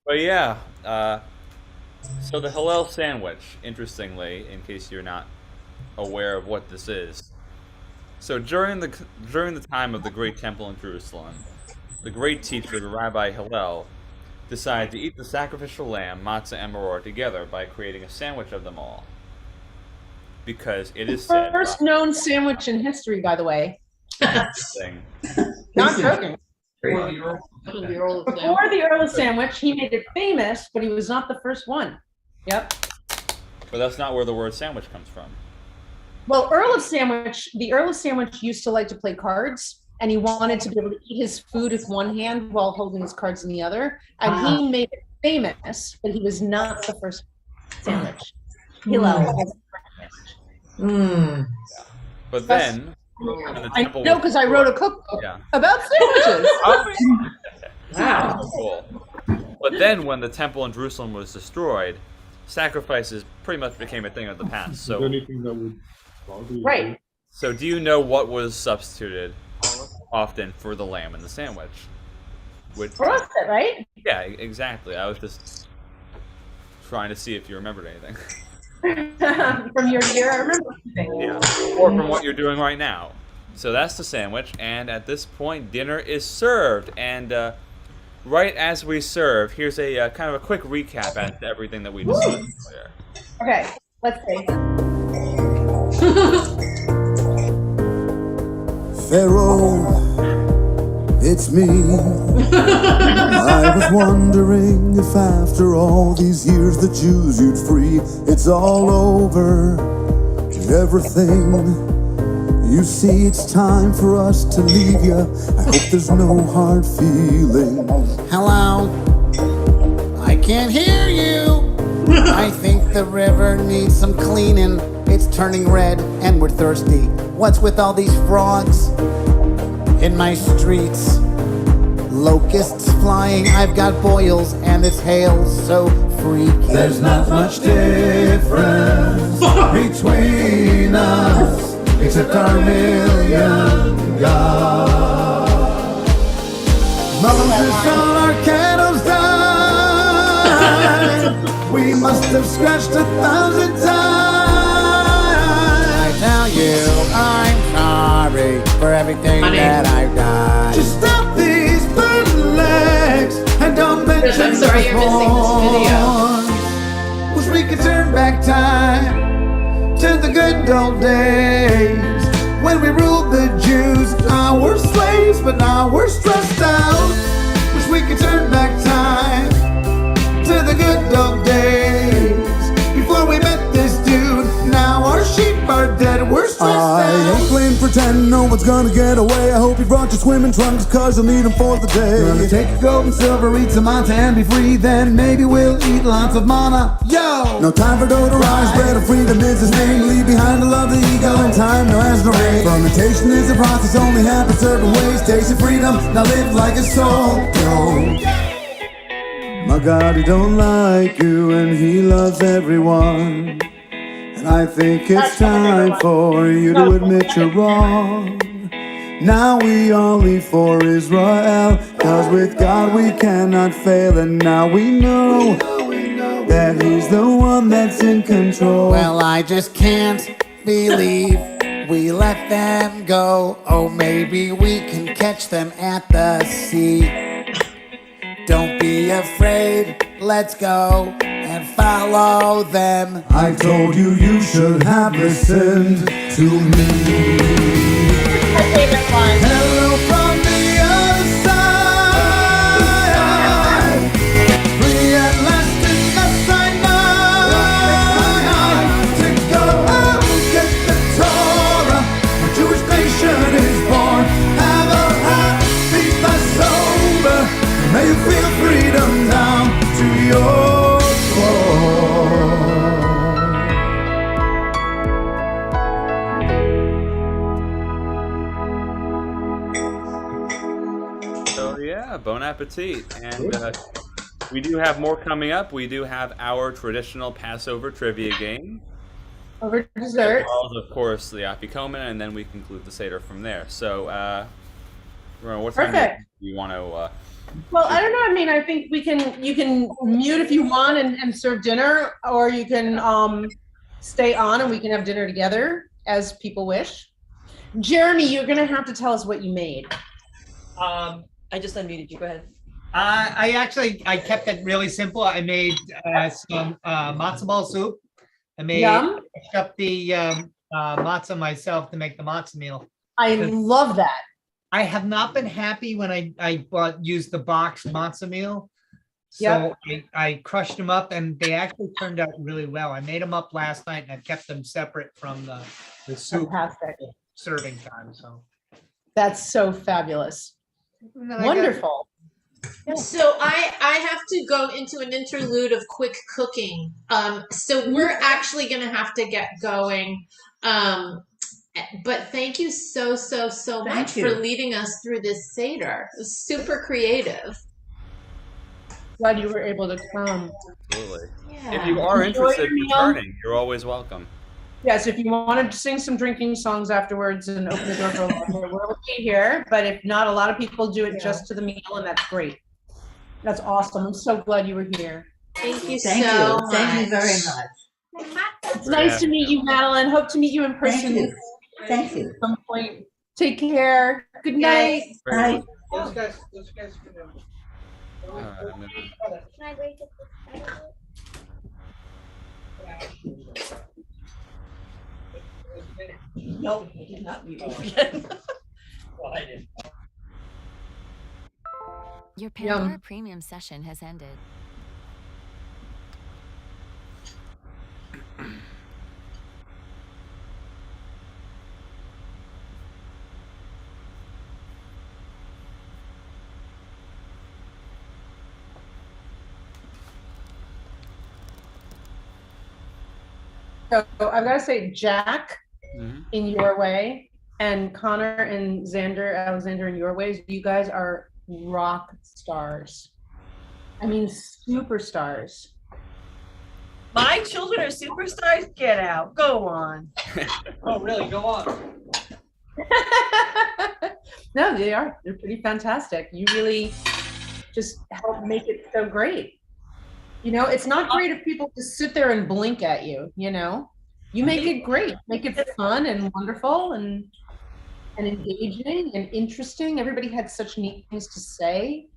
But yeah, so the Hillel sandwich, interestingly, in case you're not aware of what this is. So during the time of the Great Temple in Jerusalem, the great teacher, the Rabbi Hillel, decided to eat the sacrificial lamb, matzah, and maror together by creating a sandwich of them all. Because it is said... First known sandwich in history, by the way. Thing. Not joking. Before the Earl of Sandwich, he made it famous, but he was not the first one. Yep. But that's not where the word sandwich comes from. Well, the Earl of Sandwich used to like to play cards, and he wanted to be able to eat his food with one hand while holding his cards in the other. And he made it famous, but he was not the first sandwich. Hillel. But then... I know, because I wrote a cookbook about sandwiches. Wow. Cool. But then when the temple in Jerusalem was destroyed, sacrifices pretty much became a thing of the past. So anything that would bother you. Right. So do you know what was substituted often for the lamb in the sandwich? Roasted, right? Yeah, exactly. I was just trying to see if you remembered anything. From your year, I remember. Yeah, or from what you're doing right now. So that's the sandwich, and at this point, dinner is served. And right as we serve, here's a kind of a quick recap as to everything that we discussed earlier. Okay, let's see. Pharaoh, it's me. I was wondering if after all these years the Jews you'd free. It's all over, everything. You see, it's time for us to leave you. I hope there's no hard feelings. Hello? I can't hear you. I think the river needs some cleaning. It's turning red and we're thirsty. What's with all these frogs in my streets? Locusts flying, I've got boils, and this hail's so freaky. There's not much difference between us, except our million gods. Moses, all our candles died. We must have scratched 1,000 times. I tell you, I'm sorry for everything that I've done. Just stop these burning legs and don't mention I'm sorry you're missing this video. Wish we could turn back time to the good old days when we ruled the Jews. Now we're slaves, but now we're stressed out. Wish we could turn back time to the good old days before we met this dude. Now our sheep are dead, we're stressed out. I ain't playing pretend, no one's gonna get away. I hope you brought your swimming trunks, cause you'll need them for the day. Gonna take a gold and silver, eat some manta and be free. Then maybe we'll eat lots of mana. Yo! No time for dough to rise, bread of freedom is his name. Leave behind the love, the ego, and time no has no rain. Fermentation is a process, only happens certain ways. Taste of freedom, now live like a soul. Yo! My God, he don't like you and he loves everyone. And I think it's time for you to admit you're wrong. Now we all live for Israel, cause with God we cannot fail. And now we know that he's the one that's in control. Well, I just can't believe we let them go. Oh, maybe we can catch them at the sea. Don't be afraid, let's go and follow them. I told you you should have listened to me. My favorite one. Hello from the other side. Free at last in the Sinai. To go out and get the Torah. A Jewish nation is born. Have a happy Passover. May you feel freedom down to your core. So yeah, bon appetit. And we do have more coming up. We do have our traditional Passover trivia game. Over dessert. As well as, of course, the Afikomen, and then we conclude the Seder from there. So, Rona, what time Perfect. do you want to... Well, I don't know. I mean, I think you can mute if you want and serve dinner, or you can stay on and we can have dinner together as people wish. Jeremy, you're going to have to tell us what you made. I just unmuted you. Go ahead. I kept it really simple. I made some matzo ball soup. I mashed up the matzah myself to make the matzah meal. I love that. I have not been happy when I used the boxed matzah meal. So I crushed them up and they actually turned out really well. I made them up last night and I kept them separate from the soup. Fantastic. Serving time. So that's so fabulous. Wonderful. So I have to go into an interlude of quick cooking. So we're actually going to have to get going. But thank you so much for leading us through this Seder. It was super creative. Glad you were able to come. Absolutely. Yeah. If you are Enjoy interested your in meal. returning, you're always welcome. Yes, if you wanted to sing some drinking songs afterwards and open the door for a little, we'll be here. But if not, a lot of people do it just to the meal, and that's great. That's awesome. I'm so glad you were here. Thank you Thank so you. much. Thank you very much. It's nice to meet you, Madeline. Hope to meet you in person. Thank you. Thank you. At some point. Take care. Good night. Bye. Those guys can do it. Can I break it? No, I did not mute you again. Well, I did. Your Pandora Premium session has ended. So I've got to say, Jack, in your way, and Connor and Alexander in your ways, you guys are rock stars. I mean, superstars. My children are superstars. Get out. Go on. Oh, really? Go on. No, they are. They're pretty fantastic. You really just help make it so great. You know, it's not great if people just sit there and blink at you, you know? You make it great, make it fun and wonderful and engaging and interesting. Everybody had such neat things to say.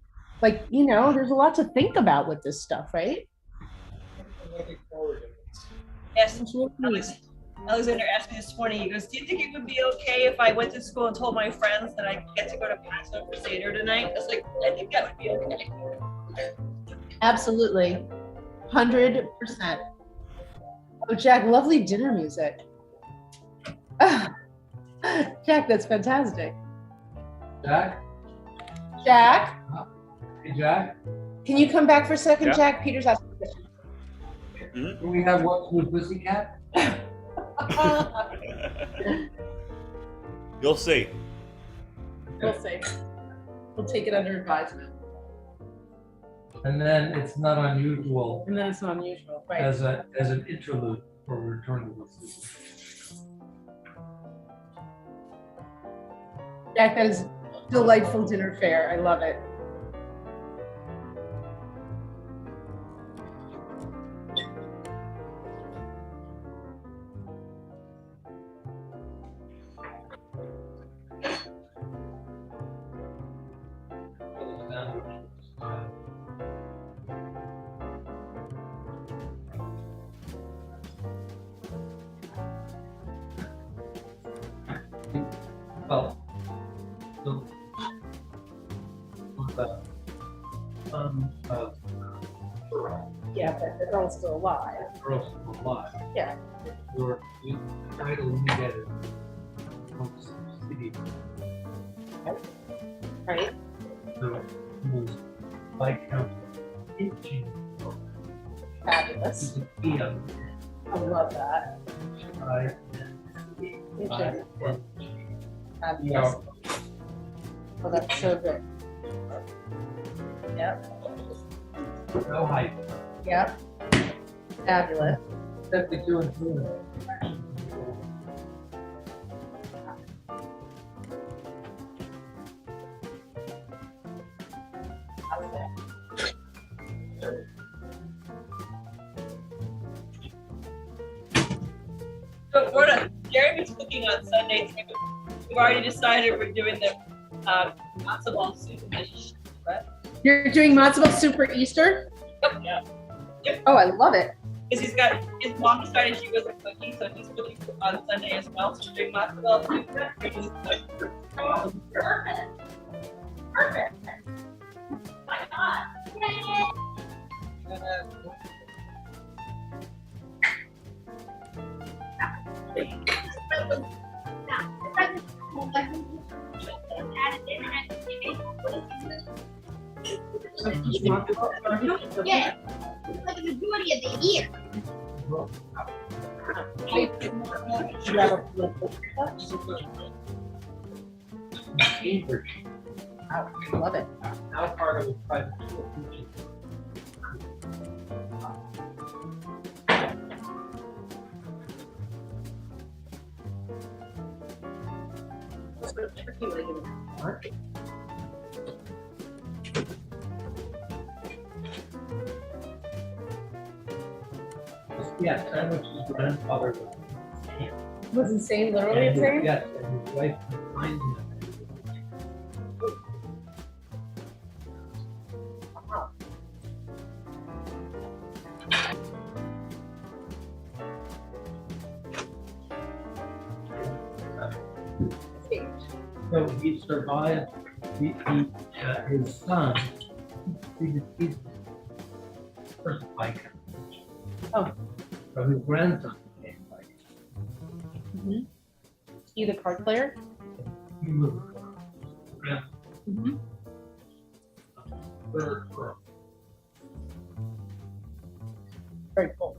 Like, you know, there's a lot to think about with this stuff, right? Yes. Alexander asked me this morning, he goes, do you think it would be okay if I went to school and told my friends that I get to go to Passover Seder tonight? I was like, I think that would be okay. Absolutely. 100%. Oh, Jack, lovely dinner music. Jack, that's fantastic. Jack? Jack? Hey, Jack? Can you come back for a second, Yeah. Jack? Peter's asking a question. Do we have What's with Pussycat? You'll see. We'll see. We'll take it under advisement. And then it's not unusual And then it's not unusual, right? as an interlude for Return to the Season. Jack, that is delightful dinner fare. I love it. Well, Yeah, but the girl's still alive. girls still alive. Yeah. Your title you get it from city. Right. So it was Viscount Itching. Fabulous. I love that. Fabulous. Oh, that's so good. Yep. No hype. Yep. Fabulous. 72 and 2. So Jeremy's cooking on Sunday too. We've already decided we're doing the matzo ball soup dish. You're doing matzo ball soup for Easter? Yep. Oh, I love it. Because his mom decided she wasn't cooking, so he's cooking on Sunday as well. So we're doing matzo ball soup. Perfect. Perfect. My God. Yeah, like the majority of the year. Cambridge. I love it. Now part of the private school teaching. Yeah, sandwich's grandfather Was insane, literally insane? Yes, and his wife finds him. So he survived. His son, he's first Viscount. Oh. So his grandson became Viscount. Mm-hmm. You the card player? He was grandson. Mm-hmm. Very cool.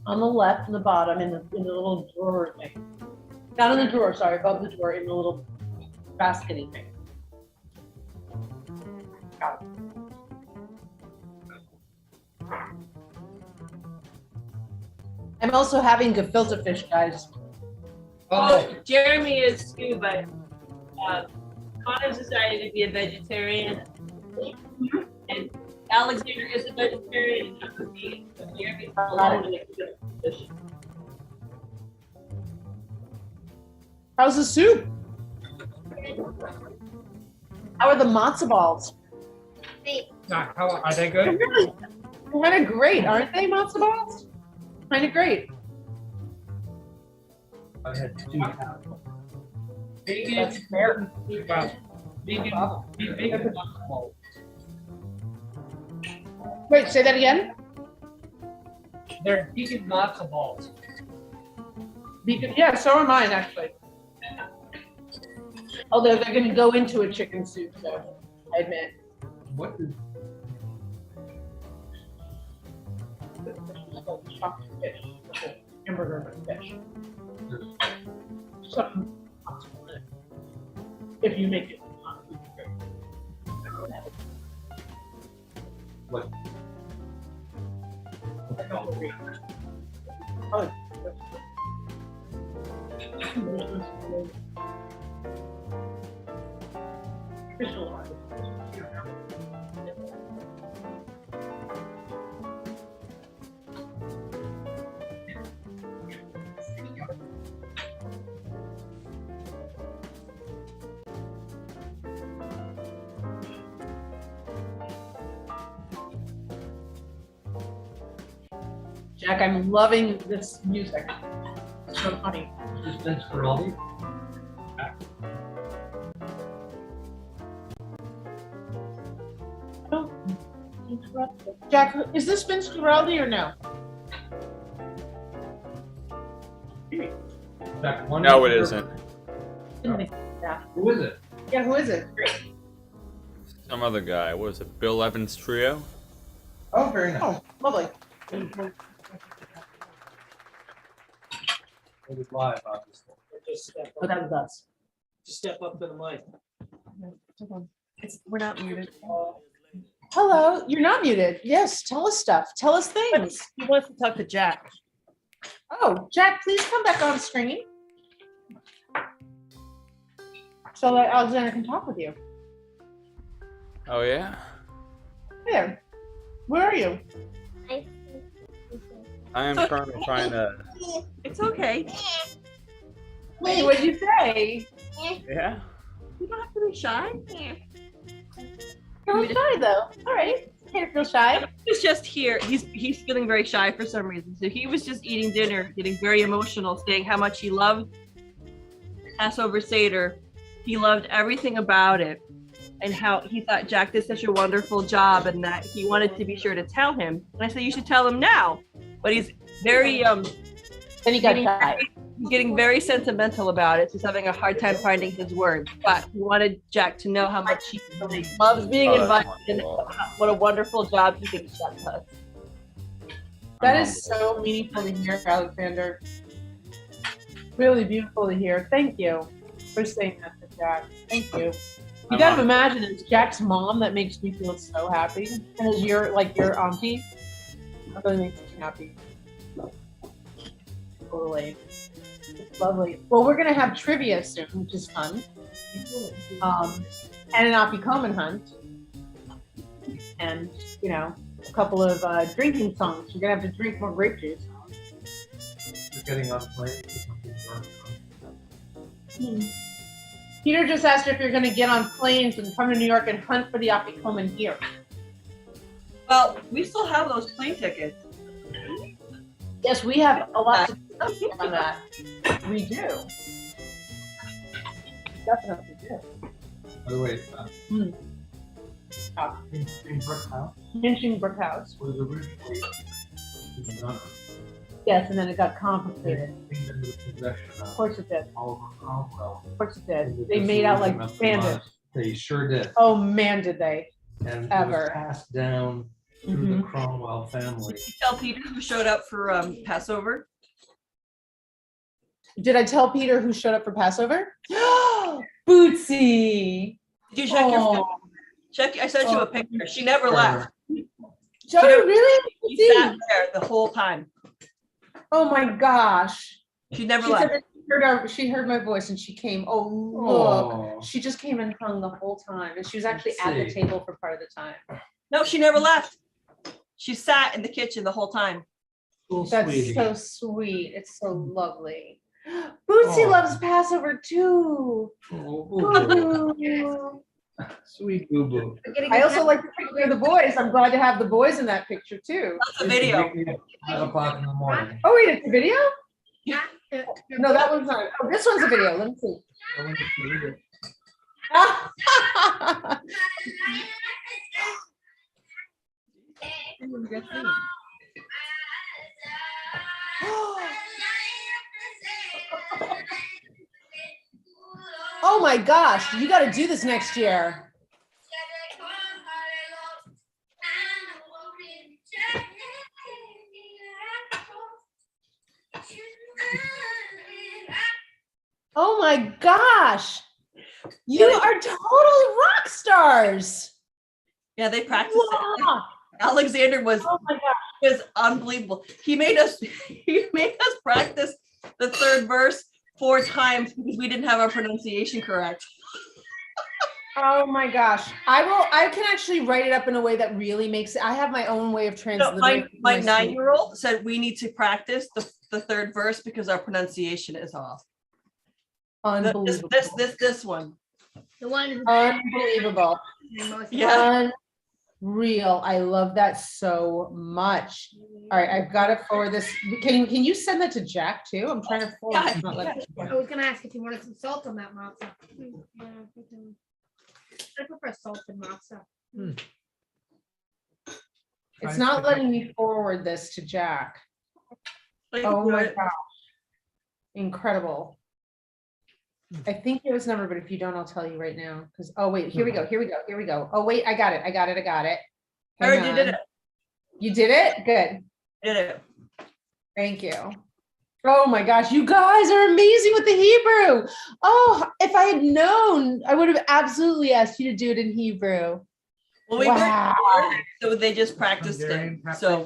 On the left, in the bottom, in the little drawer thing. Not in the drawer, sorry, above the drawer, in the little baskety thing. Got it. I'm also having gefilte fish, guys. Oh, Jeremy is too, but Connor's decided to be a vegetarian, and Alexander is a vegetarian, and I'm a vegan. So Jeremy's alone in a good position. How's the soup? How are the matzo balls? How are they good? Kind of great, aren't they, matzo balls? Kind of great. I had 2 cows. That's fair. Vegan balls. Wait, say that again? They're vegan matzo balls. Vegan, yeah, so are mine actually. Although they're going to go into a chicken soup, so I admit. What is Chopped fish, hamburger with fish. Something if you make it. what? Jack, I'm loving this music. It's so funny. Just Vince Guaraldi? Oh, Jack, is this Vince Guaraldi or no? No, it isn't. Yeah. Who is it? Yeah, who is it? Great. Some other guy. What is it? Bill Evans Trio? Oh, very nice. Oh, lovely. It was live, obviously. Oh, that was us. Just step up to the mic. We're not muted. Hello, you're not muted. Yes, tell us stuff. Tell us things. He wants to talk to Jack. Oh, Jack, please come back on screen so that Alexander can talk with you. Oh, yeah? There. Where are you? I am currently trying to... It's okay. Wait, what did you say? Yeah? You don't have to be shy. You're shy though. All right. Can't feel shy. He was just here. He's feeling very shy for some reason. So he was just eating dinner, getting very emotional, saying how much he loved Passover Seder. He loved everything about it, and how he thought Jack did such a wonderful job, and that he wanted to be sure to tell him. And I said, you should tell him now. But he's very Then he got shy. getting very sentimental about it. He's having a hard time finding his words. But he wanted Jack to know how much he loves being invited and what a wonderful job he thinks Jack does. That is so meaningful to hear, Alexander. Really beautiful to hear. Thank you for saying that to Jack. Thank you. You gotta imagine it's Jack's mom that makes me feel so happy. And as your auntie, that really makes me happy. Totally. It's lovely. Well, we're gonna have trivia soon, which is fun. And an afikoman hunt. And, a couple of drinking songs. You're gonna have to drink more grape juice. You're getting on plane. Peter just asked if you're gonna get on planes and come to New York and hunt for the afikoman here. Well, we still have those plane tickets. Yes, we have a lot of stuff on that. We do. Definitely do. By the way, in Brook House. Mentioning Brook House. Was originally the gunner. Yes, and then it got complicated. Of course it did. Oliver Cromwell. Of course it did. They made out like bandits. They sure did. Oh man, did they? And ever. it was passed down through the Cromwell family. Did you tell Peter who showed up for Passover? Did I tell Peter who showed up for Passover? Bootsy. Did you check your phone? I sent you a picture. She never left. Joey, really? She sat there the whole time. Oh my gosh. She never She left. said She heard my voice and she came. Oh, look. She just came and hung the whole time. And she was actually at the table for part of the time. No, she never left. She sat in the kitchen the whole time. That's so sweet. It's so lovely. Bootsy loves Passover too. Boo-boo. Sweet Boo Boo. I also like the picture of the boys. I'm glad to have the boys in that picture too. That's a video. 5 o'clock in the morning. Oh wait, it's a video? Yeah. No, that one's not. Oh, this one's a video. Let me see. Oh my gosh, you got to do this next year. Oh my gosh. You are totally rock stars. Yeah, they practiced it. Alexander was, was unbelievable. He made us practice the third verse 4 times because we didn't have our pronunciation correct. Oh my gosh. I can actually write it up in a way that really makes it. I have my own way of translating. My 9-year-old said we need to practice the third verse because our pronunciation is off. Unbelievable. This one. The one unbelievable. Yeah. Unreal. I love that so much. All right, I've got to forward this. Can you send that to Jack too? I'm trying to forward. I was gonna ask if you wanted some salt on that matzah. Yeah, I prefer salted matzah. It's not letting me forward this to Jack. Oh my gosh. Incredible. I think it was number, but if you don't, I'll tell you right now. Because wait, here we go. Oh wait, I got it. I heard you did it. You did it? Good. Did it. Thank you. Oh my gosh, you guys are amazing with the Hebrew. Oh, if I had known, I would have absolutely asked you to do it in Hebrew. Well, we were, so they just practiced it. So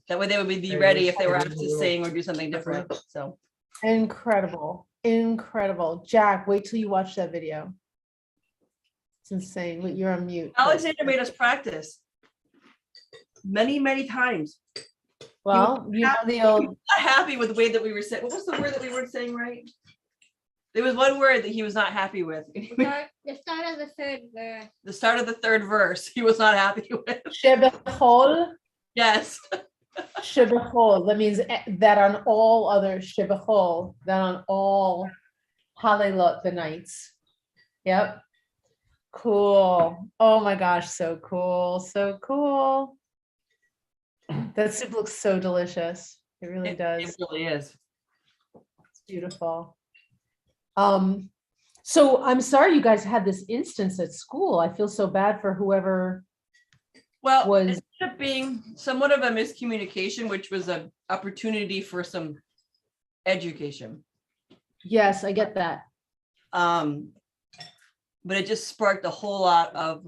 that way they would be ready if they were asked to sing or do something different. So incredible. Incredible. Jack, wait till you watch that video. It's insane. Wait, you're on mute. Alexander made us practice many times. Well, you know the old. Not happy with the way that we were saying. What was the word that we weren't saying right? There was one word that he was not happy with. The start of the third verse. The start of the third verse, he was not happy with. Shebechol. Yes. Shebechol. That means that on all other Shebechol, that on all Halelot, the nights. Yep. Cool. Oh my gosh, so cool. So cool. That soup looks so delicious. It really does. It really is. It's beautiful. So I'm sorry you guys had this instance at school. I feel so bad for whoever it ended up being somewhat of a miscommunication, which was an opportunity for some education. Yes, I get that. But it just sparked a whole lot of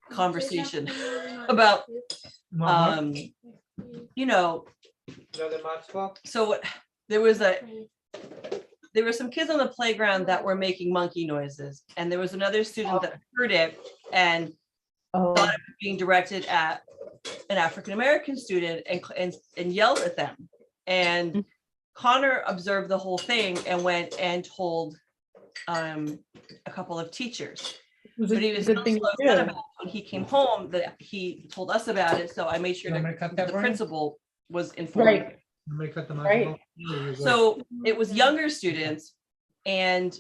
conversation about so there were some kids on the playground that were making monkey noises, and there was another student that heard it and thought it was being directed at an African-American student and yelled at them. And Connor observed the whole thing and went and told a couple of teachers. But he was so upset about it when he came home that he told us about it. So I made sure that the principal was informed. Right. So it was younger students, and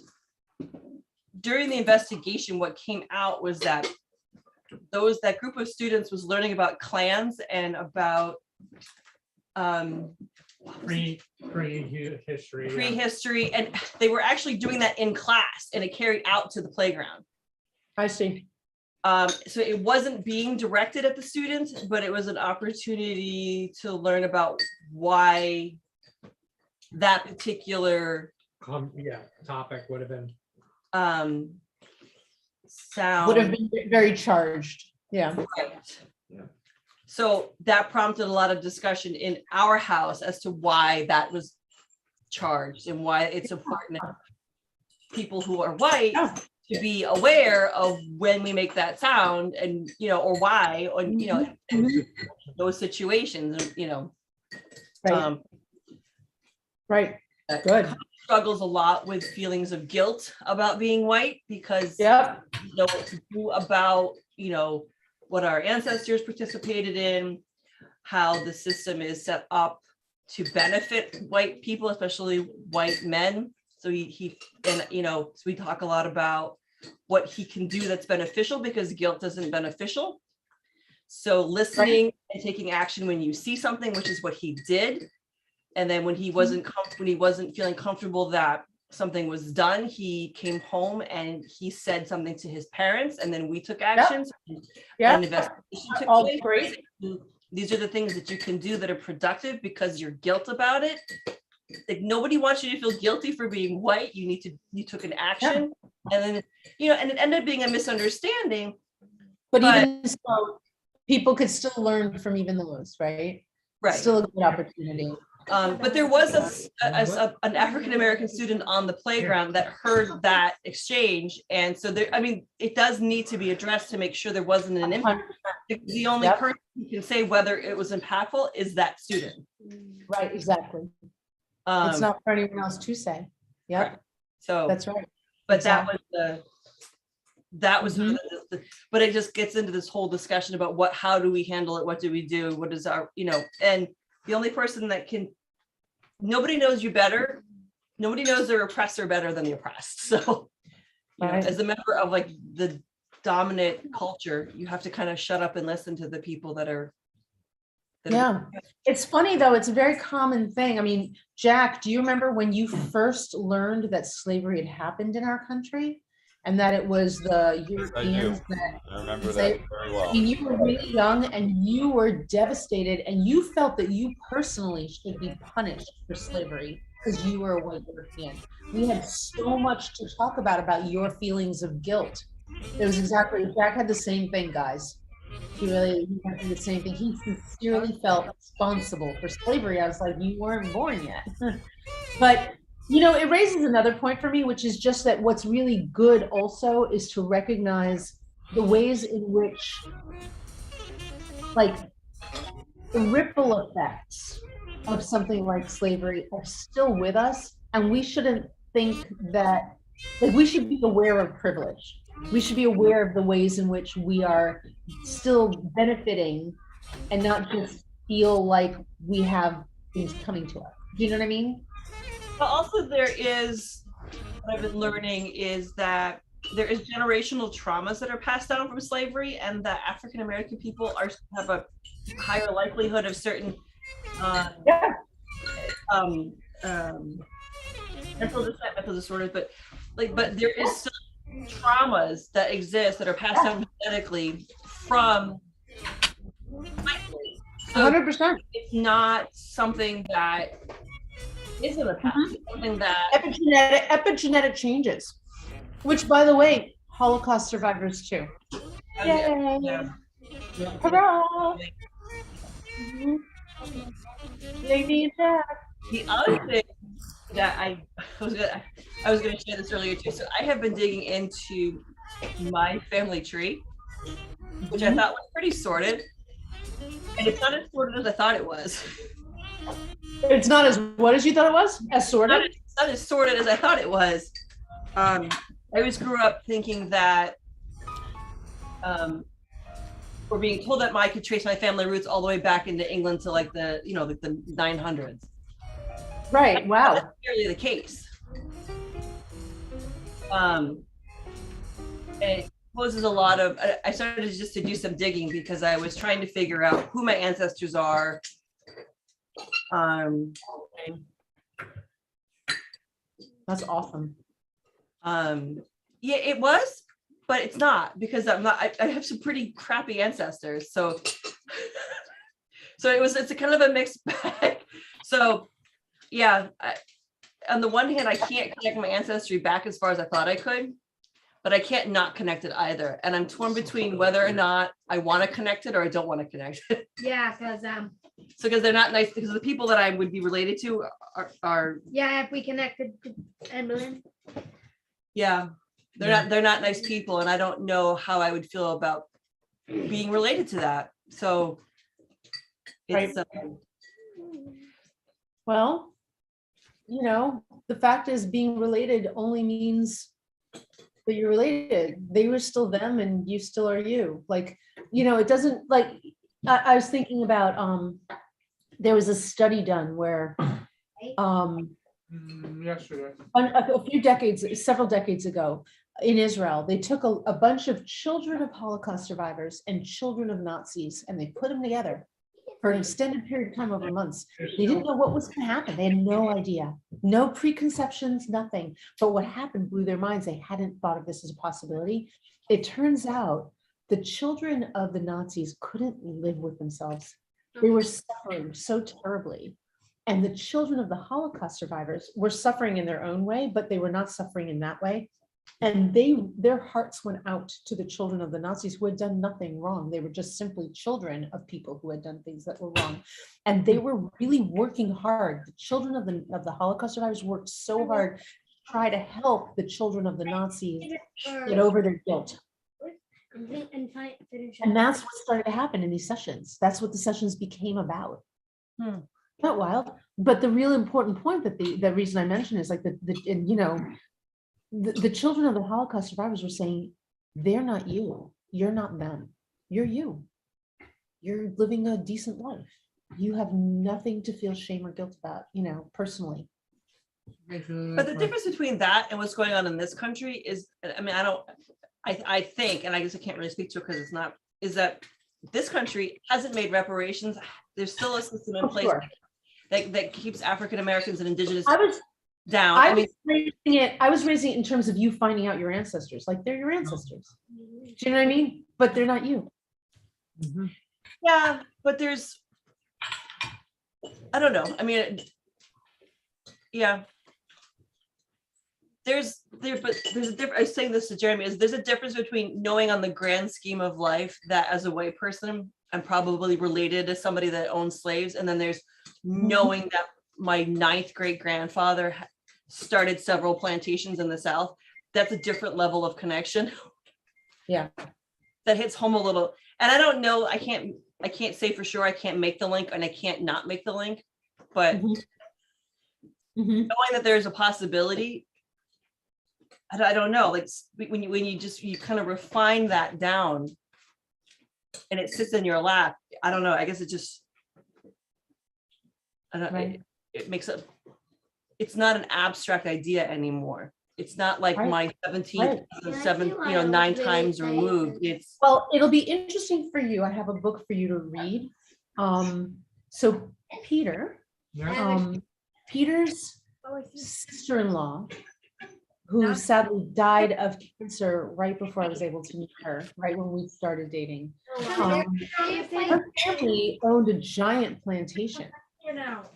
during the investigation, what came out was that that group of students was learning about clans and about prehistory, and they were actually doing that in class, and it carried out to the playground. I see. So it wasn't being directed at the students, but it was an opportunity to learn about why that particular topic would have been would have been very charged. Yeah. Right. Yeah. So that prompted a lot of discussion in our house as to why that was charged and why it's important that people who are white to be aware of when we make that sound and, or why, or, in those situations, Right. Right. Good. Struggles a lot with feelings of guilt about being white because you know what to do about, what our ancestors participated in, how the system is set up to benefit white people, especially white men. So so we talk a lot about what he can do that's beneficial because guilt isn't beneficial. So listening and taking action when you see something, which is what he did. And then when he wasn't feeling comfortable that something was done, he came home and he said something to his parents, and then we took actions. And investigation took place. Great. These are the things that you can do that are productive because you're guilt about it. Like nobody wants you to feel guilty for being white. You took an action, and then and it ended up being a misunderstanding. But even so, people could still learn from even those, right? Right. Still a good opportunity. But there was an African-American student on the playground that heard that exchange. And so it does need to be addressed to make sure there wasn't an impact. The only person who can say whether it was impactful is that student. Right, exactly. It's not for anyone else to say. Yeah. Right. So that's right. But exactly. that was but it just gets into this whole discussion about how do we handle it? What do we do? What is our, and the only person that nobody knows you better. Nobody knows their oppressor better than the oppressed. So as a member of the dominant culture, you have to kind of shut up and listen to the people that are. It's funny though. It's a very common thing. I mean, Jack, do you remember when you first learned that slavery had happened in our country? And that it was the Europeans I remember that very well. I mean, you were really young and you were devastated and you felt that you personally should be punished for slavery because you were a white European. We had so much to talk about your feelings of guilt. It was Jack had the same thing, guys. He had the same thing. He sincerely felt responsible for slavery. I was like, you weren't born yet. But it raises another point for me, which is just that what's really good also is to recognize the ways in which, the ripple effects of something like slavery are still with us. And we shouldn't think that, we should be aware of privilege. We should be aware of the ways in which we are still benefiting and not just feel like we have things coming to us. Do you know what I mean? But also what I've been learning is that there is generational traumas that are passed down from slavery, and that African-American people have a higher likelihood of certain mental disorders, but there is still traumas that exist that are passed down genetically from slavery. So 100%. It's not something that is in the past. Something that epigenetic changes, which, by the way, Holocaust survivors too. Yay! Hurrah! The other thing that I was going to share this earlier too. So I have been digging into my family tree, which I thought was pretty sorted, and it's not as sorted as I thought it was. It's not as what as you thought it was? As sorted? It's not as sorted as I thought it was. I always grew up thinking that, or being told that I could trace my family roots all the way back into England to the 900s. Right. Wow. That's clearly the case. It poses a lot of. I started just to do some digging because I was trying to figure out who my ancestors are. That's awesome. Yeah, it was, but it's not because I have some pretty crappy ancestors. So it's a kind of a mixed bag. So yeah, on the one hand, I can't connect my ancestry back as far as I thought I could, but I can't not connect it either. And I'm torn between whether or not I want to connect it or I don't want to connect it. Yeah, because So because they're not nice, because the people that I would be related to are yeah, if we connected to Emily. yeah, they're not nice people, and I don't know how I would feel about being related to that. So it's Well, you know, the fact is being related only means that you're related. They were still them and you still are you. Like, you know, it doesn't like, I was thinking about, there was a study done where Yesterday. a few decades, several decades ago in Israel, they took a bunch of children of Holocaust survivors and children of Nazis, and they put them together for an extended period of time over months. They didn't know what was going to happen. They had no idea, no preconceptions, nothing. But what happened blew their minds. They hadn't thought of this as a possibility. It turns out the children of the Nazis couldn't live with themselves. They were suffering so terribly. And the children of the Holocaust survivors were suffering in their own way, but they were not suffering in that way. And their hearts went out to the children of the Nazis who had done nothing wrong. They were just simply children of people who had done things that were wrong. And they were really working hard. The children of the Holocaust survivors worked so hard to try to help the children of the Nazis get over their guilt. And that's what started to happen in these sessions. That's what the sessions became about. Not wild, but the real important point that the reason I mentioned is like the children of the Holocaust survivors were saying, they're not you, you're not them, you're you. You're living a decent life. You have nothing to feel shame or guilt about, you know, personally. But the difference between that and what's going on in this country is, I mean, I think, and I guess I can't really speak to it because it's not, is that this country hasn't made reparations. There's still a system in place that keeps African Americans and indigenous down. I was raising it in terms of you finding out your ancestors, like they're your ancestors. Do you know what I mean? But they're not you. Yeah, but there's, I don't know. I mean, yeah. But there's a difference. I was saying this to Jeremy, there's a difference between knowing on the grand scheme of life that as a white person, I'm probably related to somebody that owns slaves. And then there's knowing that my 9th great grandfather started several plantations in the South. That's a different level of connection. Yeah. That hits home a little. And I don't know, I can't say for sure, I can't make the link and I can't not make the link, but knowing that there's a possibility, I don't know, like when you kind of refine that down and it sits in your lap, I don't know, I guess it just, I don't know, it makes it's not an abstract idea anymore. It's not like my 17th, 9 times removed. It's well, it'll be interesting for you. I have a book for you to read. So Peter, Peter's sister-in-law, who sadly died of cancer right before I was able to meet her, right when we started dating. Her family owned a giant plantation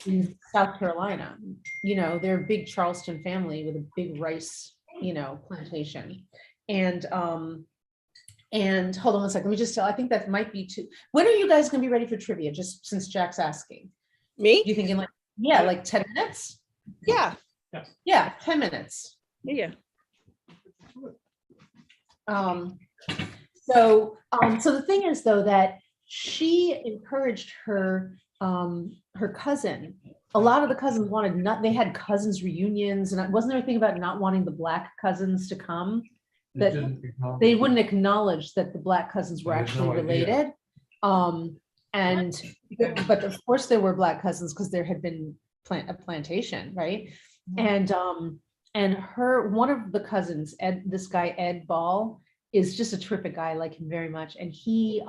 in South Carolina. You know, they're a big Charleston family with a big rice, plantation. And hold on one second, let me just tell, I think that might be too, when are you guys gonna be ready for trivia, just since Jack's asking? Me? You thinking like 10 minutes? Yeah. Yeah, 10 minutes. Yeah. So the thing is though, that she encouraged her cousin. A lot of the cousins they had cousins reunions, and wasn't there a thing about not wanting the Black cousins to come? That they wouldn't acknowledge that the Black cousins were actually related. But of course there were Black cousins because there had been a plantation, right? And one of the cousins, this guy Ed Ball, is just a terrific guy. I like him very much, and he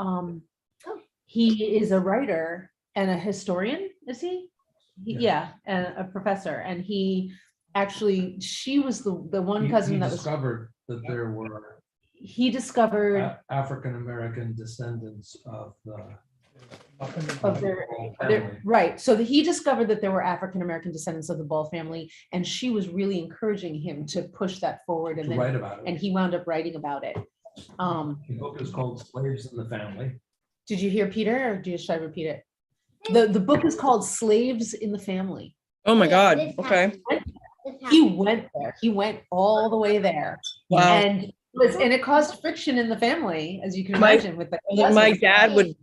is a writer and a historian. Is he? Yeah, and a professor. And she was the one cousin that discovered that there were African American descendants of the of their right. So he discovered that there were African American descendants of the Ball family, and she was really encouraging him to push that forward. And To then write about it. and he wound up writing about it. The book is called Slaves in the Family. Did you hear Peter, or should I repeat it? The book is called Slaves in the Family. Oh my God. Okay. He went there. He went all the way there. Wow. And it caused friction in the family, as you can My- imagine. With the My dad would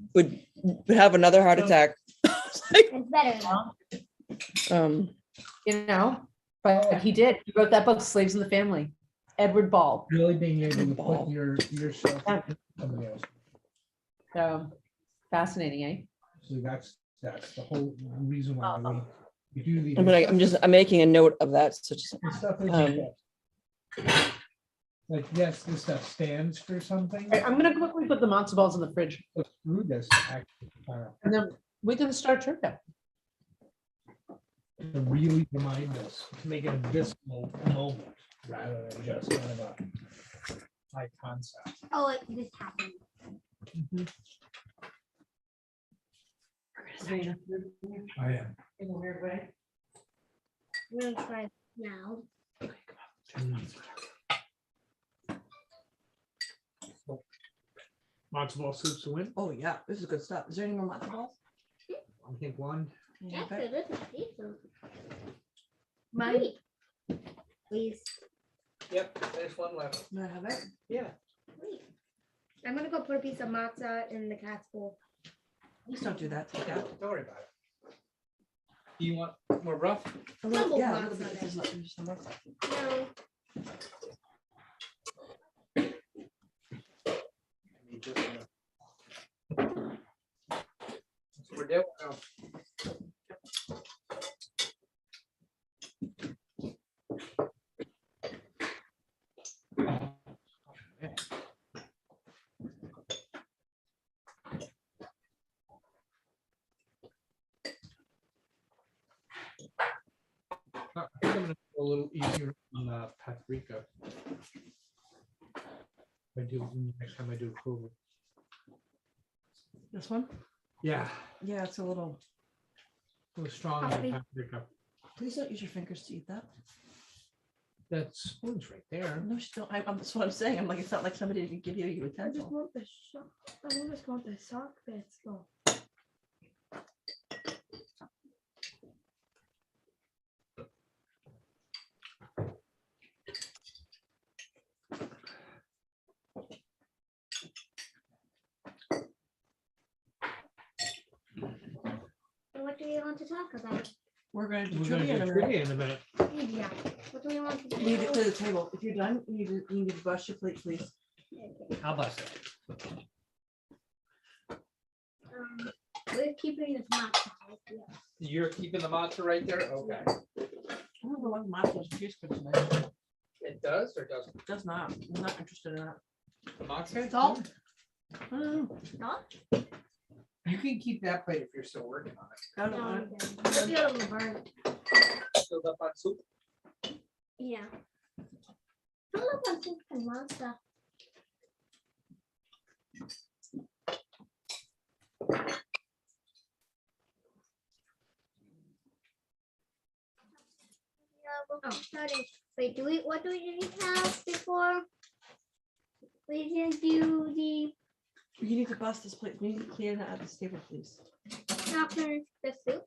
have another heart attack. It's better. You know, but he did. He wrote that book, Slaves in the Family. Edward Ball. Really being able to put yourself in somebody else. Fascinating, eh? So that's the whole reason why we do these. I'm making a note of that. So just, This stuff is like, yes, this stuff stands for something. Right, I'm gonna quickly put the matzo balls in the fridge. But through this, actually, And then we can start trivia. to really remind us, to make it a visceral moment rather than just kind of a high concept. Oh, this happened. I am. In a weird way. We're gonna try now. Matzo ball soups to win. oh yeah, this is good stuff. Is there any more matzo balls? I think one. Actually, this is decent. Mine. Please. Yep, there's one left. May I have it? Yeah. Wait. I'm gonna go put a piece of matzah in the cat's bowl. Please don't do that. Take that. Don't worry about it. Do you want more rough? A little- yeah, a matzah little bit. then. There's some rough. No. We're doing now. I think I'm gonna go a little easier on paprika. Next time I do clover. This one? Yeah, Yeah, it's a little. a little strong on the paprika. Please don't use your fingers to eat that. That spoon's right there. No, still, that's what I'm saying. I'm like, it's not like somebody didn't give you a I just utensil. want the sock. I just want the sock bits though. What do you want to talk about? We're going to do We're gonna trivia in do a minute. trivia in a minute. Yeah. What do you want to do? You need to clear the table. If you're done, you need to brush your plate, please. How about that? We're keeping this matzah. Yeah. You're keeping the matzo right there? Okay. I don't know why the matzo's juice good tonight. It does or doesn't? It does not. I'm not interested in that. The matzo? Salt? Not? You can keep that plate if you're still working on it. I don't want it. I feel a little burnt. Filled up on soup? Yeah. Fill up on soup and matzah. Oh, sorry. Wait, what do we have before? We didn't do the You need to bust this plate. You need to clear that at this table, please. after the soup.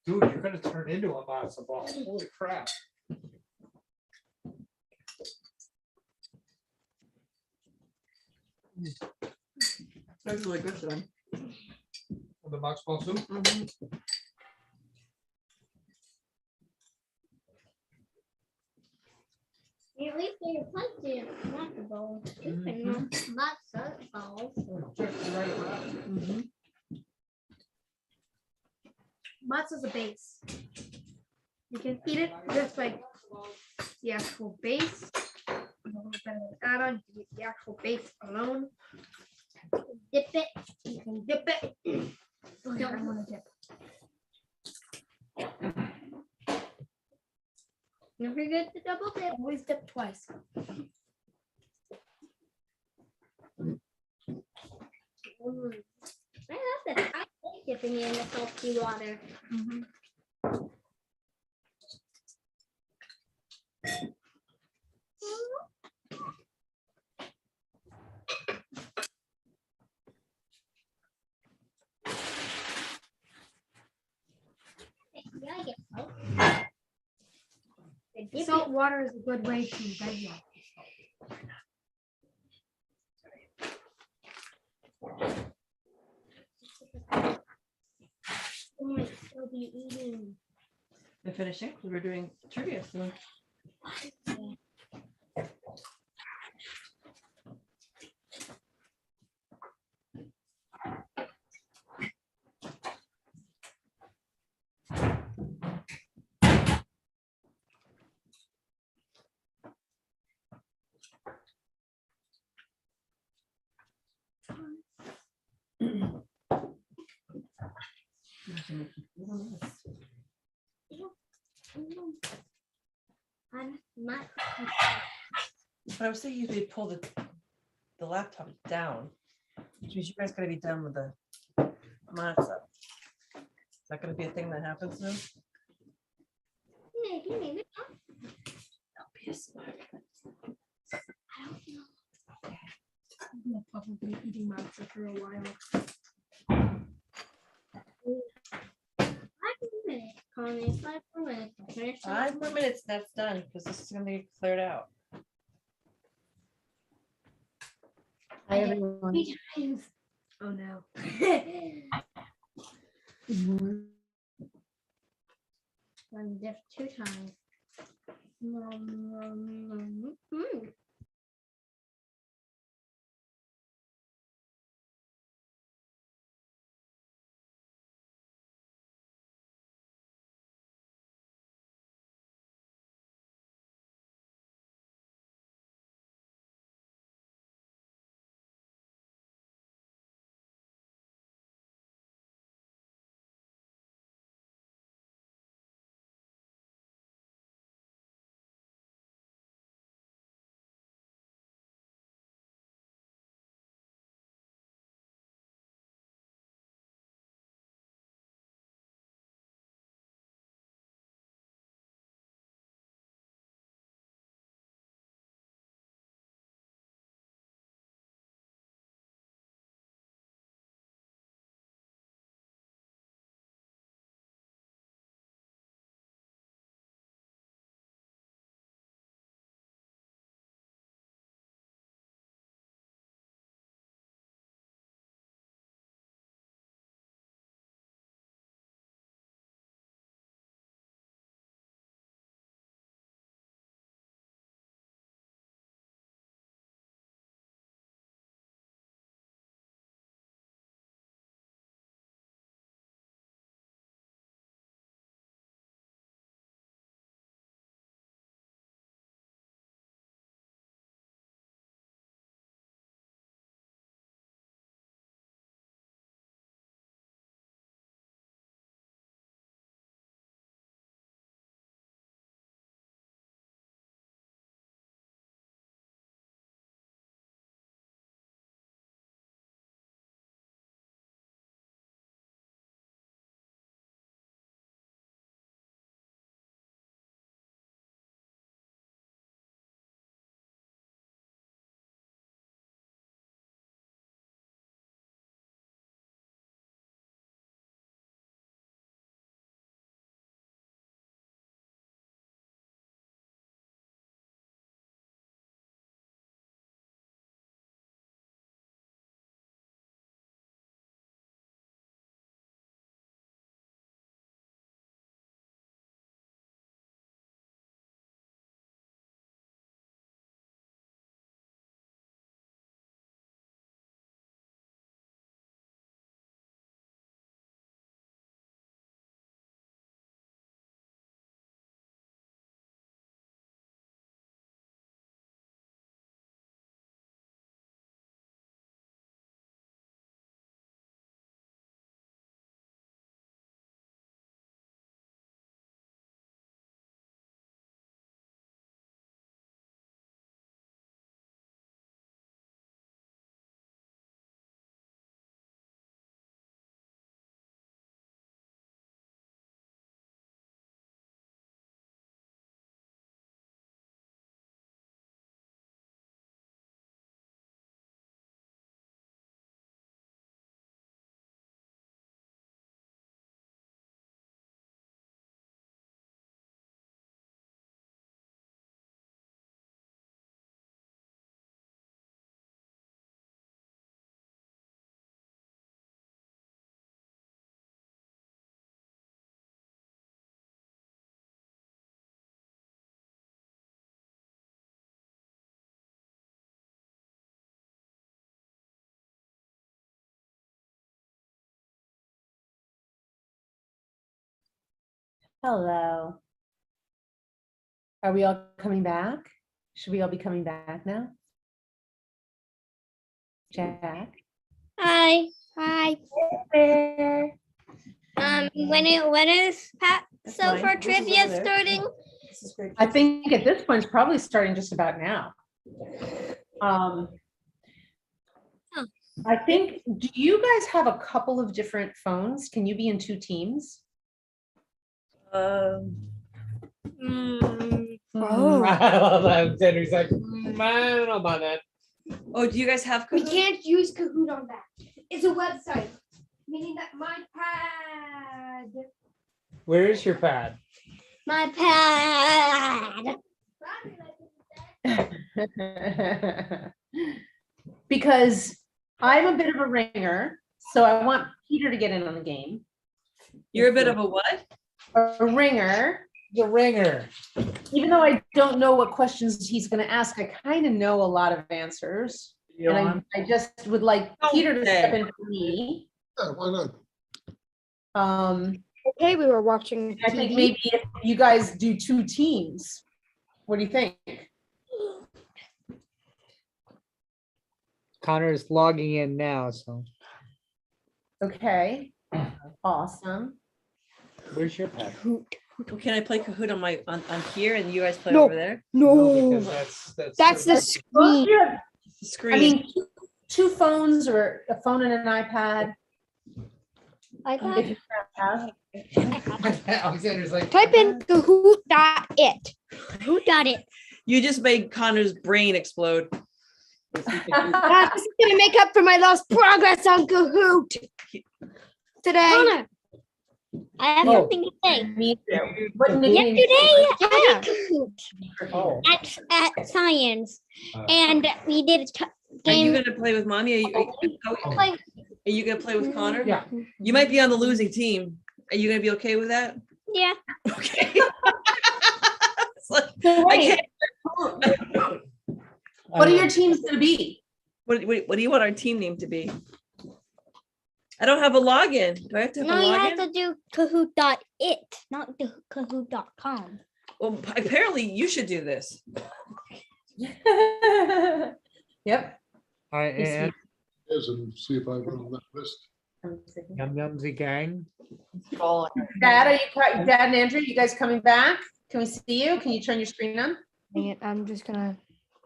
Dude, you're gonna turn into a matzo ball. Holy crap. That's really good today. The matzo ball soup? At least they plenty of matzah balls. Soup and matzah balls. Matzah's a base. You can eat it just like the actual base. A little bit of an add-on, you can eat the actual base alone. Dip it. You can dip it. Oh, yeah, I want to dip. forget to double dip. Always dip twice. I love this. I like dipping it in the salty water. Yeah, I get salt. Salt water is a good way to digest. I might still be eating. We're finishing because we're doing trivia soon. I'm not. But I was thinking if we pull the laptop down, which means you guys gotta be done with the matzah. Is that gonna be a thing that happens soon? Maybe. Don't be a smart. I don't know. I'm probably eating matzah for a while. 5 more minutes, Connie. 5 more minutes. I'll finish 5 more minutes, that's done, because this is gonna be cleared out. Hi, everyone. 3 times. Oh no. I'm just 2 times. Hello. Are we all coming back? Should we all be coming back now? Jack? Hi. Hi. There. When is Passover mine. This is trivia over there. starting? I think at this point it's probably starting just about now. I think, do you guys have a couple of different phones? Can you be in 2 teams? Oh. I love that. Henry's like, I don't know about that. Oh, do you guys have We Kahoot? can't use Kahoot on that. It's a website, meaning that my pad. Where is your pad? My pad. Because I'm a bit of a ringer, so I want Peter to get in on the game. You're a bit of a what? A ringer. The ringer. Even though I don't know what questions he's going to ask, I kind of know a lot of answers. And I just would like Peter to step in for me. Yeah, why not? Okay, we were watching I think TV. maybe if you guys do 2 teams, what do you think? Connor's logging in now, so Okay, awesome. where's your pad? Can I play Kahoot on my on here and you guys play No. over there? No, because that's the screen. Screen. I mean, 2 phones or a phone and an iPad. If you have. Alexander's like, Type in Kahoot.it. Kahoot.it. You just made Connor's brain explode. This is gonna make up for my lost progress on Kahoot today. Connor, I have Oh. something to say. Me too. What Yesterday, name? I did Kahoot oh. at science, and we did a Are you game. gonna play with mommy? Are you gonna play with Connor? Yeah. You might be on the losing team. Are you gonna be okay with that? Yeah. Okay. It's like, So I wait, can't. what are your teams going to be? What do you want our team name to be? I don't have a login. Do I have to have No, a you login? have to do Kahoot.it, not Kahoot.com. Well, apparently you should do this. Yep. And Yes, and see if I'm on that list. Yum Yumsy gang. Dad, Dad and Andrew, you guys coming back? Can we see you? Can you turn your screen on? Dang it, I'm just gonna.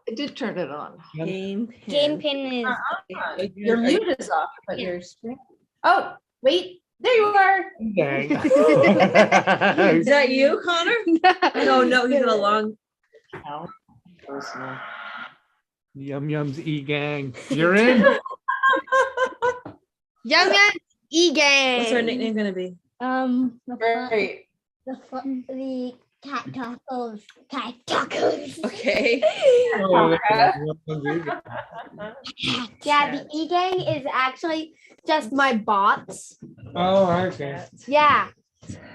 I did turn it on. Game Game pin is. Your mute is off, but your screen. Oh, wait, there you are. Gang. Is that you, Connor? No, he's in a long. Yum Yum's E gang. You're in. Young man, E-gang. What's our nickname gonna be? Great. The cat tacos. Cat tacos. Okay. Oh, Yeah, the E-gang is actually just my bots. oh, okay. Yeah.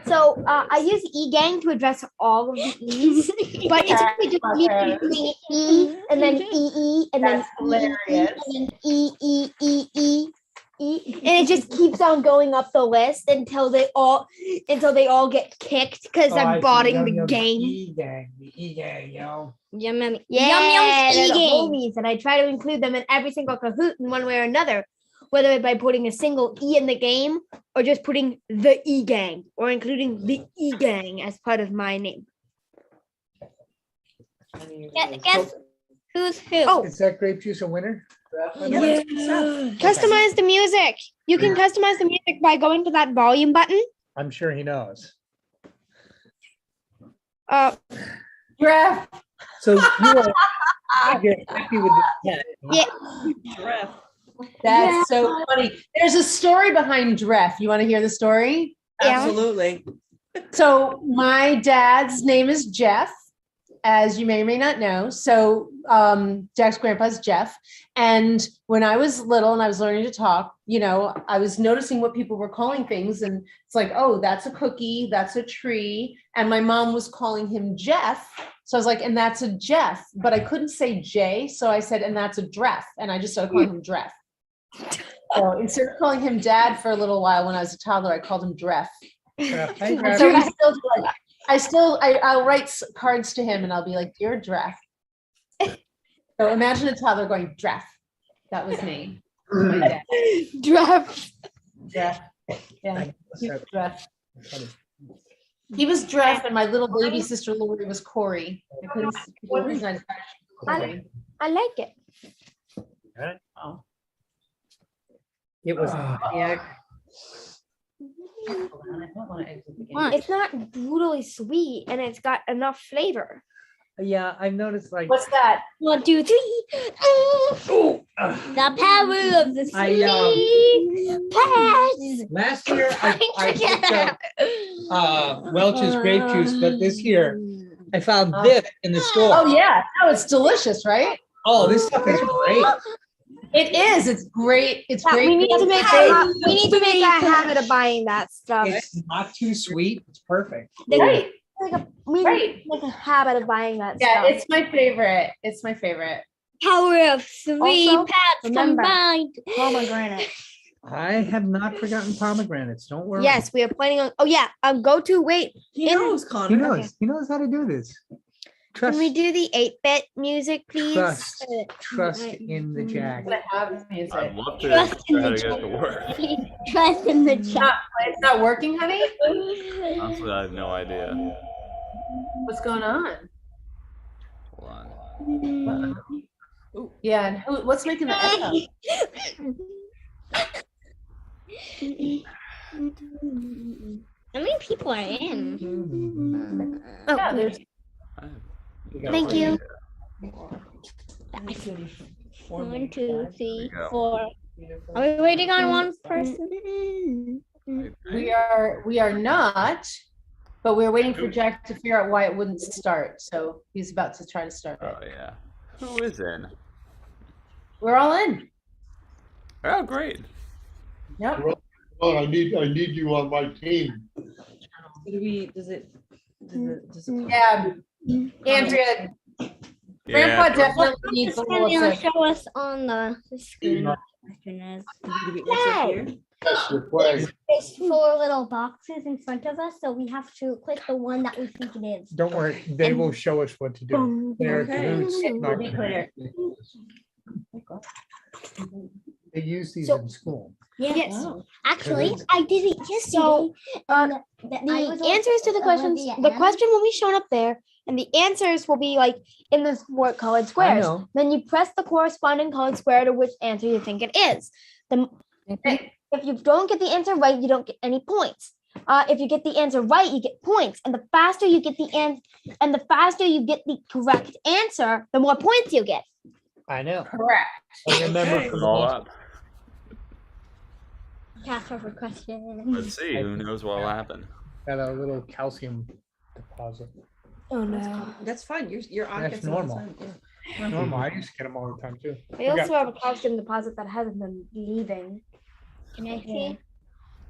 So I use E-gang to address all of the E's, but it's really just me doing E and then E and then That's hilarious. and then E. And it just keeps on going up the list until they all get kicked because Oh, I I'm see. botting Yum the Yum's game. E gang. The E gang, yo. Yum yum. Yeah, Yum yum they're the eating. homies, and I try to include them in every single Kahoot in one way or another, whether by putting a single E in the game or just putting the E gang or including the E gang as part of my name. Guess who's who? Oh, Is that grape juice a winner? yeah. Customize the music. You can customize the music by going to that volume button. I'm sure he knows. Giraffe. So you are happy with this. Yeah. That's so funny. There's a story behind Dref. You want to hear the story? Absolutely. So my dad's name is Jeff, as you may or may not know. So Jack's grandpa's Jeff. And when I was little and I was learning to talk, you know, I was noticing what people were calling things. And it's like, oh, that's a cookie, that's a tree. And my mom was calling him Jeff. So I was like, and that's a Jeff. But I couldn't say J. So I said, and that's a Dref. And I just started calling him Dref. So instead of calling him Dad for a little while when I was a toddler, I called him Dref. And so I'll write cards to him and I'll be like, dear Dref. So imagine a toddler going, Dref. That was me. My dad. Dref. Dref. Yeah. He was Dref. He was Dref and my little baby sister Lori was Corey. I couldn't see the reason I Corey. I like it. Oh. It was. Yeah. It's not brutally sweet, and it's got enough flavor. Yeah, I've noticed like. What's that? 1, 2, 3. The power of the sweet past. Last year I picked up Welch's grape juice, but this year I found this in the store. Oh yeah, no, it's delicious, right? Oh, this stuff is great. It is. It's great. It's Yeah, great. we need to make a habit of buying that stuff. It's not too sweet. It's perfect. Right. We need to make a habit of buying that Yeah, stuff. it's my favorite. It's my favorite. Power of three Also, paths remember, combined. pomegranate. I have not forgotten pomegranates. Don't worry. Yes, we are planning on. Oh yeah, go to wait. He knows, Connor. He knows. He knows how to do this. Can we do the 8-bit music, please? Trust in the Jack. I'd love to Trust in know how the to get it to work. Trust in the chat. It's not working, honey? Honestly, I have no idea. What's going on? Hold on. Yeah, and what's making the echo? How many people are in? Yeah, there's. Thank you. 1, 2, 3, 4. Are we waiting on one person? We are not, but we're waiting for Jack to figure out why it wouldn't start. So he's about to try to start it. Oh yeah. Who is in? We're all in. Oh great. Yep. Oh, I need you on my team. Does it? Yeah. Andrea, Grandpa definitely needs a little They'll tip. show us on the screen. Your There's 4 little boxes in front of us, so we have to click the one that we think it is. Don't worry. They will show us what to do. They're cahoots, not They use these in school. Yes. Oh. Actually, I did it yesterday. So, the answers to the questions, the question will be shown up there, and the answers will be like in the colored squares. know. Then you press the corresponding colored square to which answer you think it is. If you don't get the answer right, you don't get any points. If you get the answer right, you get points. And the faster you get the correct answer, the more points you get. I know. Correct. I remember Put it all up. Passover question. Let's see. Who knows what'll happen? Got a little calcium deposit. Oh no. That's fine. Your aunt That's gets it all the normal. time. Yeah. Normal. I used to get them all the time too. I also have a calcium deposit that hasn't been leaving. Can I see?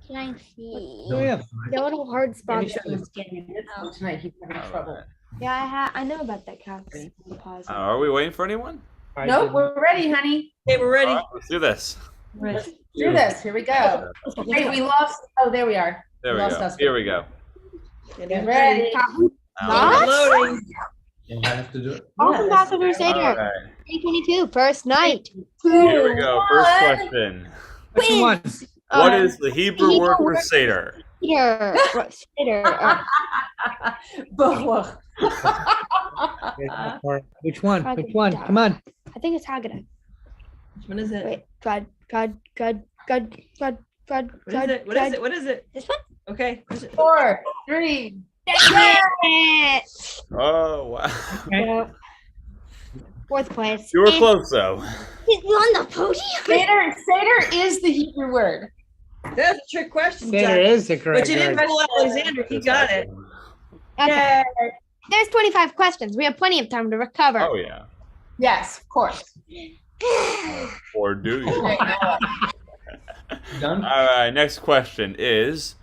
Can I see? Oh, yeah. There are little hard spots. Tonight he's having trouble. Yeah, I know about that calcium deposit. Are we waiting for anyone? Nope, we're ready, honey. Okay, we're ready. All right, let's do this. Let's do this. Here we go. Hey, we lost. Oh, there we are. There we lost go. us. Here we go. Get ready. Loading. You have to do it. Welcome Passover Seder. All right. 2022, first night. Here we go. First question. Which one? What is the Hebrew word for Seder? Seder. Seder. Which one? Which one? Come on. I think it's Haggadah. Which one is it? Wait, God. What is it? What is it? What is it? This one? Okay. What is it? 4, 3. Oh wow. Yeah. Fourth place. You were close though. He's on the podium. Seder is the Hebrew word. That's a trick question, Seder Jack. is the correct But you didn't word. fool Alexander. He got it. Okay. There's 25 questions. We have plenty of time to recover. Oh yeah. Yes, of course. Or do you? Done. All right. Next question is: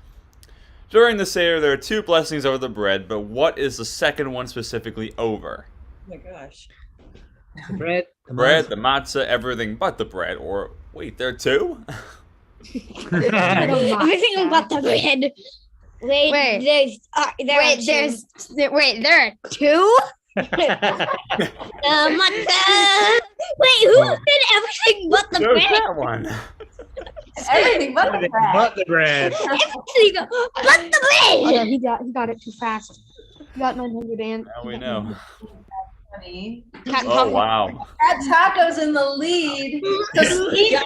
during the Seder, there are 2 blessings over the bread, but what is the second one specifically over? Oh my gosh. The bread. The bread, the matzah, everything but the bread. Or wait, there are 2? Everything but the bread. Wait, Wait. there are There are two? Wait, who said everything but the There's bread? that one. Everything but the bread. But the bread. Everything but the Oh, yeah, bread. he got it too fast. He got 900 and. Now we know. Funny. Oh wow. That taco's in the lead. Yeah,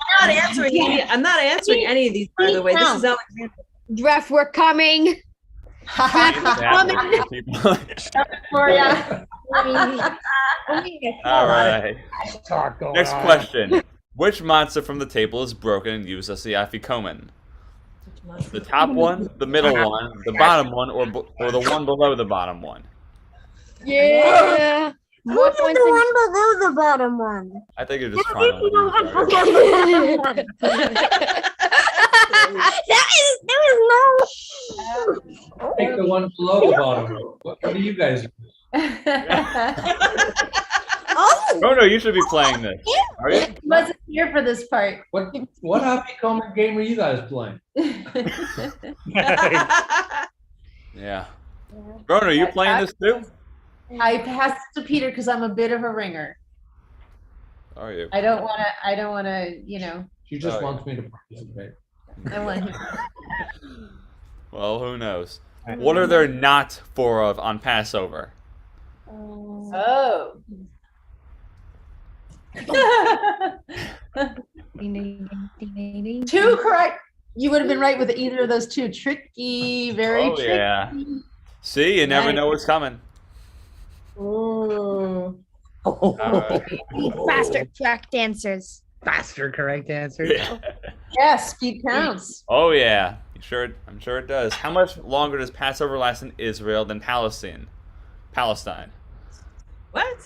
I'm not answering any of these, by the way. This is Alexander. Jeff, we're coming. For ya. All right. Taco. Next question. Which matzah from the table is broken and used as the afikomen? The top one, the middle one, the bottom one, or the one below the bottom one? Yeah. More points the one below the bottom one. I think you're just trying to lose. There is no. Take the one below the bottom. What do you guys do? Oh no, you should be playing this. Are you? He wasn't here for this part. What afikomen game are you guys playing? Yeah. Bruno, are you playing this too? I passed to Peter because I'm a bit of a ringer. Are you? I don't want to, you know. She just wants me to participate. I want him. Well, who knows? What are there not four of on Passover? Oh. Two correct. You would have been right with either of those two. Tricky, very tricky. Yeah. See, you never Nice. know what's coming. Ooh. Faster track dancers. Faster correct answer. Yes, speed counts. Oh yeah, I'm sure it does. How much longer does Passover last in Israel than Palestine? What?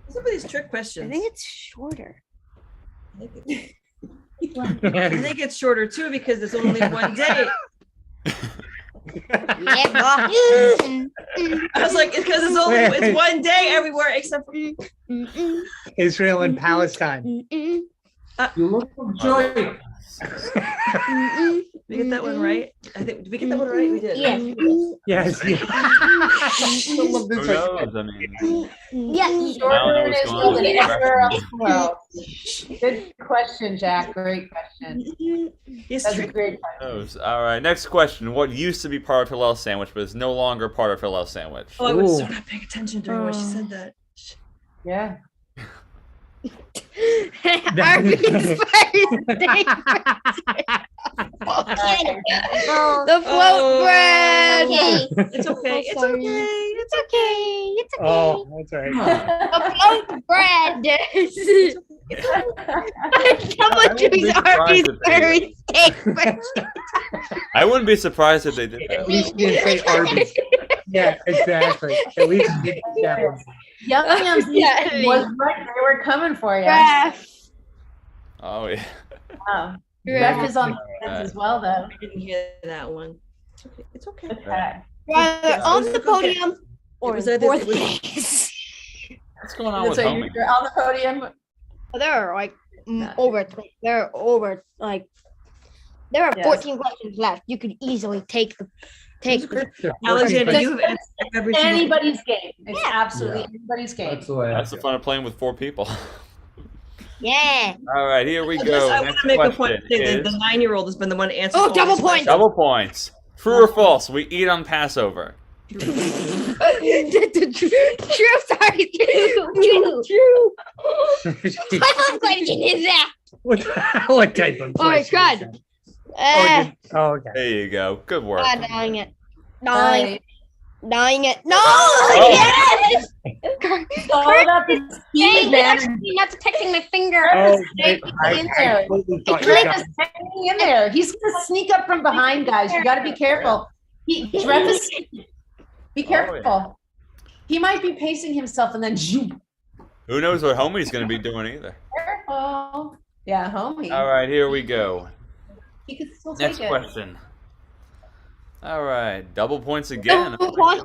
Some of these trick questions. I think it's shorter. I think it's shorter too because it's only one day. I was like, it's because it's one day everywhere except for Israel and Palestine. You look for joy. We get that one right? I think, did we get that one right? We did. Yes. Yes. Who knows? I mean, Yes. Shorter in what's Israel going than on. everywhere else in the world. Good question, Jack. Great question. That's a great question. who knows? All right, next question. What used to be part of Hillel sandwich but is no longer part of Hillel sandwich? Oh, I was so not paying attention during when she said that. Yeah. Arby's The float bread. Okay. It's okay. It's okay. It's okay. It's okay. Oh, that's right. The float bread. Someone choose Arby's furry steak. I wouldn't be surprised if they did At that. least you didn't say Arby's. Yeah, exactly. At least you didn't say that one. Yum Yums was right. They were coming for you. Oh yeah. Wow. Ref is on the fence as well, though. I didn't hear that one. It's okay. It's okay. Okay. Rather on the podium or was in either- fourth it was- place. What's going on with So homie? you're on the podium. There are like there are 14 questions left. You could easily take the Alexander, you have answered every single Anybody's game. It's absolutely Yeah. anybody's game. That's the way. That's the fun of playing with four people. Yeah. All right, here we I go. want Next to make a point. question The is 9-year-old has been the one to answer. Oh, all double these points. double points. True or false? We eat on Passover. True. Sorry. True. What question is that? What type of Oh my question god. is that? Okay. There you go. Good work. Dying it. Right. Dying it. No! Oh. Yes! All about the speed, man. Not detecting my finger. Oh, Snake I in there. totally thought you Drake got is hanging in there. He's gonna sneak up from behind, guys. You got to be careful. Dref is. Be careful. He might be pacing himself and then zoom. Who knows what homie's going to be doing either. Careful. Yeah, homie. All right, here we go. He could still Next take it. question. All right, double points again. Double points.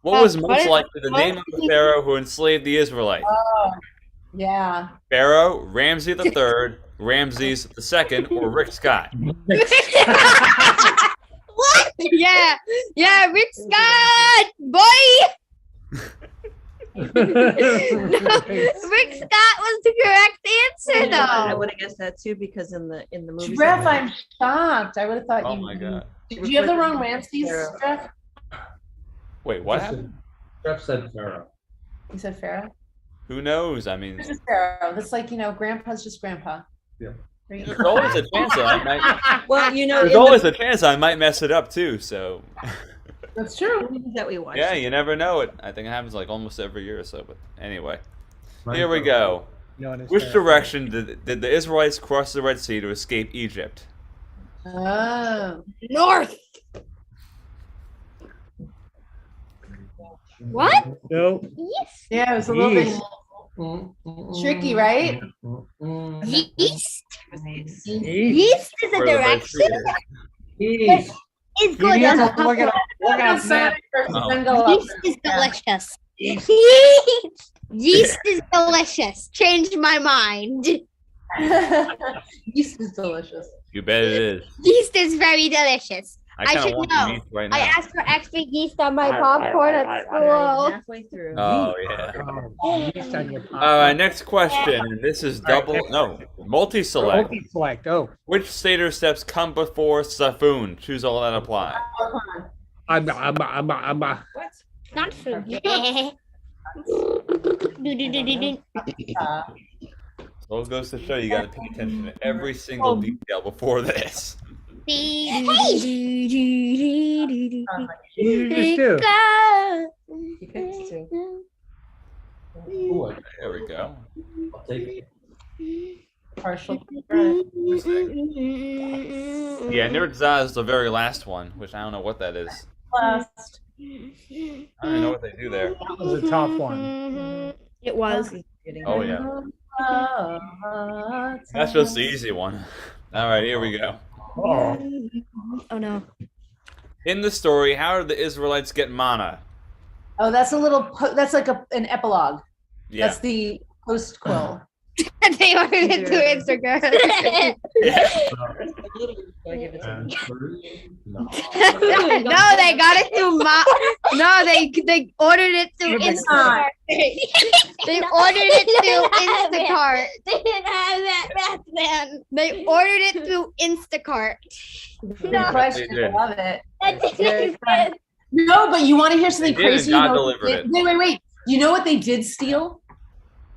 What was what most is- likely the name of the pharaoh who enslaved the Israelites? Oh, yeah. Pharaoh, Ramsey III, Ramses II, or Rick Scott? What? Yeah, Rick Scott, boy. Rick Scott was the correct answer, I though. would have guessed that too because in the movie. Jeff, I'm shocked. I would have thought Oh you. my god. Did you have the wrong Ramses, Jeff? Wait, what happened? Jeff said Pharaoh. You said Pharaoh. Who knows? I mean, This is Pharaoh. That's like, Grandpa's just Grandpa. Yeah. there's always a chance that I might. Well, There's always a chance I might mess it up too. So. That's true. That we watched. Yeah, you never know it. I think it happens like almost every year or so. But anyway, here we go. Which direction did the Israelites cross the Red Sea to escape Egypt? Oh. North. What? No. Yes. Yeah, it was a little bit tricky, right? Yeast. East. Yeast is a Where the Red Sea direction. is. It's good. You have to look at that. Yeast is delicious. Yeast is delicious. Changed my mind. Yeast is delicious. You bet it is. Yeast is very delicious. I I kinda should want know. some yeast right I now. asked for extra yeast on my popcorn at school. Halfway through. Oh yeah. Yeast on your popcorn. All right, next question. This is multi-select. Multi-select. Oh. Which Seder steps come before Safun? Choose all that apply. I'm Not food. So it goes to show you got to pay attention to every single detail before this. You too. Ooh, There we go. I'll take it. Partial. Yeah, Nirdzah is the very last one, which I don't know what that is. Last. I don't even know what they do there. That was a tough one. It was. Oh yeah. That's just the easy one. All right, here we go. Oh no. In the story, how did the Israelites get manna? Oh, that's a little. That's like an epilogue. Yeah. That's the post quill. They ordered it to Instagram. No, they got it through No, they ordered it through Instacart. They ordered it through Instacart. They didn't have that back then. They ordered it through Instacart. Good question. I love it. That It's very didn't fun. exist. No, but you want to hear something They did, crazy? God You know what delivered they it. did- Wait. You know what they did steal?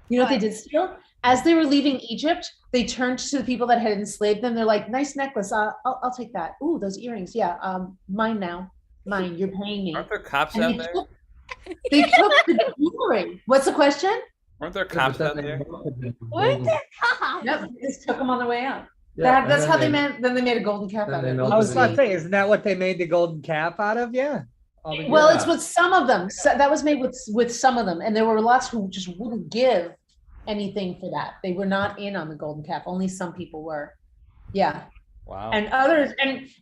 You know what they did steal? As they were leaving Egypt, they turned to the people that had enslaved them. They're like, "Nice necklace. I'll take that. Ooh, those earrings. Yeah, mine now. Mine. You're paying me." Aren't there cops And out they there? They took the jewelry. What's the question? Aren't there cops out there? What? Yep, they just took them on the way out. Yeah, That's and how then they meant. Then they made a golden cap out of it. I was about to say, isn't that what they made the golden cap out of? Yeah. Well, it's with some of them. So that was made with some of them, and there were lots who just wouldn't give anything for that. They were not in on the golden cap. Only some people were. Yeah. Wow. And others,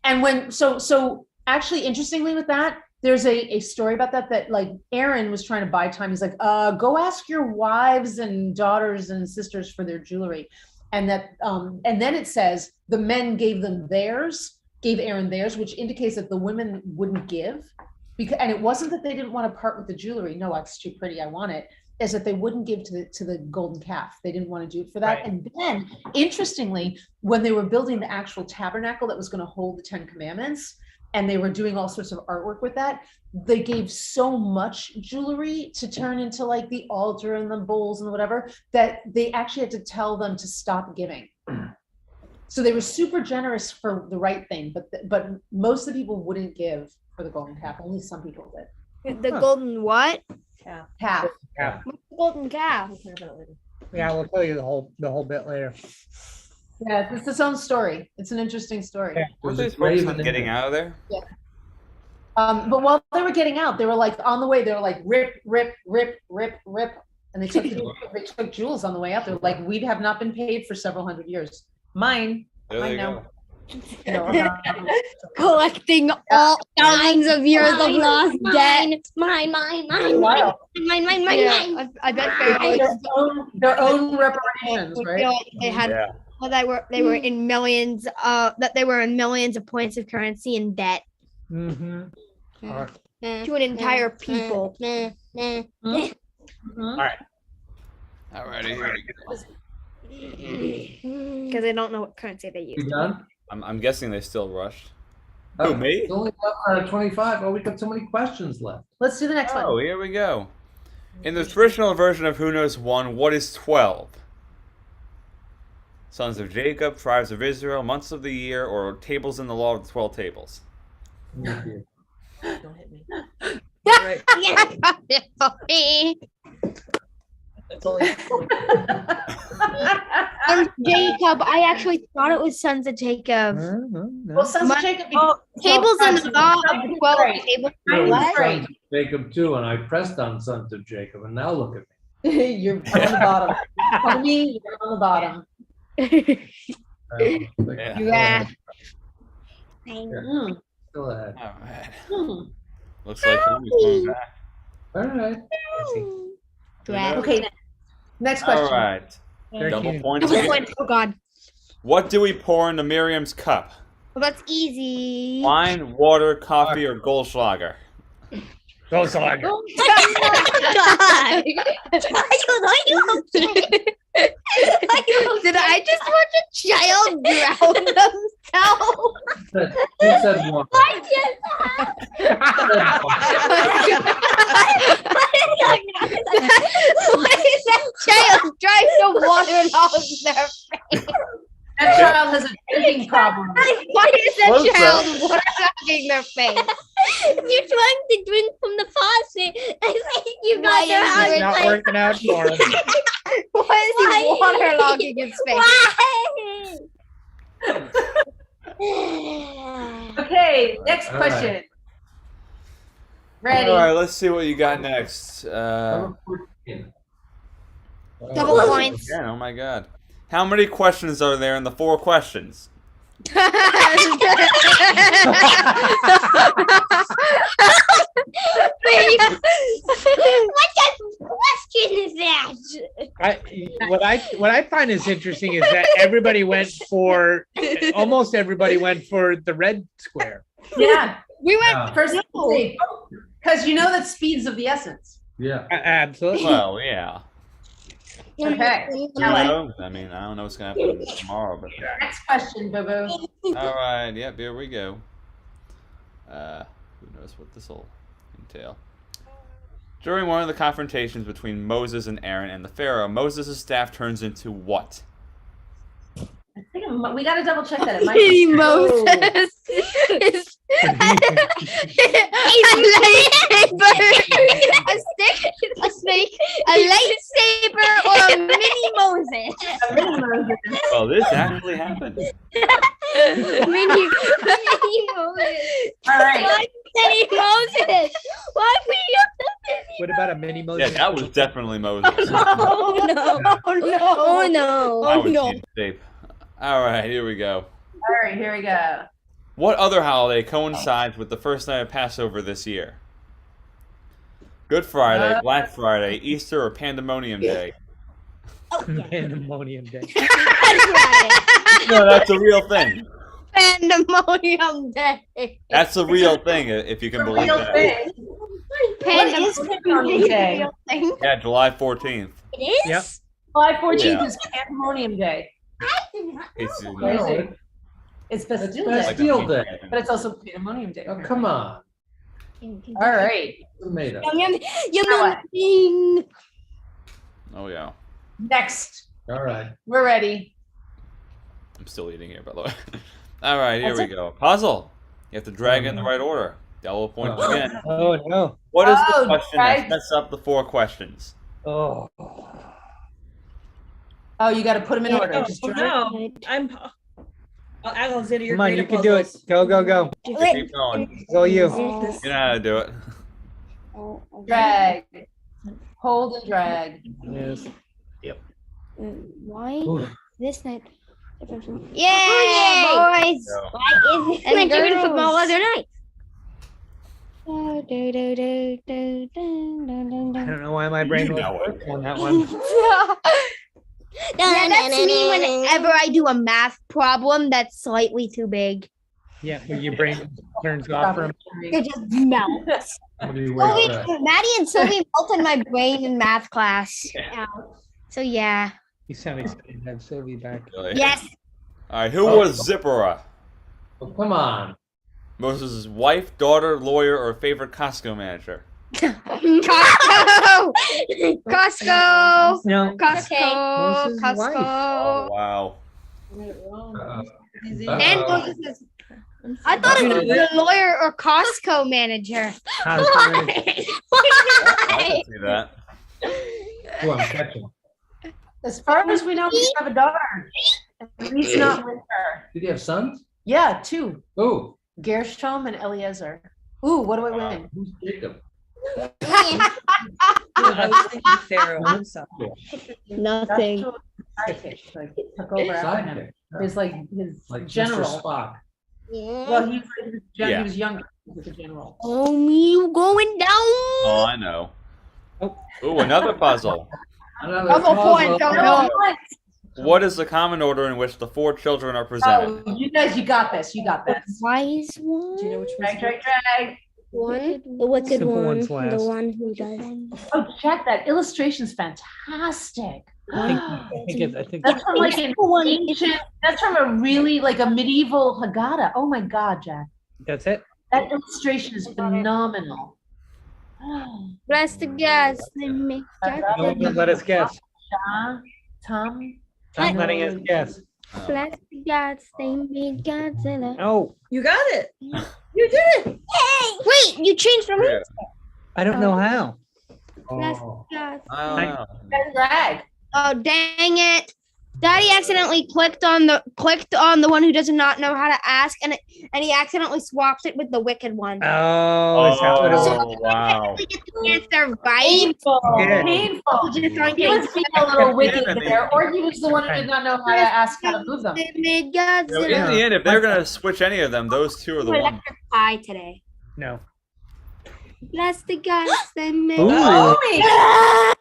and when so actually, interestingly, with that, there's a story about that like Aaron was trying to buy time. He's like, go ask your wives and daughters and sisters for their jewelry, and that and then it says the men gave Aaron theirs, which indicates that the women wouldn't give. Because, and it wasn't that they didn't want to part with the jewelry. No, it's too pretty. I want it. Is that they wouldn't give to the golden calf. They didn't want to do it for that. Right. And then, interestingly, when they were building the actual tabernacle that was going to hold the 10 Commandments, and they were doing all sorts of artwork with that, they gave so much jewelry to turn into like the altar and the bowls and whatever, that they actually had to tell them to stop giving. So they were super generous for the right thing, but most of the people wouldn't give for the golden calf. Only some people did. The golden what? Calf. Yeah. What's the golden calf? Yeah, we'll tell you the whole bit later. Yeah, it's its own story. It's an interesting story. Yeah. Weren't they focused on getting out of there? Yeah. But while they were getting out, they were like on the way. They were like rip, and they took jewels on the way out. They're like, we have not been paid for several hundred years. Mine. There I they know. go. Collecting all thousands of years of lost debt. Mine. Wow. Mine. I bet their own reparations, right? They had. Yeah. Well, they were in millions. That they were in millions of points of currency in debt. Mm-hmm. To an entire people. All right. Alrighty, here we go. Because I don't know what currency they use. You done? I'm guessing they still rushed. Who, me? It's only 11 out of 25. Oh, we got so many questions left. Let's do the next Oh, one. here we go. In the traditional version of Who Knows 1, what is 12? Sons of Jacob, tribes of Israel, months of the year, or tables in the law of the 12 tables? Don't hit me. Right. Jacob. I actually thought it was Sons of Jacob. Well, Sons of Jacob. Tables in the law of 12 tables. Sons of Jacob too, and I pressed on Sons of Jacob, and now look at me. You're on the bottom. Homie, you're on the bottom. Yeah. Still ahead. All right. Looks like Tommy's going back. All right. Okay, next question. All right. Double points. Double points. Oh God. What do we pour into Miriam's cup? Well, that's easy. Wine, water, coffee, or Goldschlager? Goldschlager. Did I just watch a child drown themselves? Who said one? Why is that child trying to water it all in their face? That child has a drinking problem. Why is that child waterlogging their face? You're trying to drink from the faucet. I think you got Why is your it Not working out for him. Why is he waterlogging his face? Okay, next All right. question. Ready? All right, let's see what you got next. Double Oh, points. again, oh my God. How many questions are there in the 4 questions? What type of question is that? What I find is interesting is that almost everybody went for the red square. Yeah, we went first because you know that speed's of the essence. Yeah. Absolutely. Well, yeah. Okay. Who knows? I mean, I don't know what's going to happen tomorrow, but. Next question, Boo Boo. All right, yep, here we go. Who knows what this will entail? During one of the confrontations between Moses and Aaron and the Pharaoh, Moses' staff turns into what? I think we got to double check that. It might Mini be Moses. A snake, a lightsaber, or a mini Moses. Well, this actually happened. Mini Moses. All right. Mini Moses. Why we have the What about a mini Moses? Yeah, that was definitely Moses. Oh no! Oh no! Oh no! I was in shape. All right, here we go. All right, here we go. What other holiday coincides with the first night of Passover this year? Good Friday, Black Friday, Easter, or Pandemonium Day? Pandemonium Day. No, that's a real thing. Pandemonium Day. That's a real thing, if you can believe that. Pandemonium Day? Yeah, July 14th. It is? Yep. July 14th Yeah. is Pandemonium Day. It's, Crazy. It's Bastille Day. Bastille Day. But it's also Pandemonium Day. Oh, come on. All right. Tomato. Oh, yeah. Next. All right. We're ready. I'm still eating here, by the way. All right, here That's we go. Puzzle. You have to drag it in the right order. Double point again. Oh no. What is the Oh, question right. that sets up the 4 questions? Oh. Oh, you got to put them in order. Just Oh, try. no, Alexander, you're Come on, great you at can do it. puzzles. Go, go, go. Keep going. Go you. You know how to do it. Drag. Hold and drag. Yes. Why this night? Yay, boys! Go. Why is And it different girls. from all other nights? I don't know why my brain was working on that one. Yeah, that's me whenever I do a math problem that's slightly too big. Yeah, where your brain turns off for a It just melts. Maddie and Sylvie melted my brain in math class. So yeah. You sound excited to have Sylvie back. Yes. All right, who was Zipporah? Oh, come on. Moses' wife, daughter, lawyer, or favorite Costco manager? Costco. Costco. No. Costco. Moses' wife. Oh, wow. And Moses. I thought it was the lawyer or Costco manager. I can see that. Oh, I'm catching. As far as we know, we have a daughter. At least not with her. Did you have sons? Yeah, 2. Oh. Gershom and Eliezer. Ooh, what do I win? Who's Jacob? I was thinking Pharaoh. I'm sorry. Nothing. Sidekick, like, took over after him. His Like general. Mr. Spock. Well, he Yeah. was younger. He was a general. Oh, you going down? Oh, I know. Ooh, another puzzle. Double point. Don't know. What is the common order in which the 4 children are presented? Oh, you guys, you got this. You got this. Wise one. Do you know which Drag, drag, drag. One. The wicked Simple one. one's last. The one who doesn't. Oh, check that illustration's fantastic. I think That's from like an ancient. That's from a really like a medieval Haggadah. Oh my God, Jack. that's it. That illustration is phenomenal. Bless the gas. Make No one can let us guess. Tom. I'm letting us guess. Bless the gods. They made Godzilla. Oh, You got it. You did it. Wait, you changed from here. I don't know how. Bless the gods. I don't know. Drag. Oh dang it! Daddy accidentally clicked on the one who does not know how to ask, and he accidentally swapped it with the wicked one. Oh, is that what it was? Oh, wow. We get the answer right. Painful. Yeah. Painful. Just aren't He was getting being a little wicked Yeah, I mean- there, or he was the one who did not know how to ask how to move them. They made You know, in Godzilla. the end, if they're going to switch any of them, those 2 are the ones. Electric pie today. No. Bless the gods. They made. Ooh. Oh,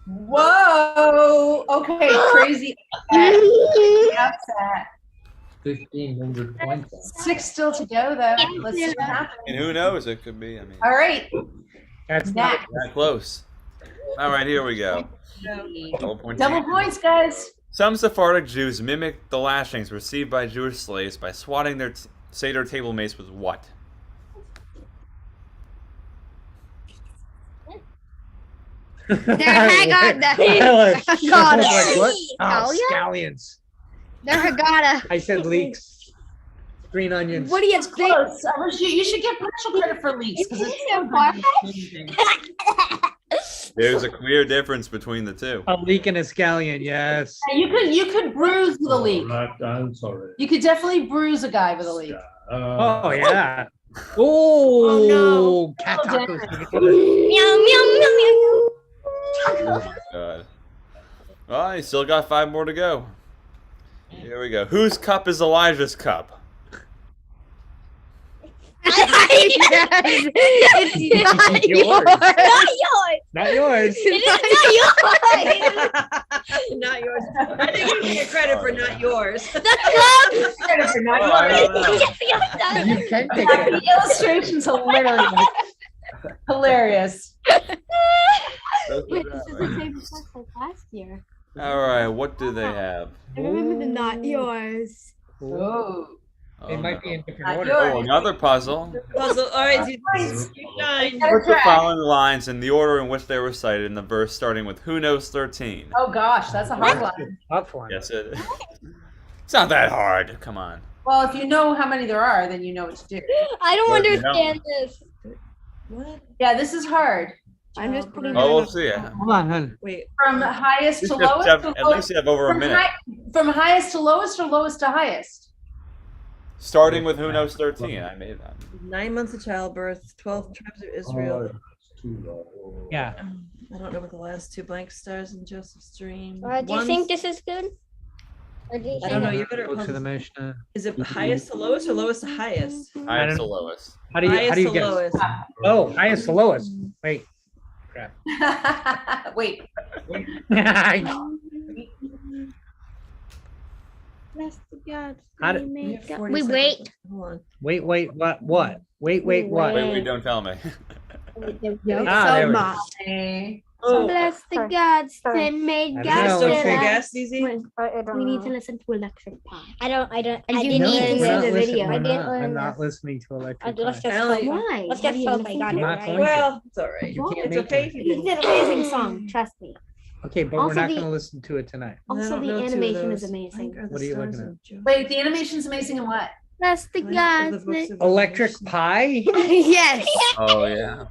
whoa. Okay, crazy. Upset. 1,500 points. 6 still to go, though. Let's see what happens. And who knows? It could be. I mean, All right. That's Next. that close. All right, here we go. Double point. Double points, guys. Some Sephardic Jews mimicked the lashings received by Jewish slaves by swatting their Seder table mates with what? They're Haggadah. Like what? Oh, Scallion? scallions. They're Haggadah. I said leeks. Green onions. What do you think? Close. You should get partial credit for leaks because it's so good. There's a clear difference between the 2. A leek and a scallion, yes. You could bruise with a leak. I'm sorry. You could definitely bruise a guy with a leak. Oh, yeah. Oh, cat tacos. God. Well, you still got 5 more to go. Here we go. Whose cup is Elijah's cup? It's not yours. Not yours. Not yours. I think you can get credit for not yours. Credit for not yours. You can take The it. illustration's hilarious. Hilarious. Wait, this is the same stuff like last year. All right, what do they have? I remember the not yours. Oh. It might be in different Not order. yours. Oh, another puzzle. Puzzle. All right, nine. Put the following lines in the order in which they were cited in the verse, starting with "Who knows 13." Oh gosh, that's a hard one. Tough one. Yes, it is. It's not that hard. Come on. Well, if you know how many there are, then you know what to do. I don't Well, you understand this. What? Yeah, this is hard. I'm just putting. Oh, we'll see. Hold on, hon. Wait. From highest to At lowest. least you have over a minute. From highest to lowest or lowest to highest? Starting with "Who knows 13." I made that. 9 months of childbirth, 12 tribes of Israel. Yeah. I don't know what the last 2 blank stars in Joseph's dream. Do you think this is good? Or do you I don't know. think- You're better Go at to the puzzles. Mishnah. Is it highest to lowest or lowest to highest? Highest to lowest. How do you Highest to guess? lowest. Oh, highest to lowest. Wait. Crap. Wait. Bless the gods. How they do- make God- 40 We seconds. wait. Hold on. Wait, what? What? Wait, what? Wait, don't tell me. There we go. Ah, So there we go. much. Oh, Bless the gods. They made I don't God. know. so Okay. gas, Zizi? We need to listen to Electric Pie. I didn't And you I need didn't to we're see not the video. I'm not listening to Electric let's Pie. just Allie, hope, Why? let's How just do you hope I listen got to it I'm not right. going to. Well, it's all right. You can't It's make okay. it. It's an amazing song. Trust me. Okay, but Also we're not the- going to listen to it tonight. Also, don't the know two of animation is those. amazing. What are you looking at? Wait, the animation's amazing in what? Bless the gods. they- Electric Pie? Yes. Oh yeah.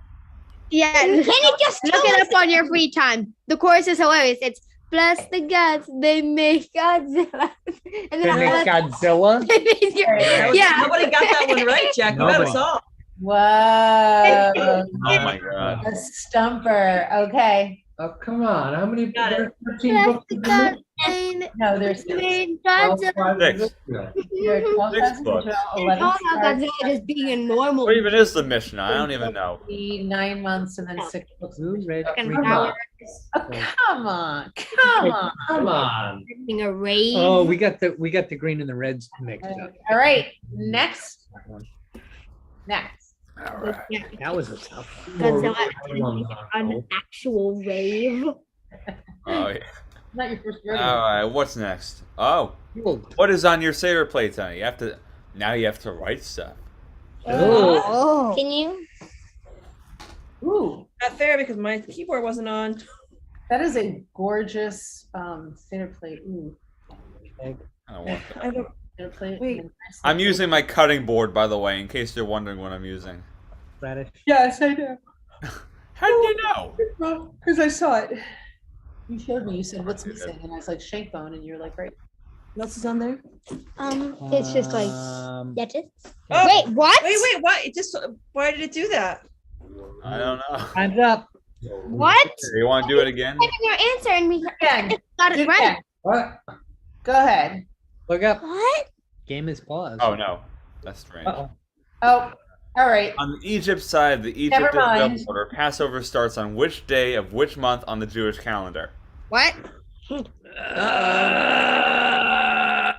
Yeah. Can you just Look it up on your free time. The chorus is hilarious. It's bless the gods. They make Godzilla. And They then make Godzilla? Yeah. Nobody got that one right, Jack. You got Nobody. us all. Whoa. Oh my god. A stumper. Okay. Oh, come on. How many? Got it. There's 13 Bless books the in gods. the They No, there's made Oh, Godzilla. five Six. books. Yeah. there are 12 Six thousand, books. 11 Talk about Godzilla just being a normal. What even is the Mishnah? I don't even know. 9 months and then 6 books. Who read Fucking Green hour. Oh, come on. Come on. Come on. Being a rave. Oh, we got the green and the reds mixed up. All right. Next. Next. All right. Yeah. That was a tough one. Godzilla an actual rave. Oh yeah. Not your first All rodeo. right. What's next? Oh, what is on your Seder plate tonight? You have to write stuff. Oh. Can you? Ooh, Not fair because my keyboard wasn't on. that is a gorgeous Seder plate. Ooh, I don't want that. I don't. Seder plate. Wait. I'm using my cutting board, by the way, in case you're wondering what I'm using. Radish. Yes, I do. How do you know? Because I saw it. You showed me. You said, "What's missing?" And I was like, "Shank bone," and you're like, "Right." What else is on there? It's just like That's it. Oh, Wait, what? Wait, why? It just why did it do that? I don't know. Time's up. what? You want to do it again? Type in your answer and we Again. got it right. What? Go ahead. Look up. What? Game is paused. Oh no, that's strange. Uh-oh. Oh, all right. On the Egypt side, the Egypt Never is double mind. order. Passover starts on which day of which month on the Jewish calendar? What?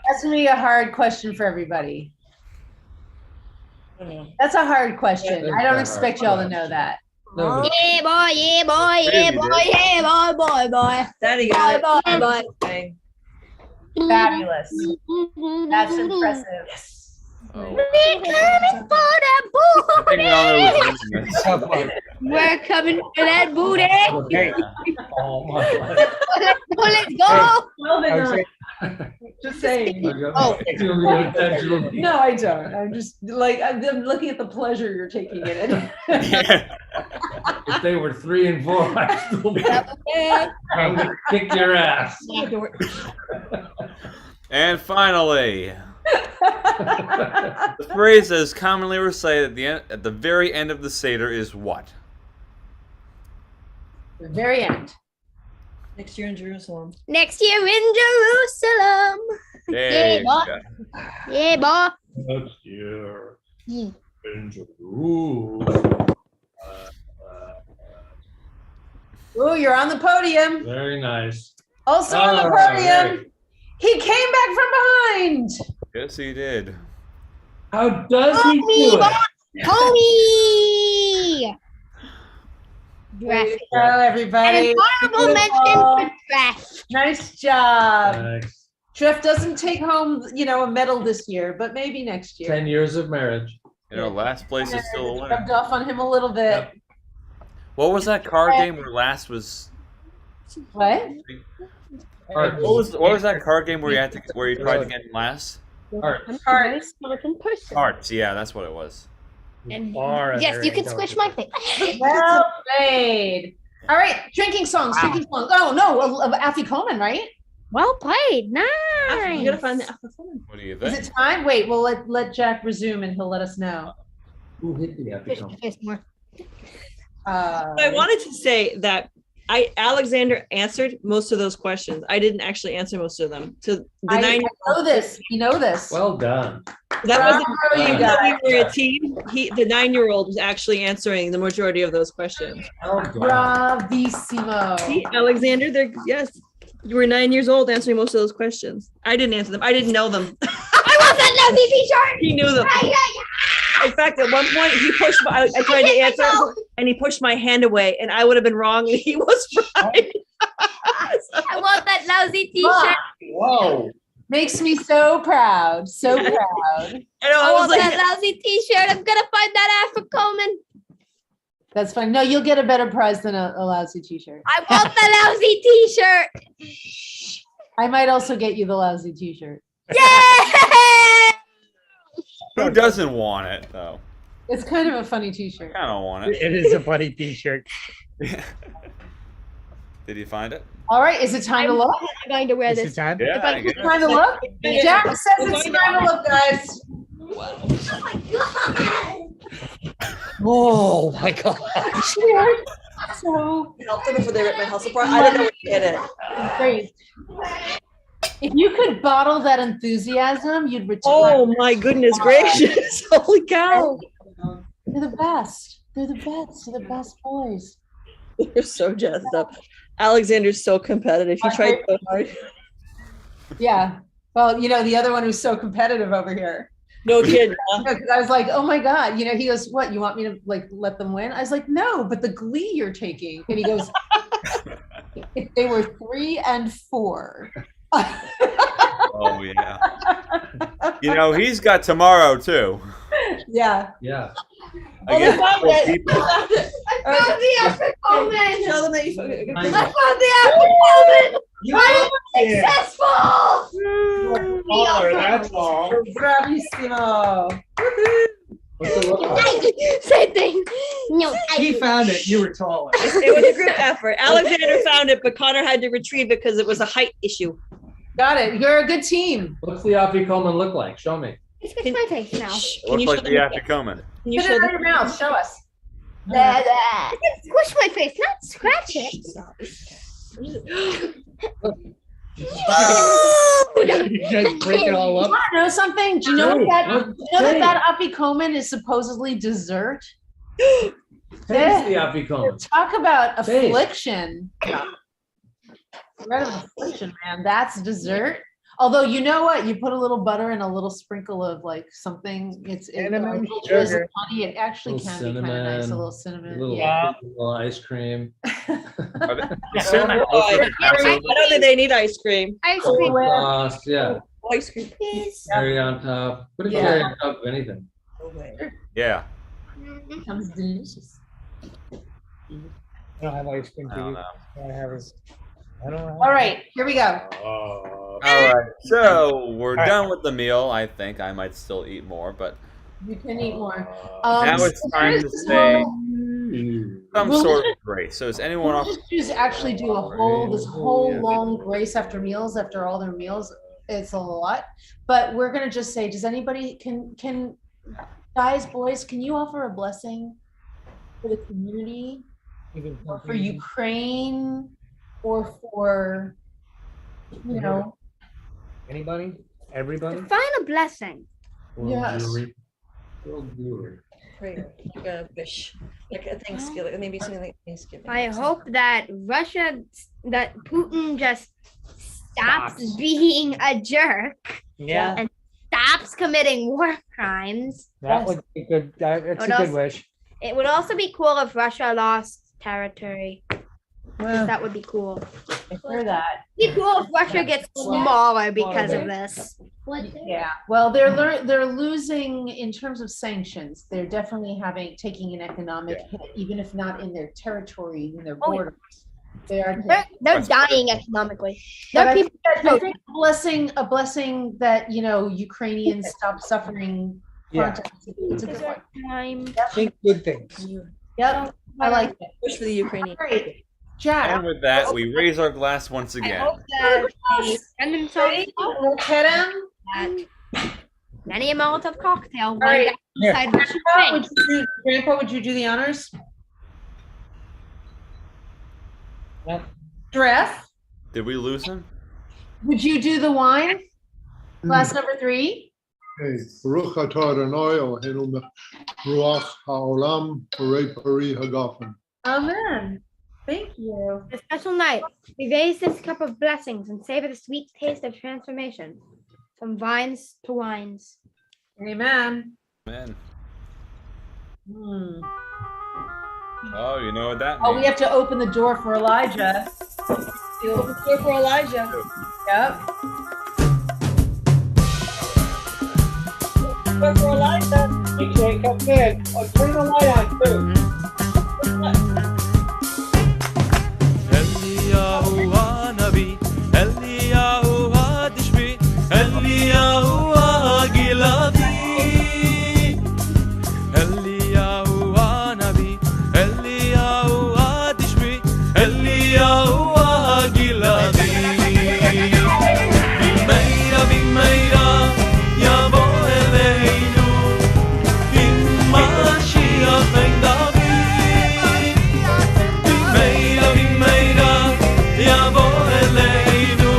That's gonna be a hard question for everybody. That's a hard question. I don't expect y'all to know that. No, Yeah, boy, yeah, boy, yeah, Really boy, did. yeah, boy, boy. Daddy got it. Boy, boy, Okay. Fabulous. That's impressive. Oh. We're coming for that I think we all know booty. who's winning this. We're coming for that booty. Okay. oh my. Let's go. Okay. Just saying. Oh. No, I don't. I'm just like I'm looking at the pleasure you're taking in it. If they were 3 and 4, I'd still be. I'm gonna kick your ass. And finally, the phrase that is commonly recited at the very end of the Seder is what? The very end. Next year in Jerusalem. Next year in Jerusalem. There you boy. go. Yeah, boy. Next year. Hmm. Ooh. Ooh, you're on the podium. Very nice. Also on the All podium. right. He came back from behind. Yes, he did. How does he do it? Homie. Way to go, everybody. And an honorable mention for Dress. Nice job. Thanks. Treff doesn't take home, a medal this year, but maybe next year. 10 years of marriage. You know, last place is still a winner. Rubbed off on him a little bit. What was that card game where last was? What? What was that card game where you tried to get in last? Hearts. Hearts, yeah, that's what it was. And Far yes, other you can end squish of my face. Well played. All right, drinking songs. Drinking songs. Oh no, Alfie Coleman, right? Well played. You gotta Nice. find the alpha. What do you Is think? it time? Wait, we'll let Jack resume and he'll let us know. Who hit the Fish, epic? fish more. I wanted to say that Alexander answered most of those questions. I didn't actually answer most of them. So the I 9 know this. You know this. Well done. that wasn't Bravo, you even though guys. we were a team. The 9-year-old was actually answering the majority of those questions. Well done. Bravissimo. See, Alexander, yes. You were 9 years old answering most of those questions. I didn't answer them. I didn't know them. I want that lousy t-shirt. He knew them. In fact, at one point, he pushed my, I tried to answer, and he pushed my hand away, and I would have been wrong, and he was right. I want that lousy t-shirt. Whoa. Makes me so proud. So proud. I want that lousy t-shirt. I'm gonna find that African. That's fine. No, you'll get a better prize than a lousy t-shirt. I want the lousy t-shirt. I might also get you the lousy t-shirt. Who doesn't want it though? It's kind of a funny t-shirt. I don't want it. It is a funny t-shirt. Did you find it? All right, is it time to look? I'm going to wear Is this. it time? Yeah, I guess. Time to look? Jack says it's time to look, guys. Oh my god. So I helped them before they were at my house. I don't know where to get it. great. If you could bottle that enthusiasm, you'd return. Oh my goodness gracious. Holy cow. They're the best. They're the best. They're the best boys. You're so jazzed up. Alexander's so competitive. He tried so hard. Yeah. Well, the other one who's so competitive over here. No kidding. Because I was like, oh my God. He goes, what? You want me to let them win? I was like, no, but the glee you're taking. And he goes, if they were 3 and 4. Oh yeah. He's got tomorrow too. Yeah. Yeah. Against found 4 it. people. I found the African. Tell them that you found it. I found the African. I'm successful. That's all. Bravissimo. What's it look like? Same thing. No, He found it. You were taller. It was a group effort. Alexander found it, but Connor had to retrieve it because it was a height issue. Got it. You're a good team. What's the afikoman look like? Show me. It's my face now. It looks like the afikoman. Can you Put show it on them? your mouth. Show us. You can squish my face, not scratch it. You just break it all You up. want to know something? Do you know that afikoman is supposedly dessert? Taste the afikoman. Talk about Taste. affliction. Red of affliction, man. That's dessert. Although you know what, you put a little butter and a little sprinkle of something. It's a Cinnamon, little drizzle sugar. honey. It actually Little can be kind of nice. A little A cinnamon. little, Yeah. little ice cream. Is cinnamon also for I Passover? don't think they need ice cream. Ice cream. Sauce, yeah. Ice cream, please. Cherry on top. Put a Yeah. cherry on top of anything. Yeah. Sounds delicious. I don't have ice cream I for don't you. know. I don't know. All right, here we go. All right. So we're right. done with the meal. I think I might still eat more, but You can eat more. now it's time to say some Well, sort of grace. So is anyone off? Religious Jews actually do this whole long grace after meals, after all their meals. It's a lot, but we're gonna just say, does anybody can guys, boys, can you offer a blessing for the community, or for Ukraine, or for Anybody? Everybody? Find a blessing. Yes. Prayer. Like a wish. Like a Thanksgiving. Maybe something like Thanksgiving. I hope that Putin just stops being a jerk Yeah. and stops committing war crimes. That would be good. It's What a good else? wish. It would also be cool if Russia lost territory. Well, That would be cool. I hear that. It'd be cool if Russia gets smaller because of this. Yeah. Well, they're losing in terms of sanctions. They're definitely taking an economic hit, even if not in their territory, in their Oh, yeah. borders. They are. They're dying economically. But There are I people think a blessing that Ukrainians stop suffering. Yeah. Contact. It's a good one. time. Think good things. Yep. I like it. Wish for the Ukrainians. Great. Jack. And with that, we raise our glass once I again. hope that they spend themselves Let's hit him. at many a Molotov cocktail. right. Inside Russian bank. Grandpa, would you do the honors? Yep. Dress. Did we lose him? Would you do the wine? Class number 3. Okay. Baruch atah Adonai Eloheinu melech ruach haolam borei pari hagafen. Amen. Thank you. A special night. We raise this cup of blessings and savor the sweet taste of transformation, from vines to wines. Amen. Man. Hmm. Oh, you know what that means. Oh, we have to open the door for Elijah. Open the door for Elijah. Yep. Door for Elijah. You can't come in. Oh, turn the light on too. Eliyahu Hanabi, Eliyahu Hadishbi, Eliyahu Hagiladi, Eliyahu Hanabi, Eliyahu Hadishbi, Eliyahu Hagiladi. Bimeira, Yavo Eleinu, Bin Mashiach Ben David. Bimeira, Yavo Eleinu,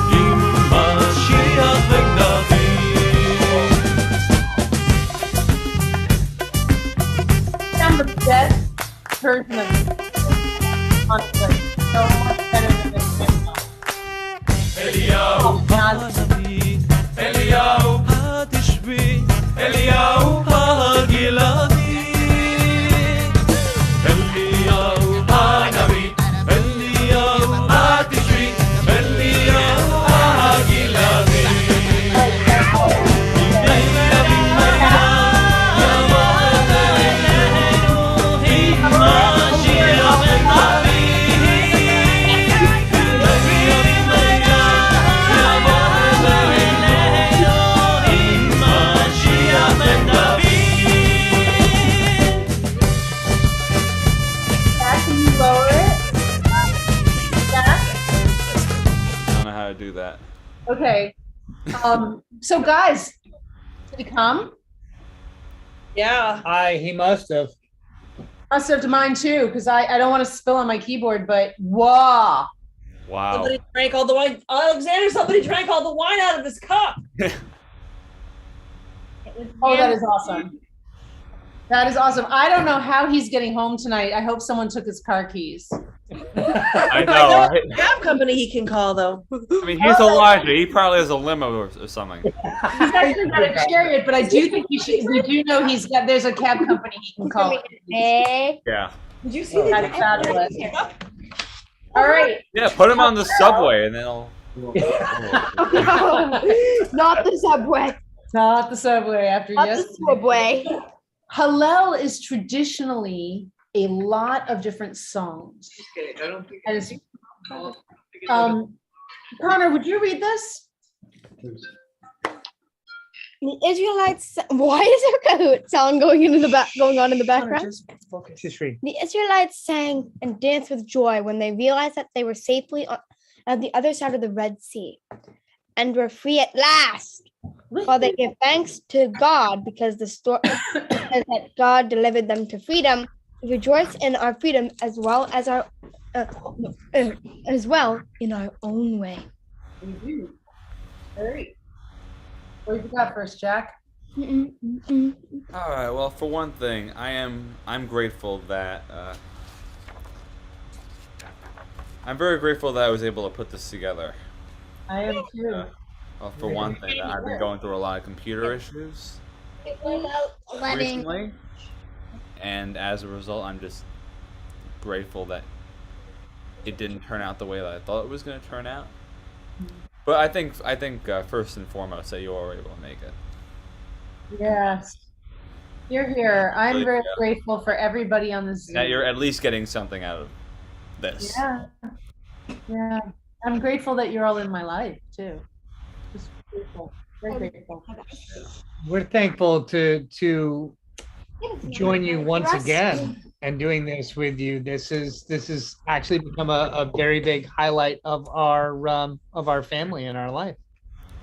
Bin Mashiach Ben David. I'm the best person honestly. So much better than this song. Eliyahu Hanabi, Eliyahu Hadishbi, Eliyahu Hagiladi, Eliyahu Hanabi, Eliyahu Hadishbi, Eliyahu Hagiladi. Bimeira, Yavo Eleinu, Bin Mashiach Ben Can you lower it? Jack? I don't know how to do that. Okay. So guys, did he come? Yeah. He must have. Must have to mine too, because I don't want to spill on my keyboard, but whoa. Wow. Somebody drank all the wine. Alexander, somebody drank all the wine out of this cup. Oh, that is awesome. That is awesome. I don't know how he's getting home tonight. I hope someone took his car keys. I know, right? Cab company he can call though. I mean, he's Elijah. He probably has a limo or something. He's actually got a chariot, but I do think we do know there's a cab company he can call. Yeah. Did you see That is fabulous. All right. Yeah, put him on the subway and then he'll. Not the subway. Not the subway after Not the yesterday. subway. Hallel is traditionally a lot of different songs. I don't think And it's- Connor, would you read this? The Israelites. Why is there Kahoot sound going on in the background? Just read. The Israelites sang and danced with joy when they realized that they were safely on the other side of the Red Sea and were free at last. While they give thanks to God because the story says that God delivered them to freedom, we rejoice in our freedom as well in our own way. All right. What do you got first, Jack? All right. Well, for one thing, I'm grateful that I'm very grateful that I was able to put this together. I am too. Well, for one thing, I've been going through a lot of computer issues recently, and as a result, I'm just grateful that it didn't turn out the way that I thought it was going to turn out. But I think first and foremost that you all were able to make it. Yes. You're here. I'm very grateful for everybody on this Zoom. That you're at least getting something out of this. Yeah. Yeah. I'm grateful that you're all in my life too. Just grateful. Very grateful. We're thankful to join you once again and doing this with you. This is actually become a very big highlight of our family and our life.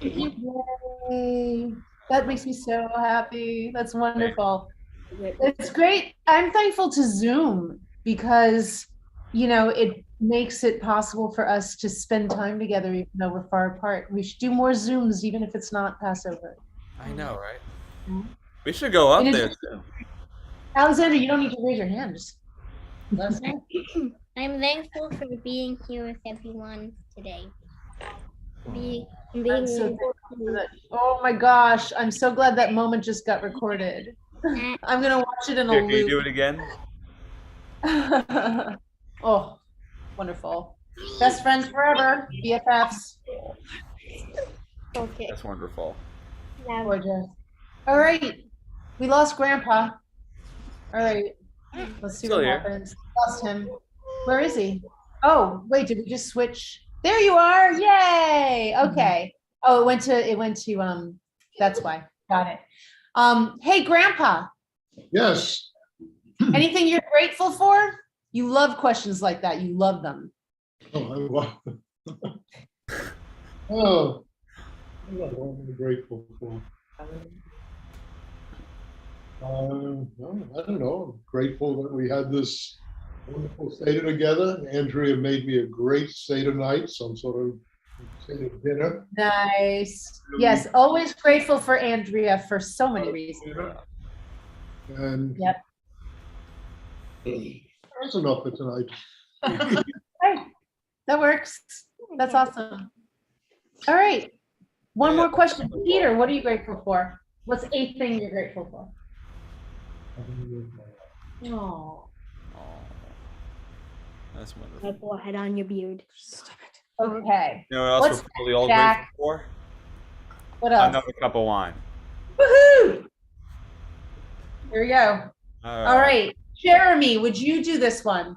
Yay. That makes me so happy. That's wonderful. It's great. I'm thankful to Zoom because, it makes it possible for us to spend time together even though we're far apart. We should do more Zooms even if it's not Passover. I know, right? We should go up there too. Alexander, you don't need to raise your hand. Just let us know. I'm thankful for being here with everyone today. Being I'm so thankful for that. Oh my gosh, I'm so glad that moment just got recorded. I'm gonna watch it in a Here, can you loop. do it again? Oh, wonderful. Best friends forever, BFFs. Okay. That's wonderful. Gorgeous. All right, we lost Grandpa. All right, let's see Still what here. happens. Lost him. Where is he? Oh, wait, did we just switch? There you are. Yay. Okay. Oh, it went to that's why. Got it. Hey Grandpa, Yes. anything you're grateful for? You love questions like that. You love them. Oh, what am I grateful for? Well, I don't know. I'm grateful that we had this wonderful Seder together. Andrea made me a great Seder night, some sort of Seder dinner. Nice. Yes, always grateful for Andrea for so many reasons. And Yep. that's enough for tonight. Hey, that works. That's awesome. All right. One more question. Peter, what are you grateful for? What's a thing you're grateful for? Oh. That's wonderful. Go ahead on your beard. Okay. You know what else What's we're probably all Jack? grateful for? What else? Another cup of wine. Woohoo! Here we go. All All right. Jeremy, would you do this one?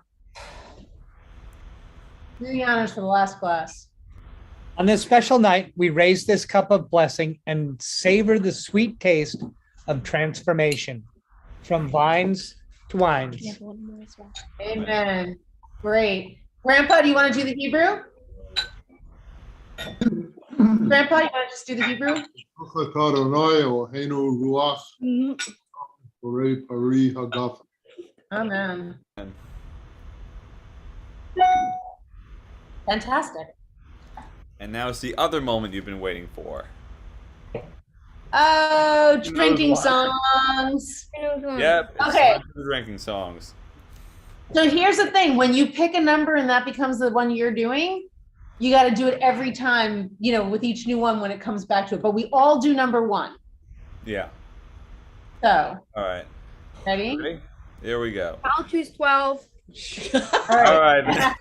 Do the honors for the last class. On this special night, we raise this cup of blessing and savor the sweet taste of transformation from vines to wines. Amen. Great. Grandpa, do you want to do the Hebrew? Grandpa, you want to just do the Hebrew? Baruch atah Adonai Eloheinu ruach borei pari hagaf. Amen. Fantastic. And now it's the other moment you've been waiting for. Oh, drinking songs. Yep. It's Okay. time for the drinking songs. So here's the thing. When you pick a number and that becomes the one you're doing, you got to do it every time, you know, with each new one when it comes back to it. But we all do number one. Yeah. So, All right. ready? Ready? Here we go. I'll choose 12. All right. All right.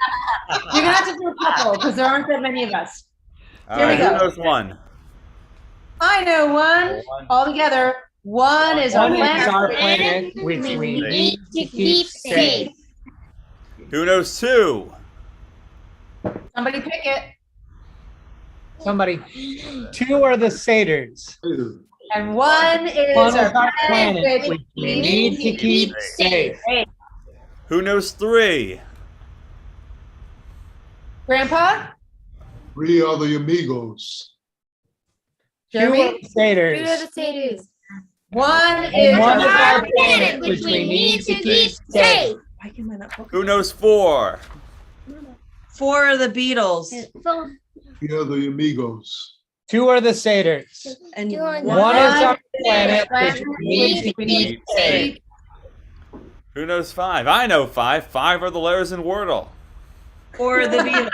You're going to have to do a couple because there aren't that many of us. All Here we right. go. Who knows one? I know one. All together. One is our planet, which we need to keep safe. Who knows two? Somebody pick it. Somebody. Two are the Seders. And one is One is our our planet, planet, which which we need to keep safe. Who knows three? Grandpa? Three are the amigos. Jeremy? Seders. One And is one is our our planet, which we need to keep safe. Why can I not focus? Who knows four? Four of the Beatles. Three are the amigos. Two are the Seders. And One is our planet, which we need to keep safe. Who knows five? I know five. Five are the letters in Wordle. Four of the Beatles.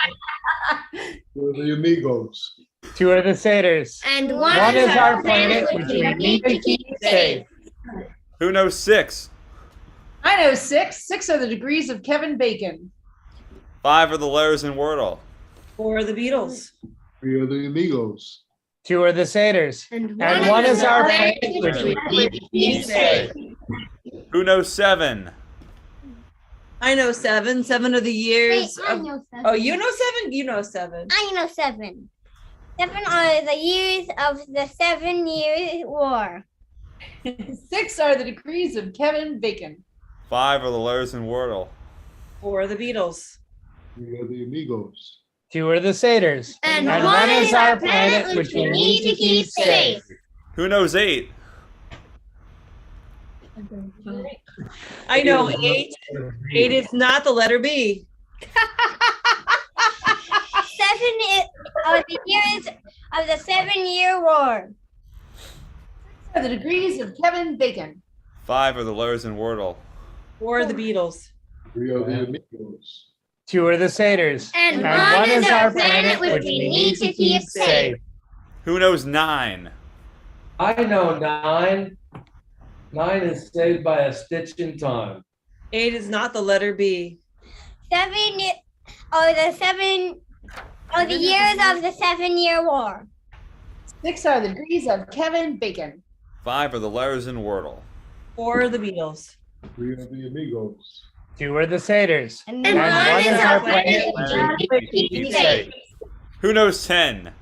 Three are the amigos. Two are the Seders. And One is our planet, which we need to keep safe. Who knows six? I know six. Six are the degrees of Kevin Bacon. Five are the letters in Wordle. Four of the Beatles. Three are the amigos. Two are the Seders. And one is our planet, which we need to keep safe. Who knows seven? I know seven. Seven of the years. Wait, I of- know seven. Oh, you know seven? You know seven. I know seven. Seven are the years of the 7-Year War. 6 are the degrees of Kevin Bacon. Five are the letters in Wordle. Four of the Beatles. Three are the amigos. Two are the Seders. And one is our planet, which we need to keep safe. Who knows eight? I know eight. Eight is not the letter B. 7 are the years of the 7-Year War. 6 are the degrees of Kevin Bacon. Five are the letters in Wordle. Four of the Beatles. Three are the amigos. Two are the satyrs. And one is our planet which we need to keep safe. Who knows 9? I know 9. 9 is saved by a stitch in time. 8 is not the letter B. 7 are the years of the 7-Year War. 6 are the degrees of Kevin Bacon. 5 are the letters in Wordle. 4 are the Beatles. 3 are the Amigos. 2 are the satyrs. And one is our planet Planet we keep safe. Who knows 10?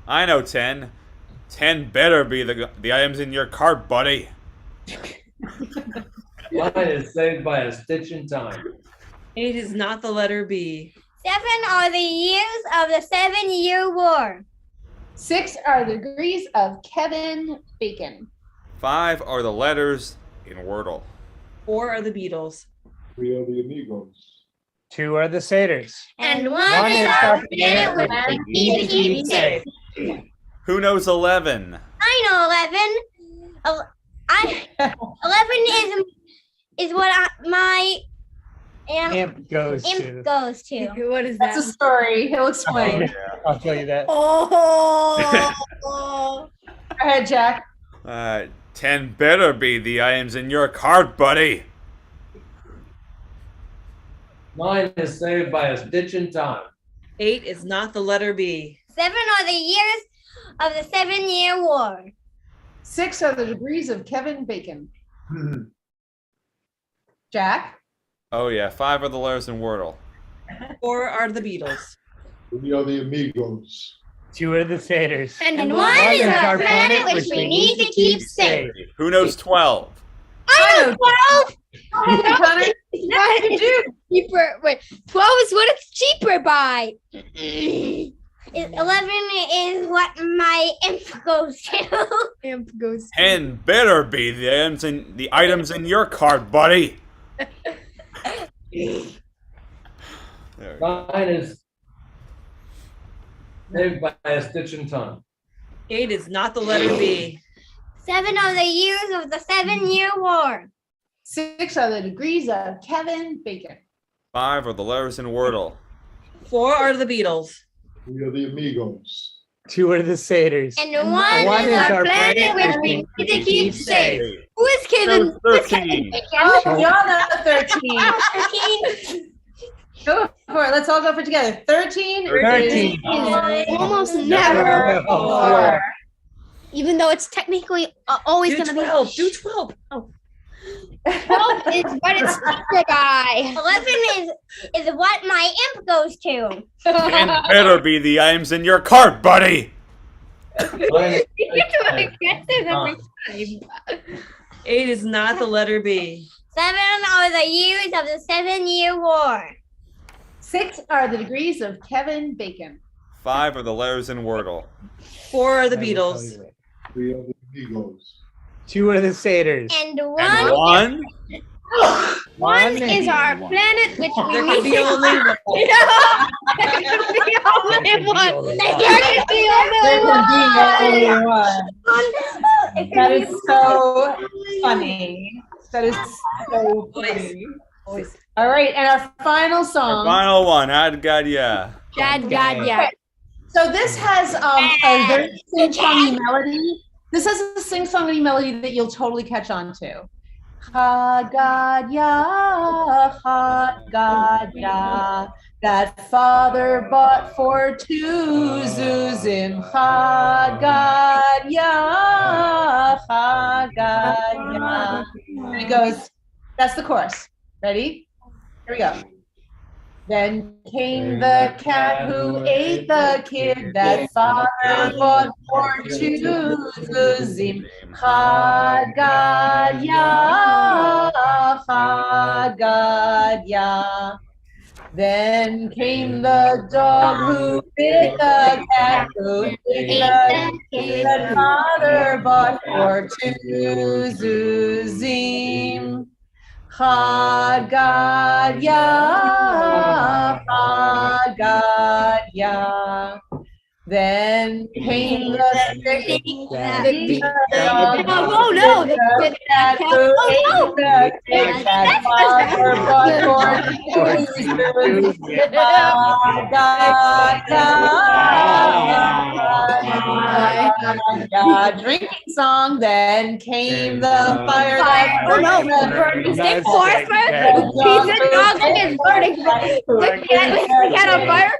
I know 10. 10 better be the items in your cart, buddy. 9 is saved by a stitch in time. 8 is not the letter B. 7 are the years of the 7-Year War. 6 are the degrees of Kevin Bacon. 5 are the letters in Wordle. 4 are the Beatles. 3 are the Amigos. 2 are the satyrs. And one is our planet which we need to keep safe. Who knows 11? I know 11. 11 is what my Imp goes to. imp goes to. What is That's a story. He'll Oh, explain. yeah, I'll tell you that. Oh. Go ahead, Jack. 10 better be the items in your cart, buddy. 9 is saved by a stitch in time. 8 is not the letter B. 7 are the years of the 7-Year War. 6 are the degrees of Kevin Bacon. Jack? Oh yeah, 5 are the letters in Wordle. 4 are the Beatles. 3 are the Amigos. 2 are the satyrs. And one is our planet which we need to keep safe. Who knows 12? I know 12. What did you do? Cheaper. Wait, 12 is what it's cheaper by. 11 is what my imp goes to. Imp goes. 10 better be the items in your cart, buddy. 9 is saved by a stitch in time. 8 is not the letter B. 7 are the years of the 7-Year War. 6 are the degrees of Kevin Bacon. 5 are the letters in Wordle. 4 are the Beatles. 3 are the Amigos. 2 are the satyrs. And one is our planet which we need to keep safe. Who is Kevin? Who's 13? Oh, Yana, 13. Go for it. Let's all go for it together. 13. 13. Is almost never 4. Even though it's technically always Do going to be 12. Do 12. Oh. 12 is what it's cheaper by. 11 is what my imp goes to. 10 better be the items in your cart, buddy. You get to guess it every time. 8 is not the letter B. 7 are the years of the 7-Year War. 6 are the degrees of Kevin Bacon. 5 are the letters in Wordle. 4 are the Beatles. 3 are the Amigos. 2 are the satyrs. And And one 1? Is our planet which we There need could be to only one. There could be only one. There can be only one. That is so funny. That is so funny. All right, and our final song. Final one. I'd God, yeah. Dad, God, yeah. So this has a very sing-songy melody. This has a sing-songy melody that you'll totally catch on to. Ha God ya, ha God ya. That father bought for 2 zuzim. Ha God ya, ha God ya. And it goes. That's the chorus. Ready? Here we go. Then came the cat who ate the kid that father bought for 2 zuzim. Ha God ya, ha God ya. Then came the dog who bit the cat who ate the kid that father bought for 2 zuzim. Ha God ya, ha God ya. Then came the stick that beat the dog. Oh, no. The cat who ate the cake that father bought for Jesus. Drinking song. Then came the fire that burned the burning stick. Pizza dog is burning. The cat on fire.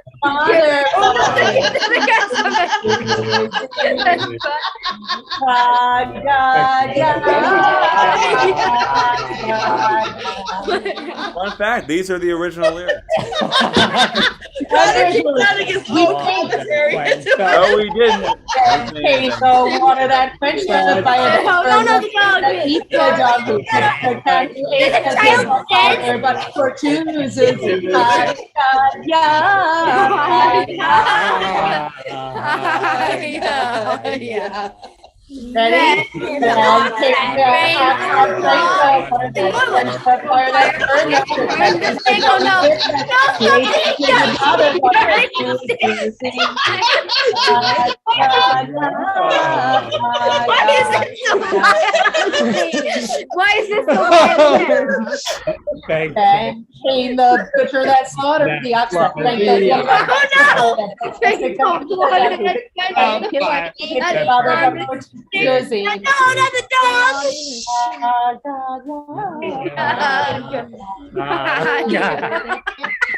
Fun fact, these are the original lyrics. Keep adding his own commentary. No, we didn't. Came the water that quenched the fire. That beat the dog who kicked the cat who ate the father, but for chooses Yeah. Ready? Then came the hot fire that burned the stick. Oh no! Why is this so violent? Then came the butcher that slaughtered the ox that drank the Josie. No, not the dog.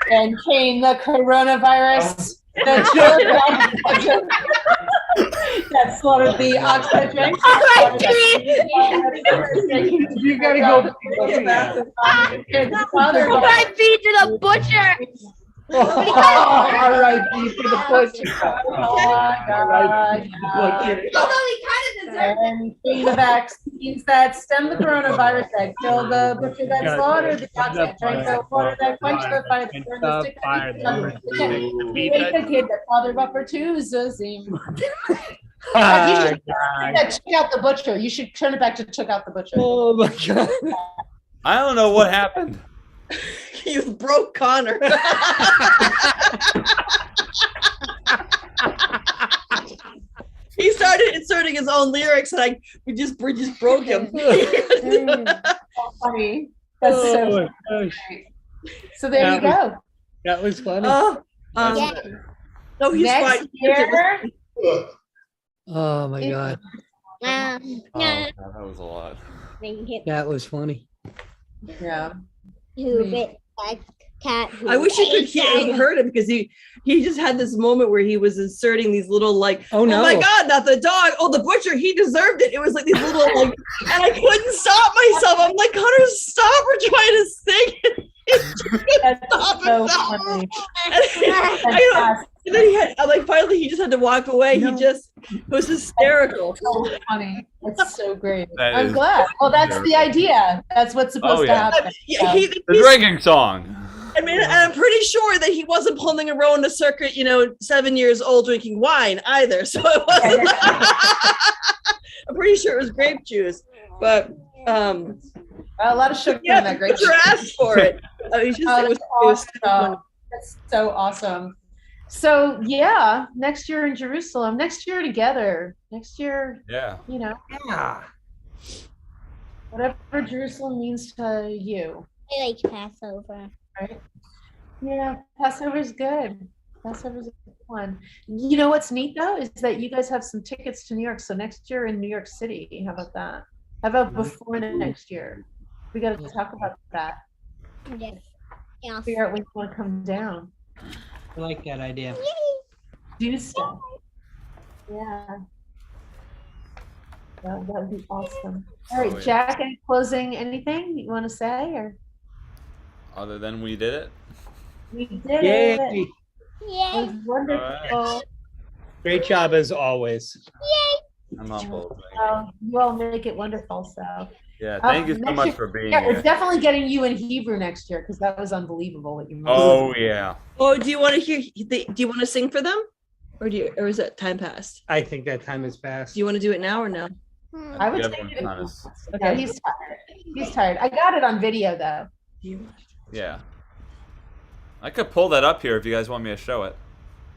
Then came the coronavirus. That slaughtered the ox that drank. You gotta go. My feet to the butcher. All right, for the butcher. And came the vaccines that stem the coronavirus, that kill the butcher that slaughtered the ox that drank the water that quenched the fire, that burned the stick that ate the kid that fathered but for two Zozim. You should check out the butcher. You should turn it back to check out the butcher. Oh my god! I don't know what happened. You broke Connor. He started inserting his own lyrics, and we just broke him. Funny. That's so funny. So there you go. That was funny. No, he's Next fine. year. Oh my god. That was a lot. That was funny. Yeah. I wish you could heard him, because he just had this moment where he was inserting these little oh my god, not the dog, oh the butcher, he deserved it. It was like these little and I couldn't stop myself. I'm like, Connor, stop, we're trying to sing. That's so funny. And then he had finally he just had to walk away. It was hysterical. So funny. It's so great. That I'm is glad. Well, that's the idea. That's what's supposed to happen. The drinking song. I mean, and I'm pretty sure that he wasn't pulling around a circuit, 7 years old drinking wine either. So it wasn't. I'm pretty sure it was grape juice, but a lot of sugar in that grape juice. You asked for it. It was That's so awesome. So yeah, next year in Jerusalem, next year together, next year, Yeah. Whatever Jerusalem means to you. I like Passover. Right? Yeah, Passover's good. Passover's a good one. You know what's neat though is that you guys have some tickets to New York. So next year in New York City, how about that? How about before next year? We got to talk about that. Yes. Yeah. Figure out when you want to come down. I like that idea. Do stuff. Yeah. That would be awesome. All right, Jack, any closing anything you want to say, or? Other than we did it. We did Yay. it. It was wonderful. Great job as always. I'm humbled. You all make it wonderful. So. Yeah, thank you so much for being We're here. definitely getting you in Hebrew next year because that was unbelievable. What you Oh yeah. Oh, do you want to hear? Do you want to sing for them, or is that time past? I think that time has passed. Do you want to do it now or no? I would take it. Okay, he's tired. He's tired. I got it on video though. Yeah. I could pull that up here if you guys want me to show it.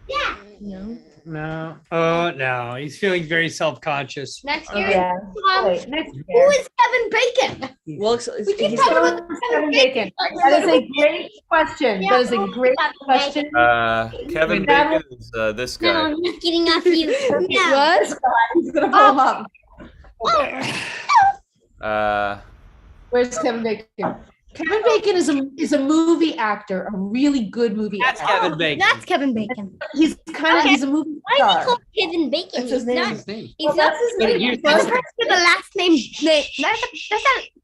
Yeah. No. No. Oh no, he's feeling very self-conscious. Next year, Yeah. Who Next is Kevin Bacon? Well, We keep he's talking going- about Kevin Bacon. That is a great question. That is a great question. Kevin That Bacon is this No, guy. I'm not getting off you. No. What? He's gonna pull him up. Where's Kevin Bacon? Kevin Bacon is a movie actor, a really good movie actor. Kevin Bacon. That's Kevin Bacon. He's kind of he's a movie Why is star. he called Kevin Bacon? That's his name. Not, His name. he's Well, not. that's his name. That's the person with the last name.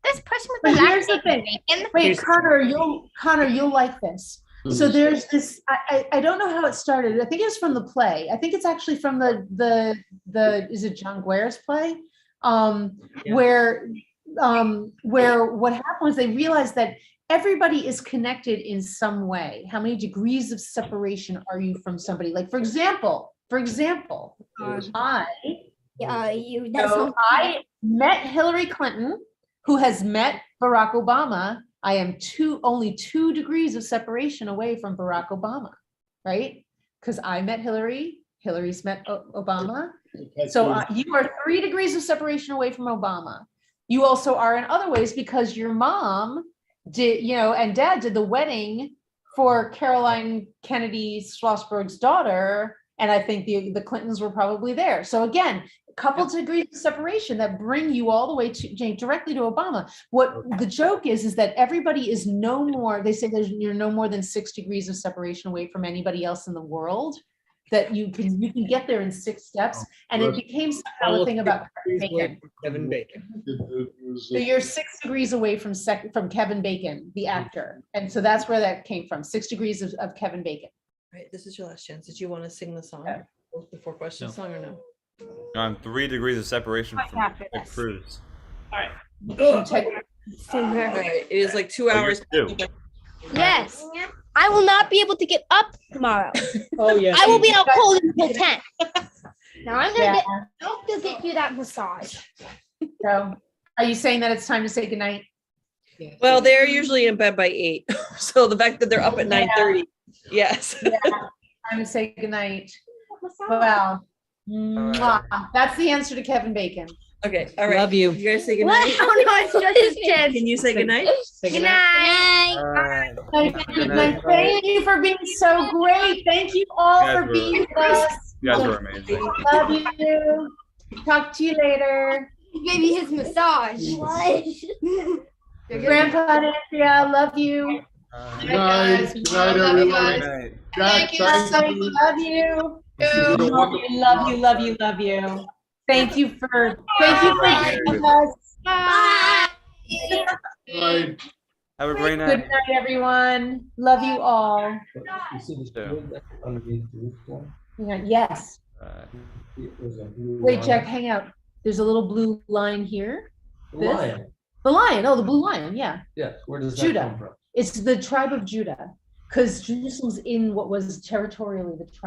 That's person with the But last here's the name. thing. Bacon. Wait, Connor, you'll like this. So there's this. I don't know how it started. I think it's from the play. I think it's actually from the is it John Guare's play? Where what happened was they realized that everybody is connected in some way. How many degrees of separation are you from somebody? Like, for example, I met Hillary Clinton, who has met Barack Obama. I am only 2 degrees of separation away from Barack Obama, right? Because I met Hillary, Hillary's met Obama. So you are 3 degrees of separation away from Obama. You also are in other ways because your mom did, and dad did the wedding for Caroline Kennedy Schlossberg's daughter. And I think the Clintons were probably there. So again, a couple degrees of separation that bring you all the way to directly to Obama. What the joke is that everybody is no more, they say you're no more than 6 degrees of separation away from anybody else in the world, that you can get there in 6 steps. And it became somehow a thing about Kevin Bacon. So you're 6 degrees away from Kevin Bacon, the actor. And so that's where that came from, 6 degrees of Kevin Bacon. All right, this is your last chance. Did you want to sing the song before question song or no? I'm 3 degrees of separation from after Ted this. Cruz. All right. Oh. All right. It is like 2 hours. Yes. I will not be able to get up tomorrow. Oh yes. I will be out cold until 10. Now I'm gonna get you that massage. So are you saying that it's time to say goodnight? Well, they're usually in bed by 8. So the fact that they're up at 9:30. Yes. Time to say goodnight. Well, mwah. That's the answer to Kevin Bacon. Okay. All right. Love you. You guys say goodnight. Oh no, it's just his chest. Can you say goodnight? Good night. Thank you for being so great. Thank you all for being with us. You guys were amazing. Love you. Talk to you later. He gave you his massage. What? Grandpa and Andrea, love you. Good night. Good night, everybody. Jack, thank you. Love you. Love you. Thank you for being with us. Bye. Bye. Have a great Good night. night, everyone. Love you all. You see this blue underneath the roof one? Yes. There's a blue Wait, line. Jack, hang out. There's a little blue line here. The This? lion. The lion. Oh, the blue lion. Yeah. Yes, where does that Judah. come from? It's the tribe of Judah, because Jerusalem's in what was territorially the tribe.